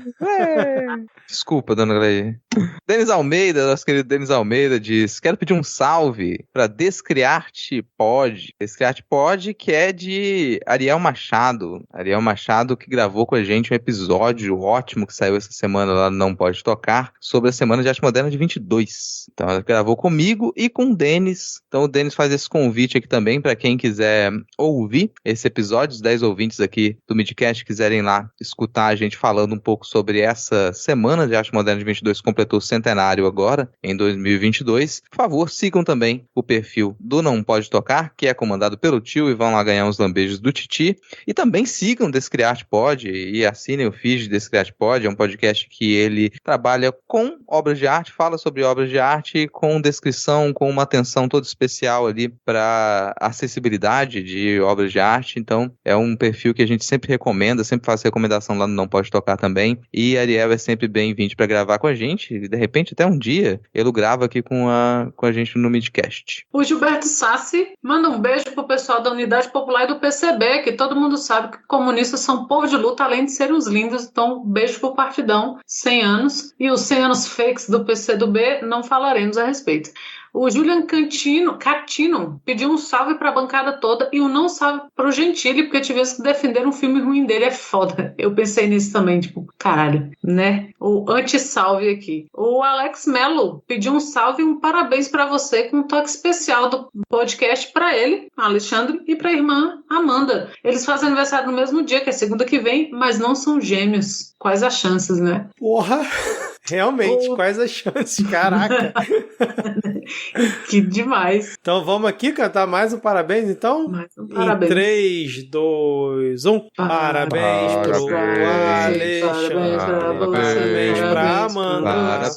Desculpa, Dona Clair. Denis Almeida, nosso querido Denis Almeida, diz: quero pedir um salve pra Descriarte Pod. Descriarte Pod, que é de Ariel Machado. Ariel Machado que gravou com a gente um episódio ótimo que saiu essa semana lá no Não Pode Tocar, sobre a Semana de Arte Moderna de 22. Então ela gravou comigo e com o Denis. Então o Denis faz esse convite aqui também para quem quiser ouvir esse episódio, os 10 ouvintes aqui do Midcast quiserem lá escutar a gente falando um pouco sobre essa Semana de Arte Moderna de 22, que completou o centenário agora, em 2022. Por favor, sigam também o perfil do Não Pode Tocar, que é comandado pelo tio, e vão lá ganhar uns lambejos do Titi. E também sigam Descriarte Pod e assinem o feed Descriarte Pod. É um podcast que ele trabalha com obras de arte, fala sobre obras de arte, com descrição, com uma atenção toda especial ali para acessibilidade de obras de arte. Então, é um perfil que a gente sempre recomenda, sempre faz recomendação lá no Não Pode Tocar também. E Ariel é sempre bem-vindo para gravar com a gente. E, de repente, até um dia, ele grava aqui com a gente no Midcast. O Gilberto Sassi manda um beijo pro pessoal da Unidade Popular e do PCB, que todo mundo sabe que comunistas são povo de luta, além de serem os lindos. Então, beijo pro Partidão, 100 anos. E os 100 anos fakes do PCdoB, não falaremos a respeito. O Julian Catino pediu um salve pra bancada toda e um não salve pro Gentili, porque tivesse que defender um filme ruim dele, é foda. Eu pensei nisso também, tipo, caralho, né? O anti-salve aqui. O Alex Mello pediu um salve e um parabéns pra você, com um toque especial do podcast pra ele, Alexandre, e pra irmã Amanda. Eles fazem aniversário no mesmo dia, que é segunda que vem, mas não são gêmeos. Quais as chances, né? Porra! Realmente, quais as chances? Caraca! Que demais. Então vamos aqui cantar mais um parabéns, então? Mais um parabéns. Em 3, 2, 1. Parabéns pro Alexandre. Parabéns pra Amanda.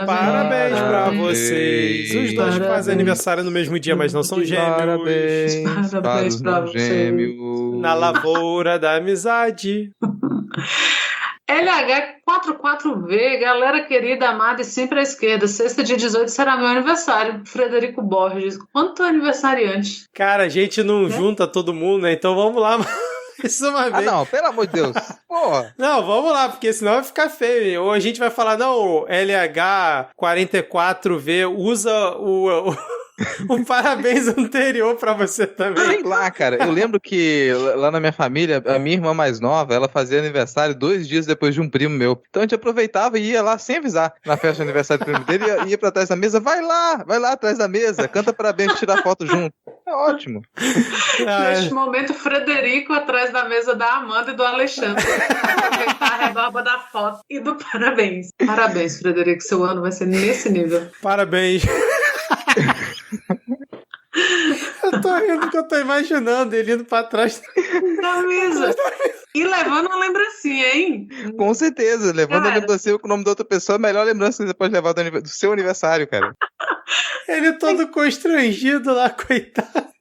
Parabéns pra vocês. Os dois fazem aniversário no mesmo dia, mas não são gêmeos. Parabéns pra vocês. Na lavoura da amizade. LH44V, galera querida, amada e sempre à esquerda. Sexta dia 18 será meu aniversário. Frederico Borges. Quanto aniversariante? Cara, a gente não junta todo mundo, né? Então vamos lá. Isso uma vez. Ah, não, pelo amor de Deus. Porra. Não, vamos lá, porque senão vai ficar feio. Ou a gente vai falar, não, LH44V usa o parabéns anterior pra você também. Sei lá, cara. Eu lembro que lá na minha família, a minha irmã mais nova, ela fazia aniversário 2 dias depois de um primo meu. Então a gente aproveitava e ia lá sem avisar na festa de aniversário do primo dele, ia pra trás da mesa, vai lá atrás da mesa, canta parabéns, tirar foto junto. É ótimo. Neste momento, Frederico atrás da mesa da Amanda e do Alexandre. Aproveitar a rebarba da foto e do parabéns. Parabéns, Frederico. Seu ano vai ser nesse nível. Parabéns. Eu tô rindo que eu tô imaginando ele indo pra trás da mesa. E levando uma lembrancinha, hein? Com certeza. Levando a lembrancinha com o nome da outra pessoa, é a melhor lembrança que você pode levar do seu aniversário, cara. Ele todo constrangido lá, coitado.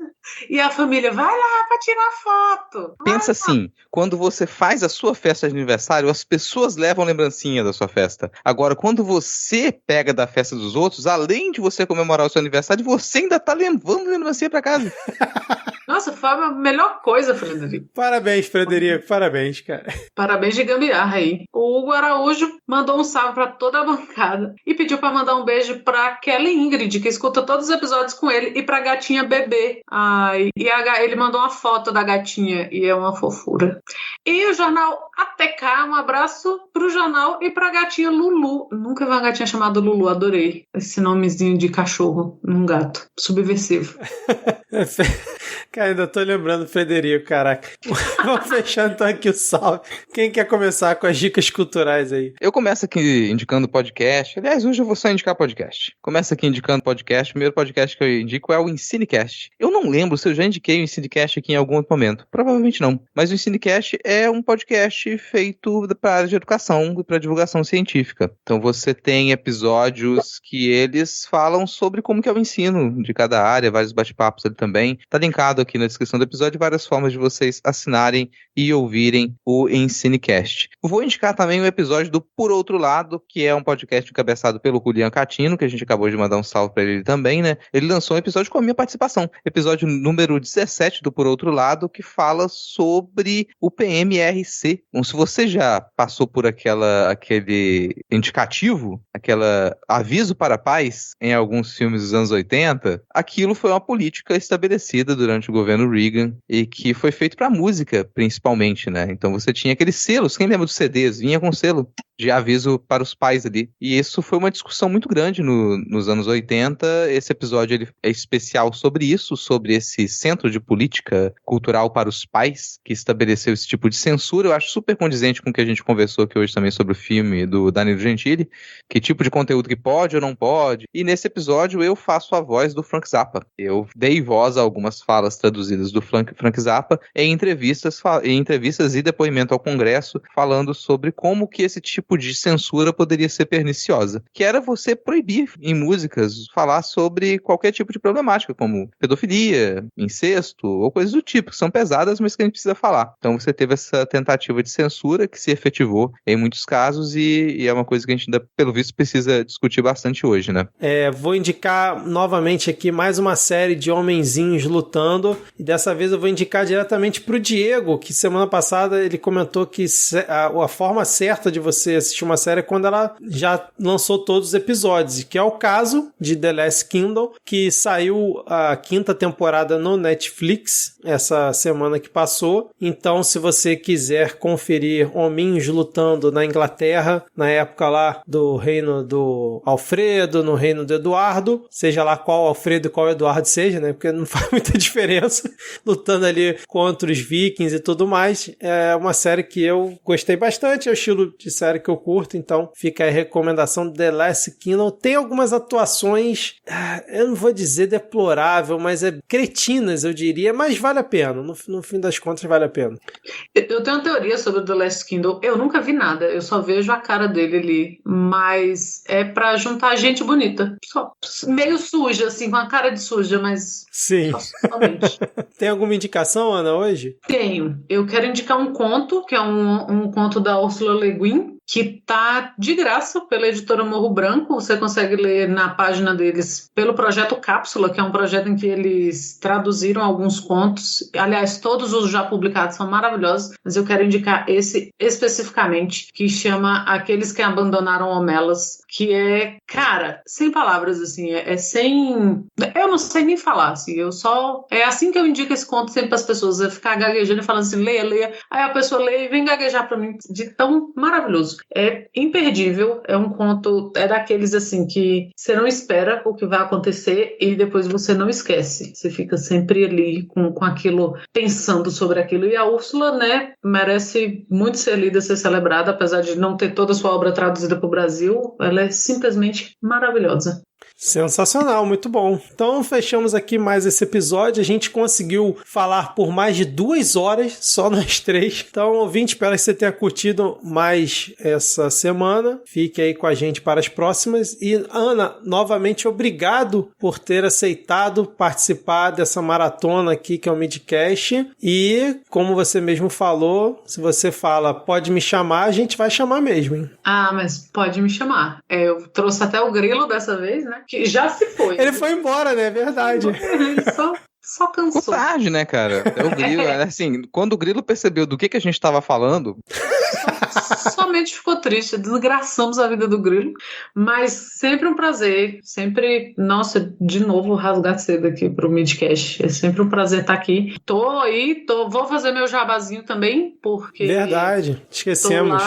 E a família, vai lá pra tirar foto. Pensa assim, quando você faz a sua festa de aniversário, as pessoas levam lembrancinha da sua festa. Agora, quando você pega da festa dos outros, além de você comemorar o seu aniversário, você ainda tá levando lembrancinha pra casa. Nossa, foi a melhor coisa, Frederico. Parabéns, Frederico. Parabéns, cara. Parabéns de gambiarra aí. O Hugo Araújo mandou um salve pra toda a bancada e pediu pra mandar um beijo pra Kelly Ingrid, que escuta todos os episódios com ele, e pra gatinha Bebê. Ele mandou uma foto da gatinha e é uma fofura. E o jornal ATK, um abraço pro jornal e pra gatinha Lulu. Nunca vi uma gatinha chamada Lulu, adorei esse nomezinho de cachorro num gato. Subversivo. Cara, ainda tô lembrando do Frederico, caraca. Vamos fechando então aqui o salve. Quem quer começar com as dicas culturais aí? Eu começo aqui indicando podcast. Aliás, hoje eu vou só indicar podcast. Começo aqui indicando podcast. O primeiro podcast que eu indico é o Ensinecast. Eu não lembro se eu já indiquei o Ensinecast aqui em algum outro momento. Provavelmente não. Mas o Ensinecast é um podcast feito para área de educação e para divulgação científica. Então você tem episódios que eles falam sobre como que é o ensino de cada área, vários bate-papos ali também. Tá linkado aqui na descrição do episódio várias formas de vocês assinarem e ouvirem o Ensinecast. Vou indicar também o episódio do Por Outro Lado, que é um podcast encabeçado pelo Julian Catino, que a gente acabou de mandar um salve pra ele também, né? Ele lançou um episódio com a minha participação. Episódio número 17 do Por Outro Lado, que fala sobre o PMRC. Então, se você já passou por aquele indicativo, aquela aviso para a paz em alguns filmes dos anos 80, aquilo foi uma política estabelecida durante durante o governo Reagan e que foi feito pra música, principalmente, né? Então você tinha aqueles selos, quem lembra dos CDs? Vinha com selo de aviso para os pais ali. E isso foi uma discussão muito grande nos anos 80. Esse episódio ele é especial sobre isso, sobre esse centro de política cultural para os pais que estabeleceu esse tipo de censura. Eu acho super condizente com o que a gente conversou aqui hoje também sobre o filme do Danilo Gentili, que tipo de conteúdo que pode ou não pode. E nesse episódio eu faço a voz do Frank Zappa. Eu dei voz a algumas falas traduzidas do Frank Zappa em entrevistas e depoimento ao Congresso, falando sobre como que esse tipo de censura poderia ser perniciosa, que era você proibir em músicas falar sobre qualquer tipo de problemática, como pedofilia, incesto ou coisas do tipo, que são pesadas, mas que a gente precisa falar. Então você teve essa tentativa de censura que se efetivou em muitos casos e é uma coisa que a gente ainda, pelo visto, precisa discutir bastante hoje, né? Vou indicar novamente aqui mais uma série de homenzinhos lutando, e dessa vez eu vou indicar diretamente pro Diego, que semana passada ele comentou que a forma certa de você assistir uma série é quando ela já lançou todos os episódios, que é o caso de The Last Kingdom, que saiu a 5ª temporada no Netflix essa semana que passou. Então, se você quiser conferir hominhos lutando na Inglaterra, na época lá do reino do Alfredo, no reino do Eduardo, seja lá qual Alfredo e qual Eduardo seja, né? Porque não faz muita diferença, lutando ali contra os vikings e tudo mais. É uma série que eu gostei bastante, é o estilo de série que eu curto, então fica aí a recomendação de The Last Kingdom. Tem algumas atuações, eu não vou dizer deplorável, mas cretinas, eu diria, mas vale a pena, no fim das contas vale a pena. Eu tenho uma teoria sobre The Last Kingdom, eu nunca vi nada, eu só vejo a cara dele ali, mas é pra juntar gente bonita, só meio suja, assim, com a cara de suja, mas sim. Somente. Tem alguma indicação, Ana, hoje? Tenho. Eu quero indicar um conto, que é um conto da Ursula Le Guin, que tá de graça pela editora Morro Branco. Você consegue ler na página deles pelo projeto Cápsula, que é um projeto em que eles traduziram alguns contos. Aliás, todos os já publicados são maravilhosos, mas eu quero indicar esse especificamente, que chama Aqueles que Abandonaram Homelas, que é, cara, sem palavras, assim, é sem... Eu não sei nem falar, assim, é assim que eu indico esse conto sempre para as pessoas, é ficar gaguejando e falando assim, leia, aí a pessoa lê e vem gaguejar para mim, de tão maravilhoso. É imperdível, é um conto, é daqueles assim que você não espera o que vai acontecer e depois você não esquece, você fica sempre ali com aquilo, pensando sobre aquilo, e a Úrsula, né, merece muito ser lida, ser celebrada, apesar de não ter toda a sua obra traduzida para o Brasil, ela é simplesmente maravilhosa. Sensacional, muito bom. Então fechamos aqui mais esse episódio. A gente conseguiu falar por mais de 2 horas, só nós 3. Então, ouvinte, espero que você tenha curtido mais essa semana. Fique aí com a gente para as próximas. E, Ana, novamente, obrigado por ter aceitado participar dessa maratona aqui, que é o Midcast. E, como você mesmo falou, se você fala, pode me chamar, a gente vai chamar mesmo, hein? Ah, mas pode me chamar. Eu trouxe até o Grilo dessa vez, né? Que já se foi. Ele foi embora, né? É verdade. Só cansou. Ficou tarde, né, cara? É o Grilo, assim, quando o Grilo percebeu do que a gente tava falando... Somente ficou triste, desgraçamos a vida do Grilo, mas sempre um prazer, sempre, nossa, de novo rasgar cedo aqui pro Midcast, é sempre um prazer estar aqui. Vou fazer meu jabazinho também, porque... Verdade, esquecemos.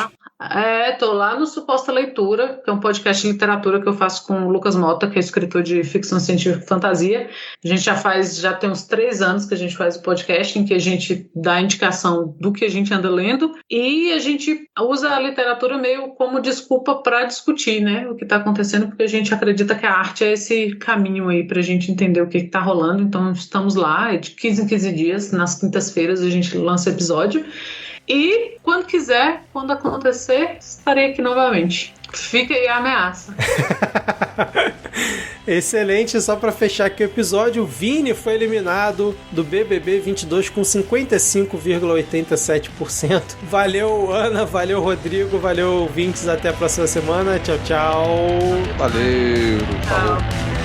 Tô lá no Suposta Leitura, que é um podcast de literatura que eu faço com o Lucas Mota, que é escritor de ficção científica e fantasia. A gente já tem uns 3 anos que a gente faz o podcast, em que a gente dá a indicação do que a gente anda lendo, e a gente usa a literatura meio como desculpa para discutir, né, o que está acontecendo, porque a gente acredita que a arte é esse caminho aí para a gente entender o que está rolando. Então estamos lá, de 15 em 15 dias, nas quintas-feiras a gente lança episódio. E quando quiser, quando acontecer, estarei aqui novamente. Fica aí a ameaça. Excelente, só para fechar aqui o episódio, o Vini foi eliminado do BBB 22 com 55,87%. Valeu, Ana, valeu, Rodrigo, valeu, ouvintes, até a próxima semana. Tchau, tchau. Valeu, falou. Tchau.